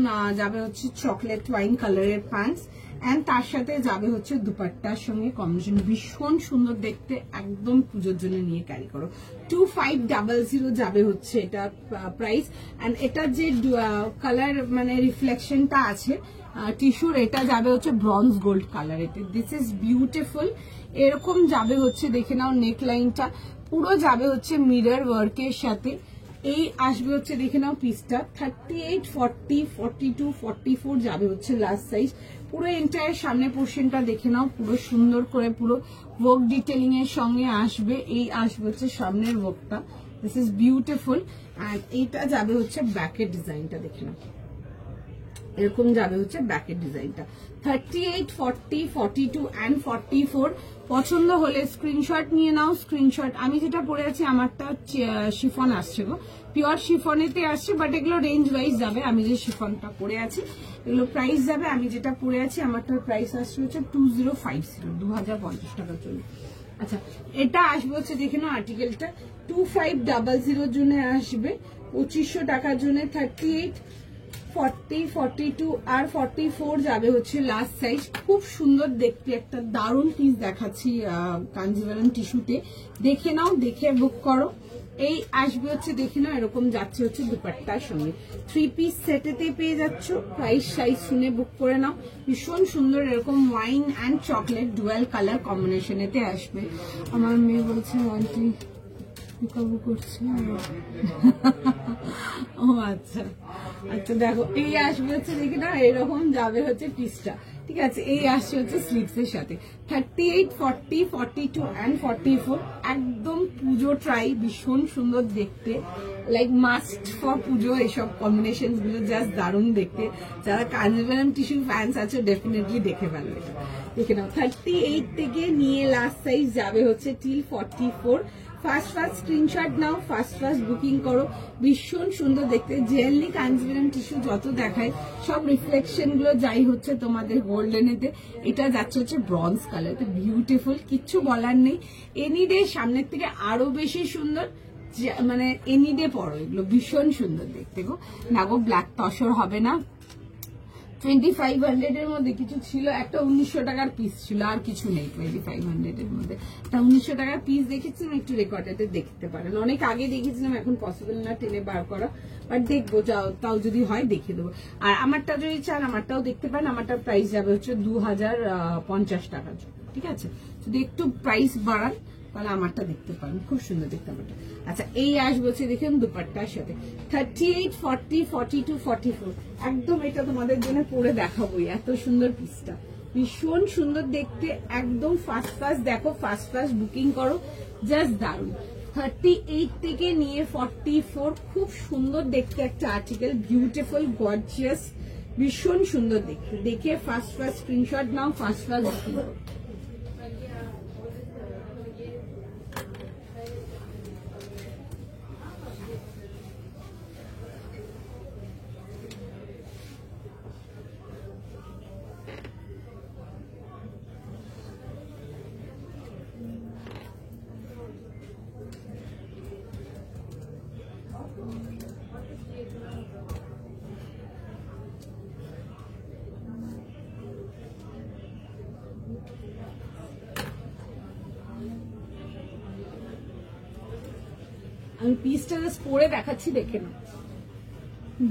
যাবে হচ্ছে চকলেট ওয়াইন কালারের প্যান্টস এন্ড তার সাথে যাবে হচ্ছে দুপাট্টার সঙ্গে কম্বিনেশন, ভীষণ সুন্দর দেখতে, একদম পুজোর জন্য নিয়ে ক্যারি করো। 2500 যাবে হচ্ছে এটা প্রাইস। এন্ড এটা যে কালার মানে রিফ্লেকশনটা আছে টিস্যুর, এটা যাবে হচ্ছে ব্রঞ্জ গোল্ড কালার। এতে দিস ইজ বিউটিফুল। এরকম যাবে হচ্ছে দেখে নাও, নেক লাইনটা পুরো যাবে হচ্ছে মিরর ওয়ার্কের সাথে। এই আসবে হচ্ছে দেখে নাও পিসটা 38, 40, 42, 44 যাবে হচ্ছে লাস্ট সাইজ। পুরো এন্টায়ার সামনে পোর্শনটা দেখে নাও, পুরো সুন্দর করে পুরো ওয়ার্ক ডিটেলিং এর সঙ্গে আসবে। এই আসবে হচ্ছে সামনের ওয়ার্কটা, দিস ইজ বিউটিফুল। এন্ড এইটা যাবে হচ্ছে ব্যাকের ডিজাইনটা দেখে নাও, এরকম যাবে হচ্ছে ব্যাকের ডিজাইনটা। 38, 40, 42 এন্ড 44 পছন্দ হলে স্ক্রিনশট নিয়ে নাও। স্ক্রিনশট, আমি যেটা পরে আছি আমারটা শিফন আসছে গো, পিওর শিফনেতে আসছে, বাট এগুলো রেঞ্জ ওয়াইজ যাবে। আমি যে শিফনটা পরে আছি এগুলো প্রাইস যাবে, আমি যেটা পরে আছি আমারটার প্রাইস আসছে হচ্ছে 2050, 2050 টাকার জন্য। আচ্ছা এটা আসবে হচ্ছে দেখে নাও আর্টিকেলটা 2500 জন্য আসবে, 2500 টাকার জন্য। 38, 40, 42 আর 44 যাবে হচ্ছে লাস্ট সাইজ। খুব সুন্দর দেখতে একটা দারুণ পিস দেখাচ্ছি কাঞ্জিভারাম টিস্যুতে, দেখে নাও, দেখে বুক করো। এই আসবে হচ্ছে দেখে নাও, এরকম যাচ্ছে হচ্ছে দুপাট্টার সঙ্গে। 3 পিস সেটেতে পেয়ে যাচ্ছ, প্রাইস সাইজ শুনে বুক করে নাও। ভীষণ সুন্দর এরকম wine and chocolate dual colour কম্বিনেশনেতে আসবে। আমার মেয়ে বলছে আন্টি পিকাবু করছে। ও আচ্ছা আচ্ছা, দেখো এই আসবে হচ্ছে দেখি না, এরকম যাবে হচ্ছে পিসটা, ঠিক আছে। এই আসছে হচ্ছে স্লিভস এর সাথে 38, 40, 42 and 44, একদম পুজো ট্রাই, ভীষণ সুন্দর দেখতে, লাইক মাস্ট ফর পুজো। এসব কম্বিনেশন গুলো জাস্ট দারুণ দেখতে। যারা কাঞ্জিভারাম টিস্যু ফ্যান্স আছে ডেফিনেটলি দেখে ফেলো এটা, দেখে নাও। 38 থেকে নিয়ে লাস্ট সাইজ যাবে হচ্ছে টিল 44। ফার্স্ট স্ক্রিনশট নাও, ফার্স্ট বুকিং করো। ভীষণ সুন্দর দেখতে। জেনারেলি কাঞ্জিভারাম টিস্যু যত দেখায় সব রিফ্লেকশন গুলো যাই হচ্ছে তোমাদের গোল্ডেনেতে, এটা যাচ্ছে হচ্ছে ব্রঞ্জ কালার, বিউটিফুল, কিচ্ছু বলার নেই। এনি ডে সামনের থেকে আরো বেশি সুন্দর, মানে এনি ডে পরো, এগুলো ভীষণ সুন্দর দেখতে গো। না গো ব্ল্যাক তসর হবে না। 2500 এর মধ্যে কিছু ছিল, একটা 1900 টাকার পিস ছিল, আর কিছু নেই 2500 এর মধ্যে। একটা 1900 টাকার পিস দেখেছিলাম, একটু রেকর্ডেতে দেখতে পারেন, অনেক আগে দেখেছিলাম, এখন পসিবল না টেনে বার করা, বাট দেখবো, যাও তাও যদি হয় দেখে দেবো। আর আমারটা যদি চান আমারটাও দেখতে পারেন, আমারটার প্রাইস যাবে হচ্ছে 2050 টাকার জন্য, ঠিক আছে। যদি একটু প্রাইস বাড়ান তাহলে আমারটা দেখতে পারেন, খুব সুন্দর দেখতে আমারটা। আচ্ছা এই আসবে হচ্ছে দেখেন দুপাট্টার সাথে 38, 40, 42, 44, একদম এটা তোমাদের জন্য পরে দেখাবোই, এত সুন্দর পিসটা, ভীষণ সুন্দর দেখতে, একদম ফার্স্ট দেখো, ফার্স্ট বুকিং করো, জাস্ট দারুন। 38 থেকে নিয়ে 44, খুব সুন্দর দেখতে একটা আর্টিকেল, বিউটিফুল, গর্জিয়াস, ভীষণ সুন্দর দেখতে। দেখে ফার্স্ট স্ক্রিনশট নাও, ফার্স্ট বুকিং করো। আমি পিসটা জাস্ট পরে দেখাচ্ছি, দেখে না,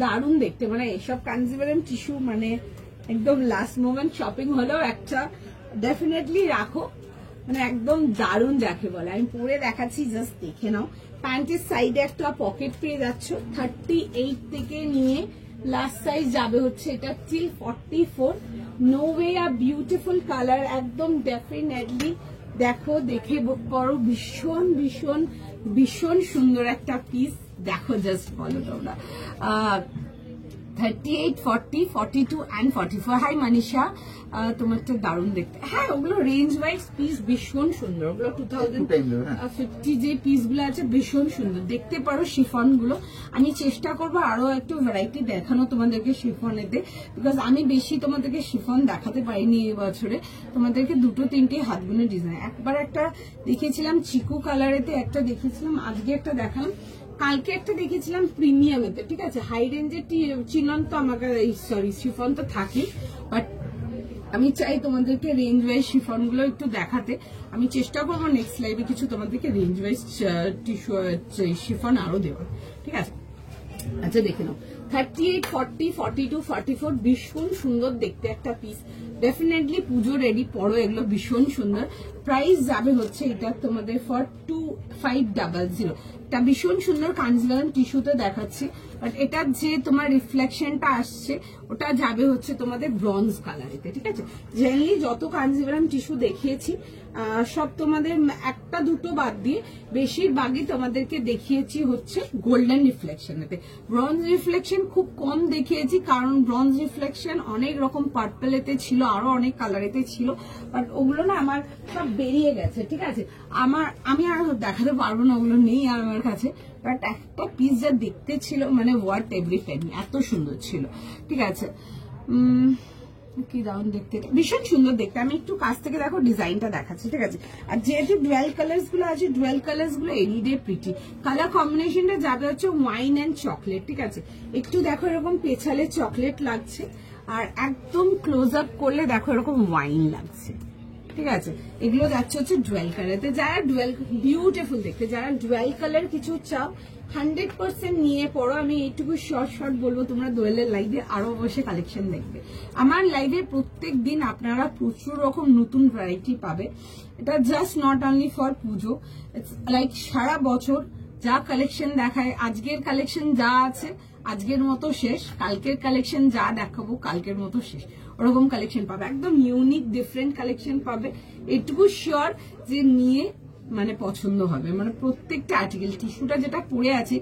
দারুণ দেখতে, মানে এসব কাঞ্জিভারাম টিস্যু মানে একদম লাস্ট মোমেন্ট শপিং হলেও একটা ডেফিনেটলি রাখো, মানে একদম দারুণ যাকে বলে। আমি পরে দেখাচ্ছি, জাস্ট দেখে নাও। প্যান্টের সাইডে একটা পকেট পেয়ে যাচ্ছ। 38 থেকে নিয়ে লাস্ট সাইজ যাবে হচ্ছে এটা till 44। No way, a beautiful colour, একদম ডেফিনেটলি দেখো, দেখে পড়ো, ভীষণ ভীষণ ভীষণ সুন্দর একটা পিস, দেখো জাস্ট বলো তোমরা। 38, 40, 42 and 44। হাই মানিশা, তোমারটা দারুণ দেখতে। হ্যাঁ ওগুলো রেঞ্জ ওয়াইজ পিস ভীষণ সুন্দর, ওগুলো 2050 যে পিস গুলো আছে ভীষণ সুন্দর দেখতে পারো। শিফন গুলো আমি চেষ্টা করবো আরো একটু ভ্যারাইটি দেখানো তোমাদেরকে শিফনেতে, বিকজ আমি বেশি তোমাদেরকে শিফন দেখাতে পারিনি এবছরে, তোমাদেরকে 2-3টে হাত বুনে ডিজাইন, একবার একটা দেখিয়েছিলাম চিকু কালারেতে, একটা দেখেছিলাম, আজকে একটা দেখালাম, কালকে একটা দেখেছিলাম প্রিমিয়ামেতে, ঠিক আছে। হাই রেঞ্জের চিনন তো আমাকে, সরি শিফন তো থাকি, বাট আমি চাই তোমাদেরকে রেঞ্জ ওয়াইজ শিফন গুলো একটু দেখাতে। আমি চেষ্টা করবো নেক্সট লাইভে কিছু তোমাদেরকে রেঞ্জ ওয়াইজ শিফন আরো দেওয়ার, ঠিক আছে। আচ্ছা দেখে নাও, 38, 40, 42, 44, ভীষণ সুন্দর দেখতে একটা পিস, ডেফিনেটলি পুজো রেডি পড়ো, এগুলো ভীষণ সুন্দর। প্রাইস যাবে হচ্ছে এটা তোমাদের ফর 2500। এটা ভীষণ সুন্দর কাঞ্জিভারাম টিস্যুতে দেখাচ্ছি, বাট এটার যে তোমার রিফ্লেকশনটা আসছে ওটা যাবে হচ্ছে তোমাদের ব্রঞ্জ কালারেতে, ঠিক আছে। জেনারেলি যত কাঞ্জিভারাম টিস্যু দেখিয়েছি সব তোমাদের একটা দুটো বাদ দিয়ে বেশিরভাগই তোমাদেরকে দেখিয়েছি হচ্ছে গোল্ডেন রিফ্লেকশনেতে। ব্রঞ্জ রিফ্লেকশন খুব কম দেখিয়েছি, কারণ ব্রঞ্জ রিফ্লেকশন অনেক রকম পার্পেলেতে ছিল, আরো অনেক কালারেতে ছিল, বাট ওগুলো না আমার সব বেরিয়ে গেছে, ঠিক আছে। আমি আর দেখাতে পারবো না, ওগুলো নেই আর আমার কাছে, বাট একটা পিস যা দেখতে ছিল মানে ওয়ার্থ এভরি পেনি, এত সুন্দর ছিল, ঠিক আছে। কি দারুন দেখতে, ভীষণ সুন্দর দেখতে। আমি একটু কাছ থেকে দেখো ডিজাইনটা দেখাচ্ছি, ঠিক আছে। আর যেহেতু ডুয়াল কালার্স গুলো আছে, ডুয়াল কালার্স গুলো এনিডে প্রিটি, কালার কম্বিনেশনটা যাবে হচ্ছে ওয়াইন অ্যান্ড চকলেট, ঠিক আছে। একটু দেখো এরকম পেছালে চকলেট লাগছে, আর একদম ক্লোজ আপ করলে দেখো এরকম ওয়াইন লাগছে, ঠিক আছে। এগুলো যাচ্ছে হচ্ছে ডুয়াল কালারতে, যারা ডুয়াল বিউটিফুল দেখতে, যারা ডুয়াল কালার কিছু চাও 100% নিয়ে পড়ো। আমি এইটুকু শর্ট বলবো, তোমরা দোয়েলের লাইভে আরো বসে কালেকশন দেখবে। আমার লাইভে প্রত্যেক দিন আপনারা প্রচুর রকম নতুন ভ্যারাইটি পাবে। এটা just not only for Puja, it's like সারা বছর যা কালেকশন দেখায়, আজকের কালেকশন যা আছে আজকের মতো শেষ, কালকের কালেকশন যা দেখাবো কালকের মতো শেষ, ওরকম কালেকশন পাবে, একদম ইউনিক ডিফারেন্ট কালেকশন পাবে। এটুকু শিওর যে নিয়ে মানে পছন্দ হবে, মানে প্রত্যেকটা আর্টিকেল। টিস্যুটা যেটা পরে আছে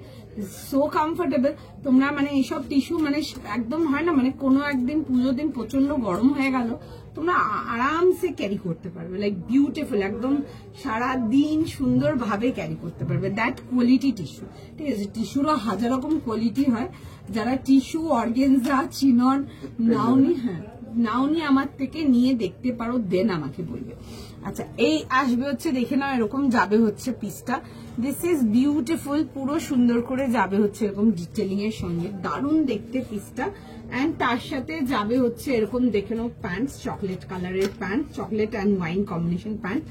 সো কমফোর্টেবল, তোমরা মানে এইসব টিস্যু মানে একদম হয় না, মানে কোনো একদিন পুজোর দিন প্রচন্ড গরম হয়ে গেল, তোমরা আরামসে ক্যারি করতে পারবে, লাইক বিউটিফুল, একদম সারা দিন সুন্দরভাবে ক্যারি করতে পারবে। দ্যাট কোয়ালিটি টিস্যু, ঠিক আছে। টিস্যুরও হাজার রকম কোয়ালিটি হয়, যারা টিস্যু অর্গেনজা চিনন নাওনি, হ্যাঁ নাওনি আমার থেকে নিয়ে দেখতে পারো, দেন আমাকে বলবে। আচ্ছা এই আসবে হচ্ছে, দেখে নাও এরকম যাবে হচ্ছে পিসটা, দিস ইজ বিউটিফুল, পুরো সুন্দর করে যাবে হচ্ছে এরকম ডিটেলিং এর সঙ্গে, দারুণ দেখতে পিসটা। এন্ড তার সাথে যাবে হচ্ছে এরকম দেখে নাও প্যান্টস, চকলেট কালারের pant, chocolate and wine combination pant,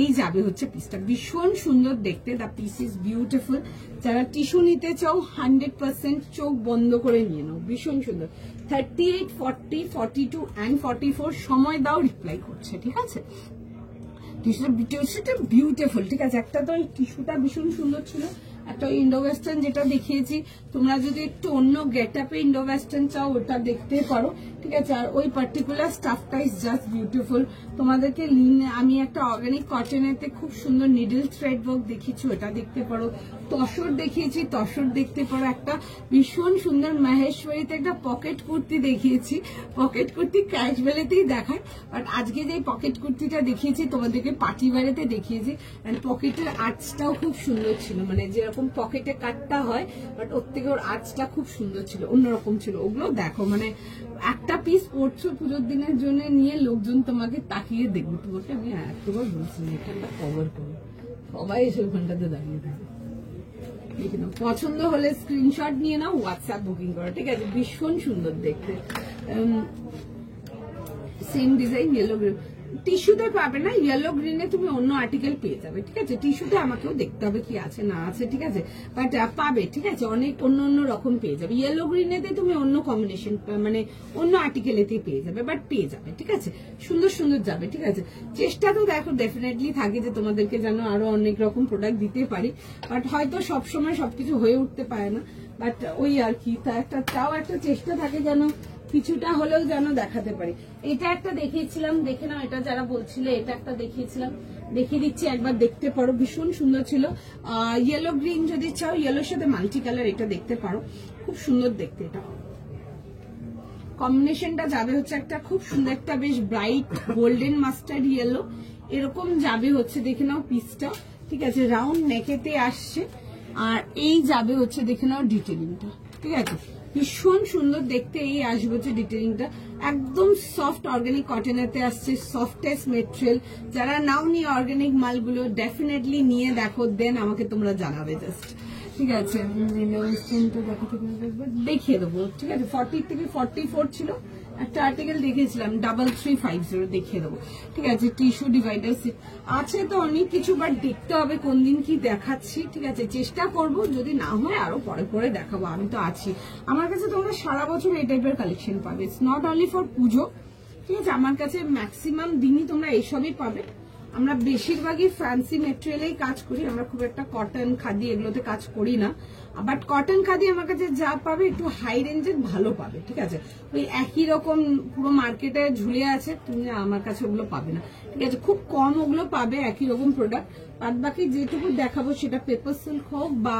এই যাবে হচ্ছে পিসটা, ভীষণ সুন্দর দেখতে। The piece is beautiful. যারা টিস্যু নিতে চাও 100% চোখ বন্ধ করে নিয়ে নাও, ভীষণ সুন্দর। 38, 40, 42 অ্যান্ড 44 সময় দাও, রিপ্লাই করছে, ঠিক আছে। টিস্যুটা বিউটিফুল, ঠিক আছে। একটা তো এই টিস্যুটা ভীষণ সুন্দর ছিল, একটা ইন্ডো ওয়েস্টার্ন যেটা দেখিয়েছি, তোমরা যদি একটু অন্য গেট আপে ইন্ডো ওয়েস্টার্ন চাও ওটা দেখতে পারো, ঠিক আছে। আর ওই পার্টিকুলার স্টাফটা ইজ জাস্ট বিউটিফুল। তোমাদেরকে আমি একটা অর্গানিক কটনেতে খুব সুন্দর নিডল থ্রেড ওয়ার্ক দেখিয়েছি, ওটা দেখতে পারো। তসর দেখিয়েছি, তসর দেখতে পারো। একটা ভীষণ সুন্দর মহেশ্বরীতে একটা পকেট কুর্তি দেখিয়েছি, পকেট কুর্তি ক্যাশভ্যালিতেই দেখায়, বাট আজকে যে পকেট কুর্তিটা দেখিয়েছি তোমাদেরকে পার্টি ওয়্যারেতে দেখিয়েছি। এন্ড পকেটের আর্চটাও খুব সুন্দর ছিল, মানে যেরকম পকেটে কাটটা হয়, বাট ওর থেকে ওর আর্চটা খুব সুন্দর ছিল, অন্যরকম ছিল। ওগুলো দেখো, মানে একটা পিস পরছো পুজোর দিনের জন্য নিয়ে লোকজন তোমাকে তাকিয়ে দেখবে, তোমাকে আমি একবার বলছি এটা কভার করো, সবাই এসে ওখানটাতে দাঁড়িয়ে থাকে। দেখে নাও, পছন্দ হলে স্ক্রিনশট নিয়ে নাও, হোয়াটসঅ্যাপ বুকিং করো, ঠিক আছে। ভীষণ সুন্দর দেখতে, সেম ডিজাইন ইয়েলো গ্রিন। টিস্যুতে পাবে না, ইয়েলো গ্রিনে তুমি অন্য আর্টিকেল পেয়ে যাবে, ঠিক আছে। টিস্যুতে আমাকেও দেখতে হবে কি আছে না আছে, ঠিক আছে, বাট পাবে, ঠিক আছে, অনেক অন্য অন্য রকম পেয়ে যাবে। ইয়েলো গ্রিনেতে তুমি অন্য কম্বিনেশন মানে অন্য আর্টিকেলেতেই পেয়ে যাবে, বাট পেয়ে যাবে, ঠিক আছে। সুন্দর সুন্দর যাবে, ঠিক আছে। চেষ্টা তো দেখো ডেফিনেটলি থাকে যে তোমাদেরকে যেন আরো অনেক রকম প্রোডাক্ট দিতে পারি, বাট হয়তো সবসময় সবকিছু হয়ে উঠতে পারে না, বাট ওই আর কি, তা একটা তাও একটা চেষ্টা থাকে যেন কিছুটা হলেও যেন দেখাতে পারি। এটা একটা দেখিয়েছিলাম, দেখে নাও, এটা যারা বলছিলে, এটা একটা দেখিয়েছিলাম, দেখিয়ে দিচ্ছি, একবার দেখতে পারো, ভীষণ সুন্দর ছিল। ইয়েলো গ্রিন যদি চাও, ইয়েলোর সাথে মাল্টি কালার এটা দেখতে পারো, খুব সুন্দর দেখতে। এটা কম্বিনেশনটা যাবে হচ্ছে একটা খুব সুন্দর, একটা বেশ ব্রাইট গোল্ডেন মাস্টার্ড ইয়েলো, এরকম যাবে হচ্ছে, দেখে নাও পিসটা, ঠিক আছে। রাউন্ড নেকেতে আসছে, আর এই যাবে হচ্ছে দেখে নাও ডিটেলিংটা, ঠিক আছে। ভীষণ সুন্দর দেখতে এই আসবে হচ্ছে ডিটেলিংটা, একদম সফট অর্গানিক কটনেতে আসছে, সফটেস্ট মেটেরিয়াল। যারা নাও নিয়ে অর্গানিক মালগুলো ডেফিনেটলি নিয়ে দেখো, দেন আমাকে তোমরা জানাবে জাস্ট, ঠিক আছে। দেখিয়ে দেবো, ঠিক আছে। 40 থেকে 44 ছিল, একটা আর্টিকেল দেখিয়েছিলাম 3350, দেখিয়ে দেবো, ঠিক আছে। টিস্যু ডিভাইডার আছে তো অনেক কিছু, বাট দেখতে হবে কোন দিন কি দেখাচ্ছি, ঠিক আছে। চেষ্টা করব, যদি না হয় আরো পরে পরে দেখাবো, আমি তো আছি। আমার কাছে তোমরা সারা বছর এই টাইপের কালেকশন পাবে, ইটস নট অনলি ফর পুজো, ঠিক আছে। আমার কাছে ম্যাক্সিমাম দিনই তোমরা এইসবই পাবে। আমরা বেশিরভাগই ফ্যান্সি মেটেরিয়ালেই কাজ করি, আমরা খুব একটা কটন খাদি এগুলোতে কাজ করি না, বাট কটন খাদি আমার কাছে যা পাবে একটু হাই রেঞ্জের ভালো পাবে, ঠিক আছে। ওই একই রকম পুরো মার্কেটে ঝুলে আছে, তুমি আমার কাছে ওগুলো পাবে না, ঠিক আছে। খুব কম ওগুলো পাবে একই রকম প্রোডাক্ট, বাদ বাকি যেটুকু দেখাবো সেটা পেপার সিল্ক হোক বা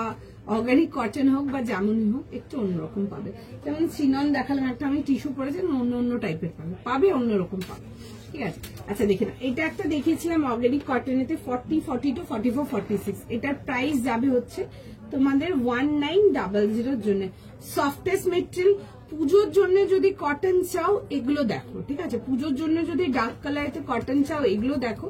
অর্গানিক কটন হোক বা যেমনই হোক, একটু অন্যরকম পাবে। যেমন সিনন দেখালাম একটা, আমি টিস্যু পরেছি, অন্য অন্য টাইপের পাবে, অন্যরকম পাবে, ঠিক আছে। আচ্ছা দেখে না, এটা একটা দেখিয়েছিলাম অর্গানিক কটনেতে 40, 42, 44, 46, এটার প্রাইস যাবে হচ্ছে তোমাদের 1900 জন্য। সফটেস্ট মেটেরিয়াল, পুজোর জন্য যদি কটন চাও এগুলো দেখো, ঠিক আছে। পুজোর জন্য যদি ডার্ক কালারেতে কটন চাও এগুলো দেখো,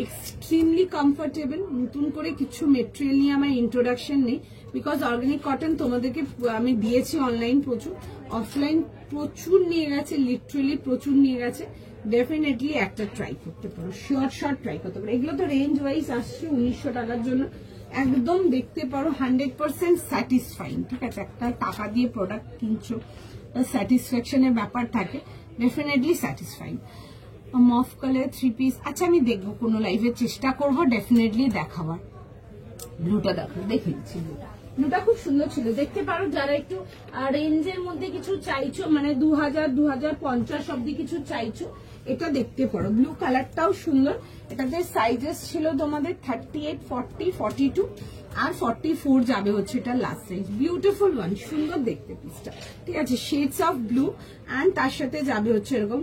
এক্সট্রিমলি কমফোর্টেবল। নতুন করে কিছু মেটেরিয়াল নিয়ে আমার ইন্ট্রোডাকশন নেই, বিকজ অর্গানিক কটন তোমাদেরকে আমি দিয়েছি অনলাইন প্রচুর, অফলাইন প্রচুর নিয়ে গেছে, লিটারেলি প্রচুর নিয়ে গেছে। ডেফিনেটলি একটা ট্রাই করতে পারো, শিওর ট্রাই করতে পারো। এগুলো তো রেঞ্জ ওয়াইজ আসছে 1900 টাকার জন্য, একদম দেখতে পারো 100% স্যাটিসফাইং, ঠিক আছে। একটা টাকা দিয়ে প্রোডাক্ট কিনছো, স্যাটিসফ্যাকশনের ব্যাপার থাকে, ডেফিনেটলি স্যাটিসফাইং। মফ কালার 3 পিস, আচ্ছা আমি দেখবো কোনো লাইভে, চেষ্টা করবো ডেফিনেটলি দেখাবার। ব্লুটা দেখো, দেখে দিচ্ছি ব্লুটা। ব্লুটা খুব সুন্দর ছিল, দেখতে পারো। যারা একটু রেঞ্জের মধ্যে কিছু চাইছো, মানে 2000 2050 অব্দি কিছু চাইছো, এটা দেখতে পারো। ব্লু কালারটাও সুন্দর। এটাতে সাইজেস ছিল তোমাদের 38, 40, 42 আর 44 যাবে হচ্ছে এটা লাস্ট সাইজ। বিউটিফুল ওয়ান, সুন্দর দেখতে পিসটা, ঠিক আছে। শেডস অফ ব্লু অ্যান্ড তার সাথে যাবে হচ্ছে এরকম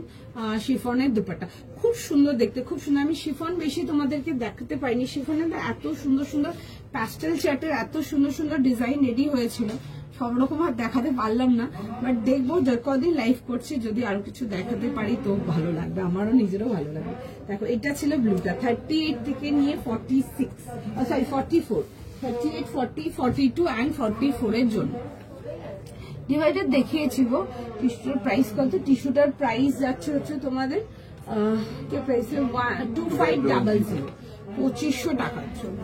শিফনের দুপাট্টা। খুব সুন্দর দেখতে, খুব সুন্দর। আমি শিফন বেশি তোমাদেরকে দেখাতে পারিনি। শিফনের এত সুন্দর সুন্দর প্যাস্টেল চার্টের এত সুন্দর সুন্দর ডিজাইন রেডি হয়েছিল, সব রকম আর দেখাতে পারলাম না, বাট দেখবো কদিন লাইভ করছি, যদি আরো কিছু দেখাতে পারি তো ভালো লাগবে, আমারও নিজেরও ভালো লাগবে। দেখো এটা ছিল ব্লুটা, 38 থেকে নিয়ে 46, সরি 44, 38, 40, 42 অ্যান্ড 44 এর জন্য ডিভাইডার দেখিয়েছি গো। টিস্যুটার প্রাইস কত? টিস্যুটার প্রাইস যাচ্ছে হচ্ছে তোমাদের কি প্রাইস? 2500, 2500 টাকার জন্য,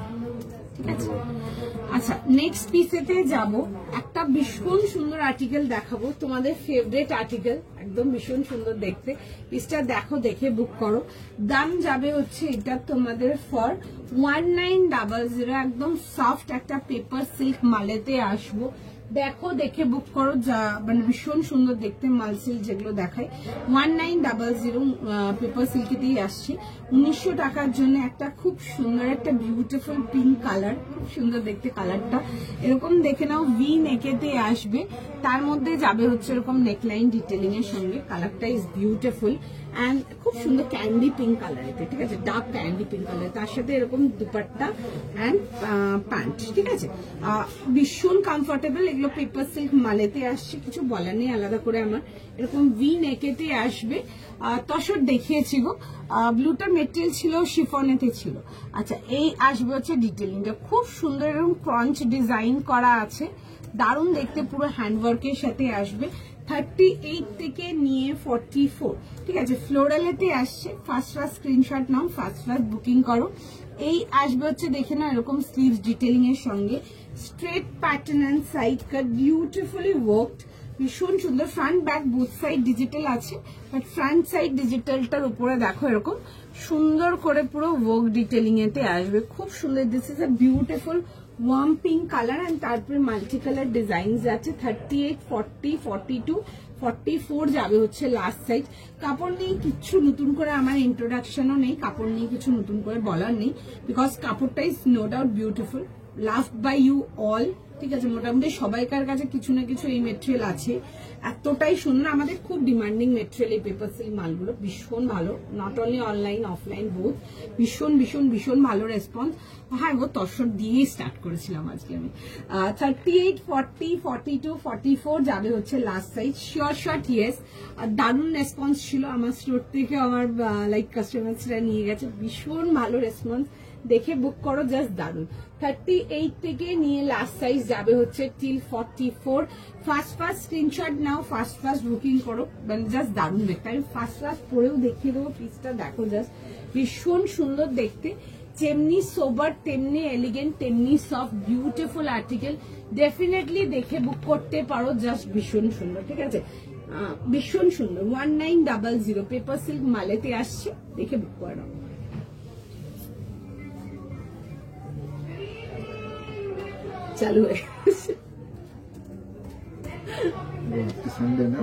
ঠিক আছে। আচ্ছা, নেক্সট পিসেতে যাব। একটা ভীষণ সুন্দর আর্টিকেল দেখাবো, তোমাদের ফেভারিট আর্টিকেল, একদম ভীষণ সুন্দর দেখতে। পিসটা দেখো, দেখে বুক করো। দাম যাবে হচ্ছে এটা তোমাদের ফর 1900। একদম সফট একটা পেপার সিল্ক মালেতে আসবো। দেখো, দেখে বুক করো, যা মানে ভীষণ সুন্দর দেখতে। মাল সিল্ক যেগুলো দেখায় 1900 পেপার সিল্কেতেই আসছে। 1900 টাকার জন্য একটা খুব সুন্দর একটা বিউটিফুল পিঙ্ক কালার, খুব সুন্দর দেখতে কালারটা। এরকম দেখে নাও, ভি নেকেতে আসবে, তার মধ্যে যাবে হচ্ছে এরকম নেকলাইন ডিটেলিং এর সঙ্গে। কালারটা ইজ বিউটিফুল অ্যান্ড খুব সুন্দর ক্যান্ডি পিঙ্ক কালারেতে, ঠিক আছে, ডার্ক ক্যান্ডি পিঙ্ক কালার। তার সাথে এরকম দুপাট্টা অ্যান্ড প্যান্ট, ঠিক আছে। ভীষণ কমফোর্টেবল। এগুলো পেপার সিল্ক মালেতে আসছে, কিছু বলার নেই আলাদা করে আমার। এরকম ভি নেকেতে আসবে। তসর দেখিয়েছি গো। ব্লুটা মেটেরিয়াল ছিল, শিফনেতে ছিল। আচ্ছা, এই আসবে হচ্ছে ডিটেলিংটা, খুব সুন্দর এরকম ক্রঞ্চ ডিজাইন করা আছে, দারুণ দেখতে, পুরো হ্যান্ডওয়ার্কের সাথে আসবে। 38 থেকে নিয়ে 44, ঠিক আছে। ফ্লোরালেতে আসছে। ফার্স্ট স্ক্রিনশট নাও, ফার্স্ট বুকিং করো। এই আসবে হচ্ছে দেখে না এরকম স্লিভস ডিটেলিং এর সঙ্গে, straight pattern and side cut, beautifully worked, ভীষণ সুন্দর। Front back both side digital আছে, বাট ফ্রন্ট সাইড ডিজিটালটার উপরে দেখো এরকম সুন্দর করে পুরো ওয়ার্ক ডিটেলিং এতে আসবে, খুব সুন্দর। This is a beautiful warm pink colour and তারপরে মাল্টি কালার ডিজাইন আছে। 38, 40, 42, 44 যাবে হচ্ছে লাস্ট সাইজ। কাপড় নিয়ে কিচ্ছু নতুন করে আমার ইন্ট্রোডাকশনও নেই, কাপড় নিয়ে কিছু নতুন করে বলার নেই, বিকজ কাপড়টা is no doubt beautiful, loved by you all, ঠিক আছে। মোটামুটি সবাইকার কাছে কিছু না কিছু এই মেটেরিয়াল আছে, এতটাই সুন্দর। আমাদের খুব ডিমান্ডিং মেটেরিয়াল এই পেপার সিল্ক মালগুলো, ভীষণ ভালো, not only online offline both, ভীষণ ভীষণ ভীষণ ভালো রেসপন্স। হ্যাঁ গো, তসর দিয়েই স্টার্ট করেছিলাম আজকে আমি। 38, 40, 42, 44 যাবে হচ্ছে last size. Sure shot yes, দারুণ রেসপন্স ছিল আমার স্টোর থেকে, আমার লাইক কাস্টমার্সরা নিয়ে গেছে, ভীষণ ভালো রেসপন্স। দেখে বুক করো, জাস্ট দারুন। 38 থেকে নিয়ে লাস্ট সাইজ যাবে হচ্ছে টিল 44। ফার্স্ট স্ক্রিনশট নাও, ফার্স্ট বুকিং করো, মানে জাস্ট দারুন দেখতে। আমি ফার্স্ট পরেও দেখিয়ে দেবো, পিসটা দেখো, জাস্ট ভীষণ সুন্দর দেখতে, যেমনি সোবার তেমনি এলিগেন্ট তেমনি সফট, বিউটিফুল আর্টিকেল। ডেফিনেটলি দেখে বুক করতে পারো, জাস্ট ভীষণ সুন্দর, ঠিক আছে, ভীষণ সুন্দর। 1900 পেপার সিল্ক মালেতে আসছে, দেখে বুক করো। চালু হয়ে গেছে সানডে না,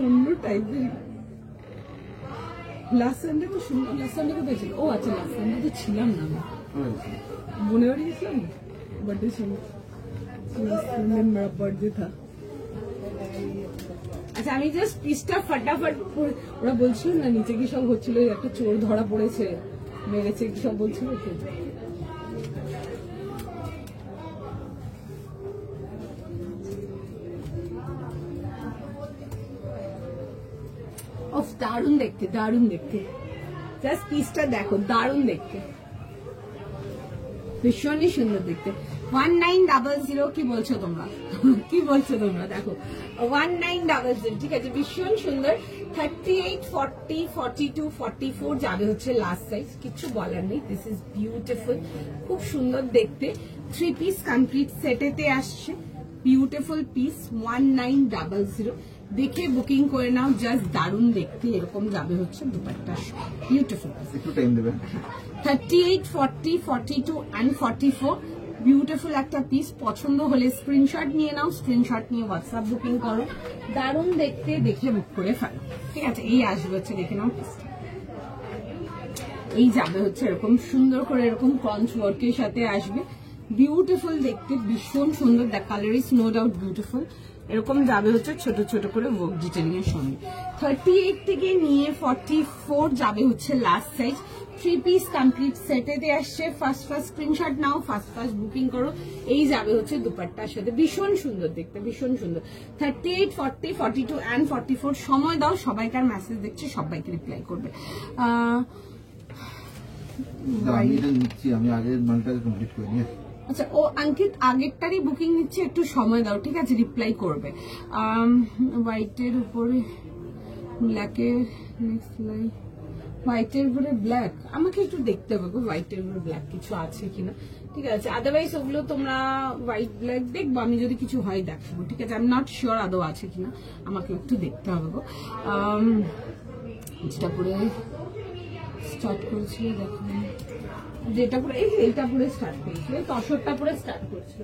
অন্য টাইপের। লাস্ট সানডে তো শুনলাম, লাস্ট সানডে কোথায় ছিল? ও আচ্ছা, লাস্ট সানডে তো ছিলাম না, মনে বাড়ি গেছিলাম, বার্থডে ছিল, বার্থডে থা। আচ্ছা, আমি জাস্ট পিসটা ফটাফট, ওরা বলছিল না নিচে কি সব হচ্ছিল, একটা চোর ধরা পড়েছে, মেরেছে, কি সব বলছিল। দারুণ দেখতে, দারুণ দেখতে, জাস্ট পিসটা দেখো, দারুণ দেখতে, ভীষণই সুন্দর দেখতে। 1900 কি বলছো তোমরা, কি বলছো তোমরা? দেখো 1900, ঠিক আছে, ভীষণ সুন্দর। 38, 40, 42, 44 যাবে হচ্ছে লাস্ট সাইজ, কিছু বলার নেই। দিস ইজ বিউটিফুল, খুব সুন্দর দেখতে। 3 পিস কমপ্লিট সেটেতে আসছে, বিউটিফুল পিস। 1900 দেখে বুকিং করে নাও, জাস্ট দারুণ দেখতে। এরকম যাবে হচ্ছে দুপাট্টা, বিউটিফুল। একটু টাইম দেবেন। 38, 40, 42 and 44 বিউটিফুল একটা পিস। পছন্দ হলে স্ক্রিনশট নিয়ে নাও, স্ক্রিনশট নিয়ে হোয়াটসঅ্যাপ বুকিং করো। দারুণ দেখতে, দেখে বুক করে ফেলো। ঠিক আছে, এই আসবে হচ্ছে, দেখে নাও পিসটা। এই যাবে হচ্ছে এরকম সুন্দর করে, এরকম ক্রঞ্চ ওয়ার্কের সাথে আসবে, বিউটিফুল দেখতে, ভীষণ সুন্দর। The colour is no doubt beautiful. এরকম যাবে হচ্ছে ছোট ছোট করে ওয়ার্ক ডিটেলিং এর সঙ্গে। 38 থেকে নিয়ে 44 যাবে হচ্ছে লাস্ট সাইজ। 3 পিস কমপ্লিট সেটেতে আসছে। ফার্স্ট স্ক্রিনশট নাও, ফার্স্ট বুকিং করো। এই যাবে হচ্ছে দুপাট্টার সাথে, ভীষণ সুন্দর দেখতে, ভীষণ সুন্দর। 38, 40, 42 and 44 সময় দাও, সবাইকার মেসেজ দেখছে, সবাইকে রিপ্লাই করবে। আমি আগের মালটা কমপ্লিট করে নিয়ে। আচ্ছা, ও অঙ্কিত আগেরটারই বুকিং নিচ্ছে, একটু সময় দাও, ঠিক আছে, রিপ্লাই করবে। হোয়াইটের উপরে ব্ল্যাকের নেক্সট লাইন, হোয়াইটের উপরে ব্ল্যাক, আমাকে একটু দেখতে হবে হোয়াইটের উপরে ব্ল্যাক কিছু আছে কিনা। ঠিক আছে, আদারওয়াইজ ওগুলো তোমরা হোয়াইট ব্ল্যাক দেখবো, আমি যদি কিছু হয় দেখাবো। ঠিক আছে, আই এম নট শিওর আদৌ আছে কিনা, আমাকে একটু দেখতে হবে গো। যেটা পরে স্টার্ট করেছিল দেখো, যেটা পরে এইটা পরে স্টার্ট করেছিল, তসরটা পরে স্টার্ট করেছিল,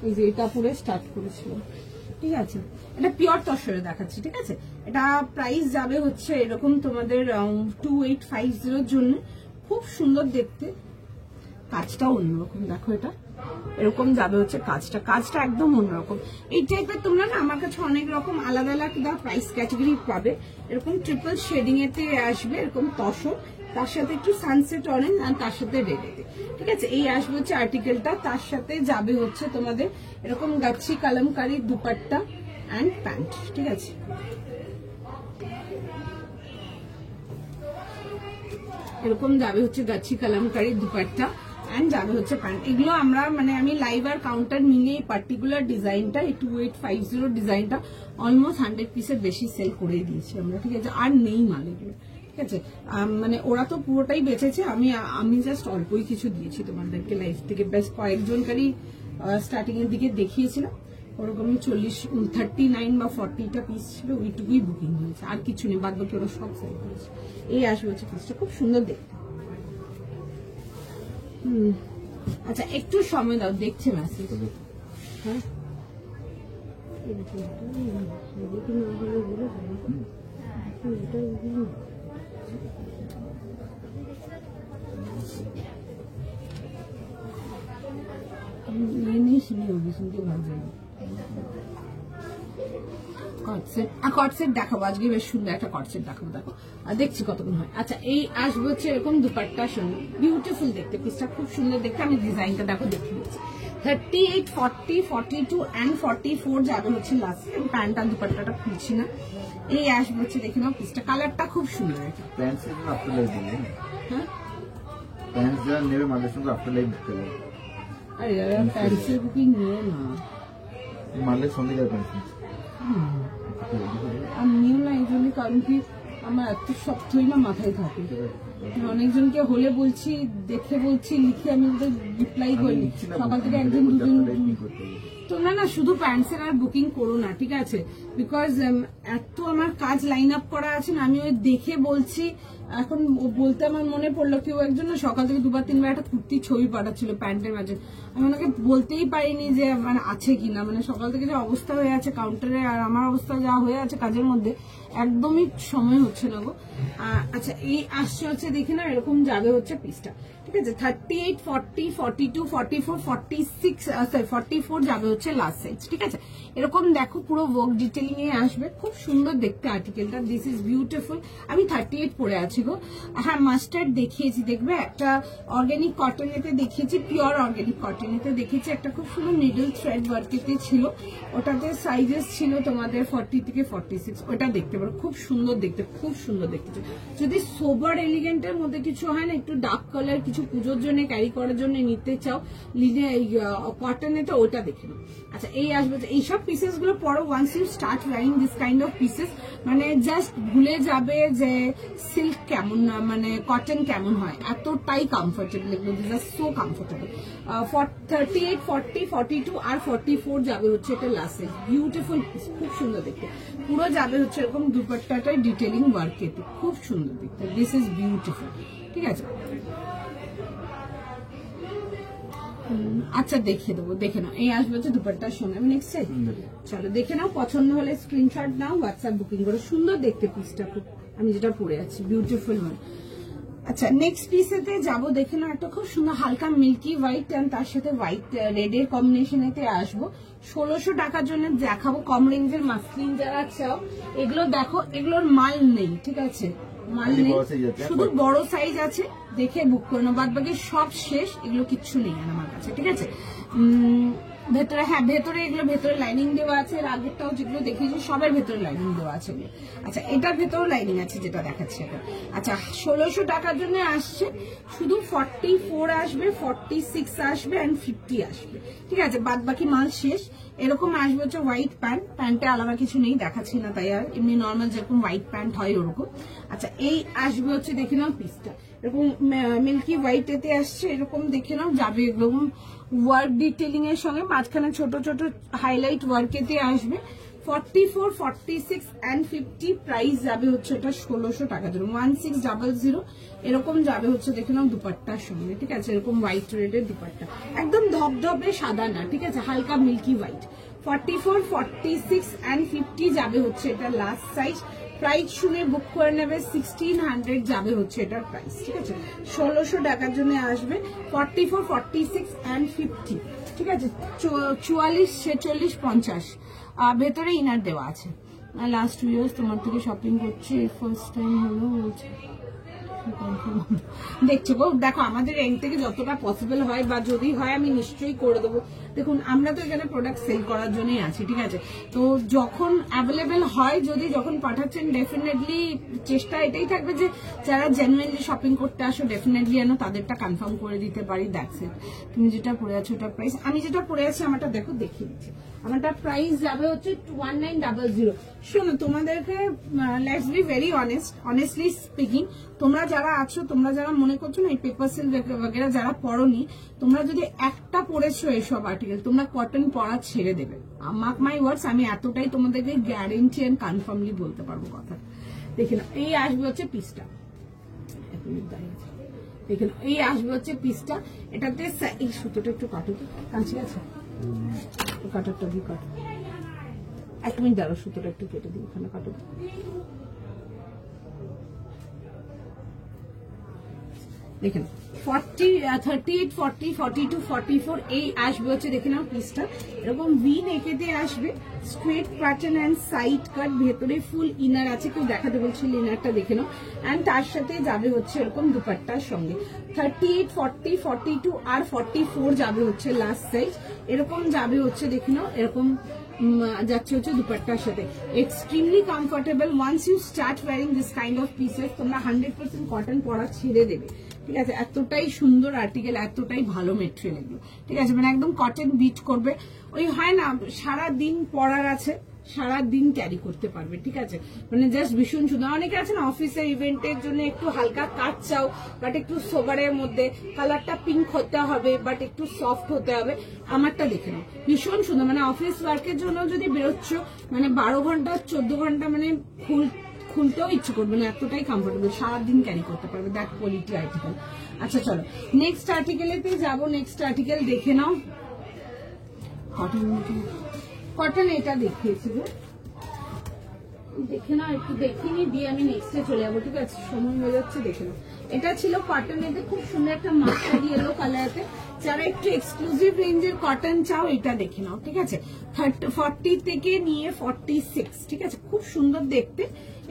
এই যে এটা পরে স্টার্ট করেছিল। ঠিক আছে, এটা পিওর তসরে দেখাচ্ছি। ঠিক আছে, এটা প্রাইস যাবে হচ্ছে এরকম তোমাদের 2850 এর জন্য। খুব সুন্দর দেখতে, কাজটাও অন্যরকম, দেখো এটা এরকম যাবে হচ্ছে কাজটা একদম অন্যরকম। এই টাইপের তোমরা না আমার কাছে অনেক রকম আলাদা আলাদা প্রাইস ক্যাটাগরি পাবে। এরকম ট্রিপল শেডিং এতে আসবে, এরকম তসর, তার সাথে একটু সানসেট অরেঞ্জ আর তার সাথে রেডেতে। ঠিক আছে, এই আসবে হচ্ছে আর্টিকেলটা, তার সাথে যাবে হচ্ছে তোমাদের এরকম গাচ্ছি কালামকারী দুপাট্টা অ্যান্ড প্যান্ট। ঠিক আছে, এরকম যাবে হচ্ছে গাচ্ছি কালামকারী দুপাট্টা অ্যান্ড যাবে হচ্ছে প্যান্ট। এগুলো আমরা মানে আমি লাইভ আর কাউন্টার মিলে এই পার্টিকুলার ডিজাইনটা, এই 2850 ডিজাইনটা অলমোস্ট 100 পিসের বেশি সেল করে দিয়েছি আমরা। ঠিক আছে, আর নেই মাল এগুলো। ঠিক আছে, মানে ওরা তো পুরোটাই বেচেছে, আমি জাস্ট অল্পই কিছু দিয়েছি তোমাদেরকে লাইভ থেকে। বেশ কয়েকজনকারই স্টার্টিং এর দিকে দেখিয়েছিলাম, ওরকমই 39 বা 40টা পিস ছিল, ওইটুকুই বুকিং হয়েছে, আর কিছু নেই, বাদ বাকি ওরা সব সেল করেছে। এই আসবে হচ্ছে পিসটা, খুব সুন্দর দেখতে। আচ্ছা, একটু সময় দাও, দেখছে মেসেজ। হ্যাঁ, नहीं सुनी होगी, सुन के भाग जाएगी। কটসেট দেখাবো আজকে, বেশ সুন্দর একটা কটসেট দেখাবো, দেখো আর দেখছি কতক্ষণ হয়। আচ্ছা, এই আসবে হচ্ছে এরকম দুপাট্টার সঙ্গে, বিউটিফুল দেখতে, পিসটা খুব সুন্দর দেখতে। আমি ডিজাইনটা দেখো দেখে নিচ্ছি। 38, 40, 42 and 44 যাবে হচ্ছে লাস্ট। প্যান্ট আর দুপাট্টাটা খুলছি না। এই আসবে হচ্ছে, দেখে নাও পিসটা, কালারটা খুব সুন্দর। এটা প্যান্ট আফটার লাইভ দেবে, হ্যাঁ প্যান্ট যা নেবে মালের সঙ্গে আফটার লাইভ দিতে হবে। আরে প্যান্টের বুকিং নিয়ে না, মালের সঙ্গে যাবে প্যান্ট। আমি নিও না এই জন্য, কারণ কি আমার এত সপ্তাহই না মাথায় থাকে। অনেকজনকে হলে বলছি, দেখে বলছি, লিখে আমি রিপ্লাই করি, সকাল থেকে একজন দুজন। তোমরা না শুধু প্যান্টসের আর বুকিং করো না, ঠিক আছে, বিকজ এত আমার কাজ লাইন আপ করা আছে না, আমি ওই দেখে বলছি। এখন বলতে আমার মনে পড়লো, কেউ একজন না সকাল থেকে 2-3 একটা কুর্তির ছবি পাঠাচ্ছিল প্যান্টের মাঝে, আমি ওনাকে বলতেই পারিনি যে মানে আছে কিনা। মানে সকাল থেকে যে অবস্থা হয়ে আছে কাউন্টারে, আর আমার অবস্থা যা হয়ে আছে কাজের মধ্যে, একদমই সময় হচ্ছে না গো। আচ্ছা, এই আসছে হচ্ছে দেখি না, এরকম যাবে হচ্ছে পিসটা। ঠিক আছে, 38, 40, 42, 44, 46, 44 যাবে হচ্ছে লাস্ট সাইজ। ঠিক আছে, এরকম দেখো পুরো ওয়ার্ক ডিটেলিং এ আসবে, খুব সুন্দর দেখতে আর্টিকেলটা। This is beautiful. আমি 38 পরে আছি গো। হ্যাঁ, মাস্টার্ড দেখিয়েছি, দেখবে একটা অর্গানিক কটনেতে দেখিয়েছি, পিওর অর্গানিক কটনেতে দেখিয়েছি, একটা খুব সুন্দর নিডল থ্রেড ওয়ার্কেতে ছিল, ওটাতে সাইজেস ছিল তোমাদের 40 থেকে 46, ওটা দেখতে পারো, খুব সুন্দর দেখতে, খুব সুন্দর দেখতে। যদি সোবার এলিগেন্টের মধ্যে কিছু হয় না, একটু ডার্ক কালার কিছু কিছু পুজোর জন্য ক্যারি করার জন্য নিতে চাও লিনে কটনে, তো ওটা দেখে নাও। আচ্ছা এই আসবে এইসব পিসেস গুলো পরো, once you start wearing this kind of pieces মানে জাস্ট ভুলে যাবে যে সিল্ক কেমন মানে কটন কেমন হয়, এতটাই কমফোর্টেবল এগুলো, দিস আর সো কমফোর্টেবল। 38, 40, 42 আর 44 যাবে হচ্ছে এটা লাস্ট সাইজ, বিউটিফুল পিস, খুব সুন্দর দেখতে, পুরো যাবে হচ্ছে এরকম দুপাট্টাটায় ডিটেলিং ওয়ার্কেতে, খুব সুন্দর দেখতে, দিস ইজ বিউটিফুল, ঠিক আছে। আচ্ছা দেখিয়ে দেবো, দেখে নাও, এই আসবে হচ্ছে দুপাট্টার সঙ্গে। আমি নেক্সট চাই, চলো দেখে নাও, পছন্দ হলে স্ক্রিনশট নাও, হোয়াটসঅ্যাপ বুকিং করো, সুন্দর দেখতে পিসটা খুব, আমি যেটা পরে আছি বিউটিফুল হয়। আচ্ছা নেক্সট পিসেতে যাবো, দেখে নাও, একটা খুব সুন্দর হালকা মিল্কি হোয়াইট এন্ড তার সাথে হোয়াইট রেডের কম্বিনেশনেতে আসবো। 1600 টাকার জন্য দেখাবো কম রেঞ্জের মাসলিন যারা চাও, এগুলো দেখো, এগুলোর মাল নেই, ঠিক আছে, মাল নেই, শুধু বড় সাইজ আছে, দেখে বুক করে নাও, বাদ বাকি সব শেষ, এগুলো কিচ্ছু নেই আমার কাছে, ঠিক আছে। ভেতরে, হ্যাঁ ভেতরে এগুলো ভেতরে লাইনিং দেওয়া আছে, এর আগেরটাও যেগুলো দেখিয়েছি সবের ভেতরে লাইনিং দেওয়া আছে। আচ্ছা এটার ভেতরে লাইনিং আছে যেটা দেখাচ্ছে এটা। আচ্ছা 1600 টাকার জন্য আসছে, শুধু 44 আসবে, 46 আসবে এন্ড 50 আসবে, ঠিক আছে, বাদ বাকি মাল শেষ। এরকম আসবে হচ্ছে হোয়াইট প্যান্ট, প্যান্টে আলাদা কিছু নেই দেখাচ্ছি না তাই, আর এমনি নর্মাল যেরকম হোয়াইট প্যান্ট হয় ওরকম। আচ্ছা এই আসবে হচ্ছে দেখে নাও পিসটা, এরকম মিল্কি হোয়াইট এতে আসছে, এরকম দেখে নাও, যাবে এরকম ওয়ার্ক ডিটেলিং এর সঙ্গে, মাঝখানে ছোট ছোট হাইলাইট ওয়ার্ক এতে আসবে। 44, 46 এন্ড 50 প্রাইস যাবে হচ্ছে এটা 1600 টাকা জন্য, 1600 এরকম যাবে হচ্ছে দেখে নাও দুপাট্টার সঙ্গে, ঠিক আছে, এরকম হোয়াইট রেডের দুপাট্টা, একদম ধবধবে সাদা না, ঠিক আছে, হালকা মিল্কি হোয়াইট। 44, 46 এন্ড 50 যাবে হচ্ছে এটা লাস্ট সাইজ, প্রাইস শুনে বুক করে নেবে, 1600 যাবে হচ্ছে এটার প্রাইস, ঠিক আছে, 1600 টাকার জন্য আসবে। 44, 46 এন্ড 50, ঠিক আছে, 44, 46, 50 ভেতরে ইনার দেওয়া আছে। লাস্ট 2 ইয়ার্স তোমার থেকে শপিং করছি, ফার্স্ট টাইম হলো বলছে, দেখছো গো, দেখো আমাদের এন্ড থেকে যতটা পসিবল হয় বা যদি হয় আমি নিশ্চয়ই করে দেবো। দেখুন আমরা তো এখানে প্রোডাক্ট সেল করার জন্যই আছি, ঠিক আছে, তো যখন অ্যাভেলেবেল হয়, যদি যখন পাঠাচ্ছেন ডেফিনেটলি চেষ্টা এটাই থাকবে যে যারা জেনুইনলি শপিং করতে আসো ডেফিনেটলি যেন তাদেরটা কনফার্ম করে দিতে পারি, দ্যাটস ইট। তুমি যেটা পরে আছো ওটার প্রাইস, আমি যেটা পরে আছি আমারটা দেখো দেখিয়ে দিচ্ছি, আমারটা প্রাইস যাবে হচ্ছে 1900। শোনো তোমাদেরকে let's be very honestly speaking, তোমরা যারা আছো, তোমরা যারা মনে করছো না এই পেপার সিল্ক বগেরা যারা পড়োনি, তোমরা যদি একটা পড়েছো এইসব আর্টিকেল, তোমরা কটন পড়া ছেড়ে দেবে, মার্ক মাই ওয়ার্ডস, আমি এতটাই তোমাদেরকে গ্যারেন্টি এন্ড কনফার্মলি বলতে পারবো কথা। দেখে নাও এই আসবে হচ্ছে পিসটা, দেখে নাও এই আসবে হচ্ছে পিসটা, এটাতে এই সুতোটা একটু কাটো তো, কাঁচি আছে কাটারটা দিয়ে কাটো, 1 মিনিট দাঁড়াও, সুতোটা একটু কেটে দিই, ওখানে কাটো। দেখেন 38, 40, 42, 44 এই আসবে হচ্ছে দেখে নাও পিসটা, এরকম ভি নেকেতে আসবে, straight pattern and side cut, ভেতরে ফুল ইনার আছে, কেউ দেখাতে বলছিল ইনারটা দেখে নাও, এন্ড তার সাথে যাবে হচ্ছে এরকম দুপাট্টার সঙ্গে। 38, 40, 42 আর 44 যাবে হচ্ছে লাস্ট সাইজ, এরকম যাবে হচ্ছে দেখে নাও, এরকম যাচ্ছে হচ্ছে দুপাট্টার সাথে, extremely comfortable. Once you start wearing this kind of pieces, তোমরা 100% কটন পরা ছেড়ে দেবে, ঠিক আছে, এতটাই সুন্দর আর্টিকেল, এতটাই ভালো মেটেরিয়াল এগুলো, ঠিক আছে, মানে একদম কটন বিট করবে, ওই হয় না সারা দিন পরার আছে, সারা দিন ক্যারি করতে পারবে, ঠিক আছে, মানে জাস্ট ভীষণ সুন্দর। অনেকে আছে না অফিসে ইভেন্টের জন্য একটু হালকা কাট চাও, বাট একটু সোবারের মধ্যে, কালারটা পিঙ্ক হতে হবে বাট একটু সফট হতে হবে, আমারটা দেখে নাও ভীষণ সুন্দর, মানে অফিস ওয়ার্কের জন্য যদি বেরোচ্ছ, মানে 12 ঘন্টা 14 ঘন্টা মানে খুলতেও ইচ্ছে করবে না, এতটাই কমফোর্টেবল, সারাদিন ক্যারি করতে পারবে, দ্যাট কোয়ালিটি আর্টিকেল। আচ্ছা চলো নেক্সট আর্টিকেলেতে যাবো, নেক্সট আর্টিকেল দেখে নাও, কটন এটা দেখিয়েছি গো, দেখে নাও, একটু দেখিনি দিয়ে আমি নেক্সটে চলে যাবো, ঠিক আছে, সময় হয়ে যাচ্ছে, দেখে নাও। এটা ছিল কটন, এতে খুব সুন্দর একটা মাস্টার্ড ইয়েলো কালারেতে, যারা একটু এক্সক্লুসিভ রেঞ্জের কটন চাও এটা দেখে নাও, ঠিক আছে, 40 থেকে নিয়ে 46, ঠিক আছে, খুব সুন্দর দেখতে,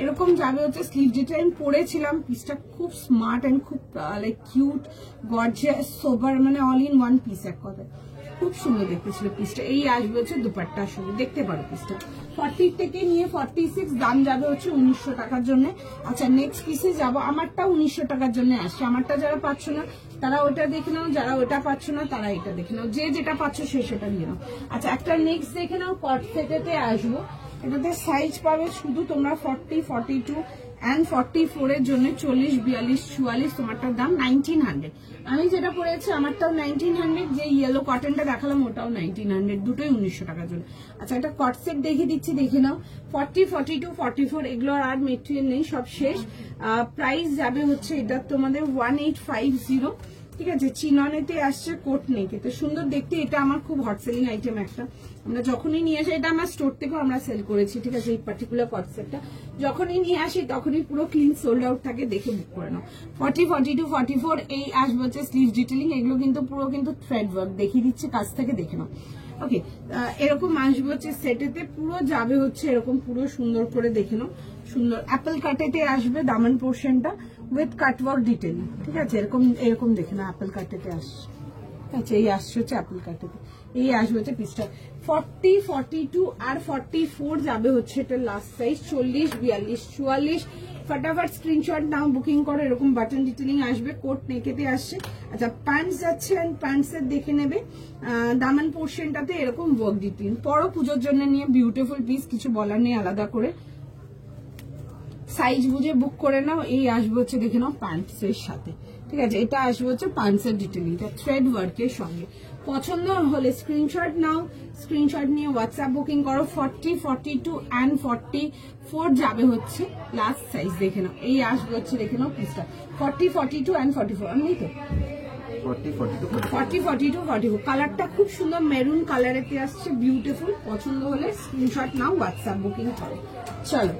এরকম যাবে হচ্ছে স্লিভ, যেটা আমি পরেছিলাম পিসটা খুব স্মার্ট এন্ড খুব লাইক কিউট, গর্জিয়াস, সোবার, মানে অল ইন ওয়ান পিস এক কথায়, খুব সুন্দর দেখতে ছিল পিসটা। এই আসবে হচ্ছে দুপাট্টার সঙ্গে, দেখতে পারো পিসটা 40 থেকে নিয়ে 46, দাম যাবে হচ্ছে 1900 টাকার জন্য। আচ্ছা নেক্সট পিসে যাবো, আমারটা 1900 টাকার জন্য আসছে। আমারটা যারা পাচ্ছ না তারা ওটা দেখে নাও, যারা ওটা পাচ্ছ না তারা এটা দেখে নাও, যে যেটা পাচ্ছ সে সেটা নিয়ে নাও। আচ্ছা একটা নেক্সট দেখে নাও, কট সেটেতে আসবো। এটাতে সাইজ পাবে শুধু তোমরা 40, 42 and 44 এর জন্য 40, 42, 44, তোমারটার দাম 1900। আমি যেটা পরেছি আমারটাও 1900, যে ইয়েলো কটনটা দেখালাম ওটাও 1900, দুটোই 1900 টাকার জন্য। আচ্ছা একটা কট সেট দেখিয়ে দিচ্ছি, দেখে নাও। 40, 42, 44 এগুলোর আর মেটেরিয়াল নেই, সব শেষ। প্রাইস যাবে হচ্ছে এটা তোমাদের 1850, ঠিক আছে। চিননেতে আসছে, কোট নেই, কিন্তু সুন্দর দেখতে। এটা আমার খুব হট সেলিং আইটেম একটা, আমরা যখনই নিয়ে আসি, এটা আমার স্টোর থেকেও আমরা সেল করেছি, ঠিক আছে। এই পার্টিকুলার কট সেটটা যখনই নিয়ে আসি তখনই পুরো ক্লিন সোল্ড আউট থাকে, দেখে বুক করে নাও। 40, 42, 44 এই আসবে হচ্ছে স্লিভ ডিটেলিং, এগুলো কিন্তু পুরো কিন্তু থ্রেড ওয়ার্ক, দেখিয়ে দিচ্ছি কাছ থেকে দেখে নাও। ওকে এরকম আসবে হচ্ছে সেটেতে, পুরো যাবে হচ্ছে এরকম, পুরো সুন্দর করে দেখে নাও। সুন্দর অ্যাপেল কাটেতে আসবে দামান পোর্শনটা উইথ কাটওয়ার্ক ডিটেল, ঠিক আছে। এরকম এরকম দেখে নাও, অ্যাপেল কাটেতে আসছে, আচ্ছা এই আসছে হচ্ছে অ্যাপেল কাটেতে। এই আসবে হচ্ছে পিসটা 40, 42 আর 44 যাবে হচ্ছে এটা লাস্ট সাইজ। 40, 42, 44 ফটাফট স্ক্রিনশট নাও, বুকিং করো। এরকম বাটন ডিটেলিং আসবে, কোট নেকেতে আসছে। আচ্ছা প্যান্টস যাচ্ছে, প্যান্টসের দেখে নেবে। দামান পোর্শনটাতে এরকম ওয়ার্ক ডিটেলিং, পরো পুজোর জন্য নিয়ে বিউটিফুল পিস, কিছু বলার নেই আলাদা করে, সাইজ বুঝে বুক করে নাও। এই আসবে হচ্ছে দেখে নাও প্যান্টস এর সাথে, ঠিক আছে। এটা আসবে হচ্ছে প্যান্টসের ডিটেলিং, এটা থ্রেড ওয়ার্কের সঙ্গে। পছন্দ হলে স্ক্রিনশট নাও, স্ক্রিনশট নিয়ে হোয়াটসঅ্যাপ বুকিং করো। 40, 42 and 44 যাবে হচ্ছে লাস্ট সাইজ, দেখে নাও। এই আসবে হচ্ছে দেখে নাও পিসটা 40, 42 and 44, আমি তো 40, 42, 44 কালারটা খুব সুন্দর, মেরুন কালারেতে আসছে, বিউটিফুল। পছন্দ হলে স্ক্রিনশট নাও, হোয়াটসঅ্যাপ বুকিং করো। চলো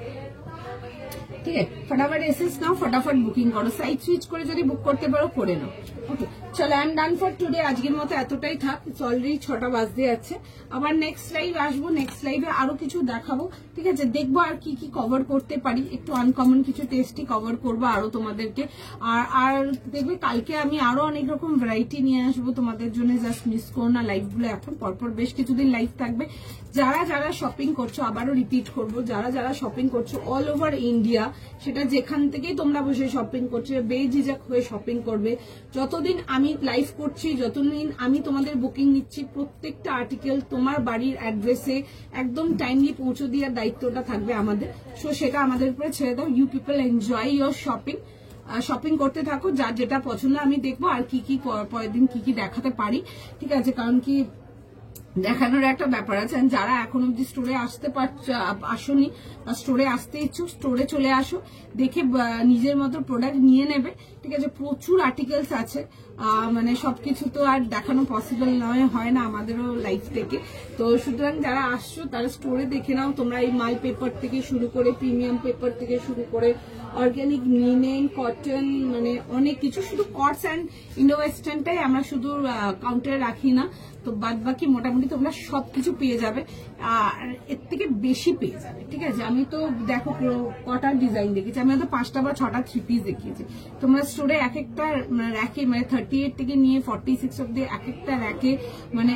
ঠিক আছে, ফটাফট এসএস নাও, ফটাফট বুকিং করো। সাইড সুইচ করে যদি বুক করতে পারো করে নাও। ওকে চলো, I am done for today. আজকের মতো এতটাই থাক, অলরেডি 6টা বাজতে যাচ্ছে। আবার নেক্সট লাইভ আসবো, নেক্সট লাইভে আরো কিছু দেখাবো, ঠিক আছে। দেখবো আর কি কি কভার করতে পারি, একটু আনকমন কিছু টেস্টি কভার করবো আরো তোমাদেরকে। আর দেখবে কালকে আমি আরো অনেক রকম ভ্যারাইটি নিয়ে আসবো তোমাদের জন্য, জাস্ট মিস করো না লাইভগুলো। এখন পরপর বেশ কিছুদিন লাইভ থাকবে। যারা যারা শপিং করছো, আবারও রিপিট করবো, যারা যারা শপিং করছো অল ওভার ইন্ডিয়া, সেটা যেখান থেকেই তোমরা বসে শপিং করছো, বেঝিঝক হয়ে শপিং করবে। যতদিন আমি লাইভ করছি, যতদিন আমি তোমাদের বুকিং নিচ্ছি, প্রত্যেকটা আর্টিকেল তোমার বাড়ির অ্যাড্রেসে একদম টাইমলি পৌঁছে দেওয়ার দায়িত্বটা থাকবে আমাদের। সো সেটা আমাদের উপরে ছেড়ে দাও। You people enjoy your shopping, shopping করতে থাকো, যার যেটা পছন্দ আমি দেখবো আর কি কি পরের দিন কি কি দেখাতে পারি, ঠিক আছে। কারণ কি দেখানোর একটা ব্যাপার আছে। যারা এখন অব্দি স্টোরে আসতে আসোনি বা স্টোরে আসতে ইচ্ছুক, স্টোরে চলে আসো, দেখে নিজের মতো প্রোডাক্ট নিয়ে নেবে, ঠিক আছে। প্রচুর আর্টিকেলস আছে, মানে সবকিছু তো আর দেখানো পসিবল নয়, হয় না আমাদেরও লাইফ থেকে। তো সুতরাং যারা আসছো তারা স্টোরে দেখে নাও। তোমরা এই মাল পেপার থেকে শুরু করে, প্রিমিয়াম পেপার থেকে শুরু করে, অর্গানিক লিনেন, কটন, মানে অনেক কিছু। শুধু কটস অ্যান্ড ইন্ডো ওয়েস্টার্নটাই আমরা শুধু কাউন্টারে রাখি না, তো বাদ বাকি মোটামুটি তোমরা সবকিছু পেয়ে যাবে, আর এর থেকে বেশি পেয়ে যাবে, ঠিক আছে। আমি তো দেখো কটা ডিজাইন দেখেছি, আমি হয়তো 5টা বা 6টা 3 পিস দেখিয়েছি। তোমরা স্টোরে এক একটা র্যাকে, মানে 38 থেকে নিয়ে 46 অব্দি এক একটা র্যাকে মানে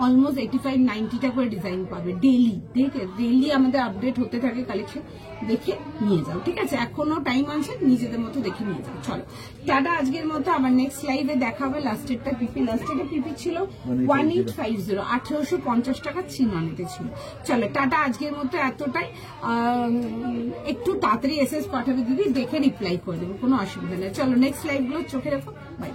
অলমোস্ট 85-90টা করে ডিজাইন পাবে ডেইলি। দেখে ডেইলি আমাদের আপডেট হতে থাকে কালেকশন, দেখে নিয়ে যাও, ঠিক আছে। এখনো টাইম আছে, নিজেদের মতো দেখে নিয়ে যাও। চলো টাটা, আজকের মতো। আবার নেক্সট লাইভে দেখা হবে। লাস্টেরটা পিপি, লাস্টেরটা পিপি ছিল 1850, 1850 টাকা চিননেতে ছিল। চলো টাটা, আজকের মতো এতটাই। একটু তাড়াতাড়ি এসএস পাঠাবে দিদি, দেখে রিপ্লাই করে দেবো, কোনো অসুবিধা নেই। চলো নেক্সট লাইভ গুলো চোখে রাখো, বাই।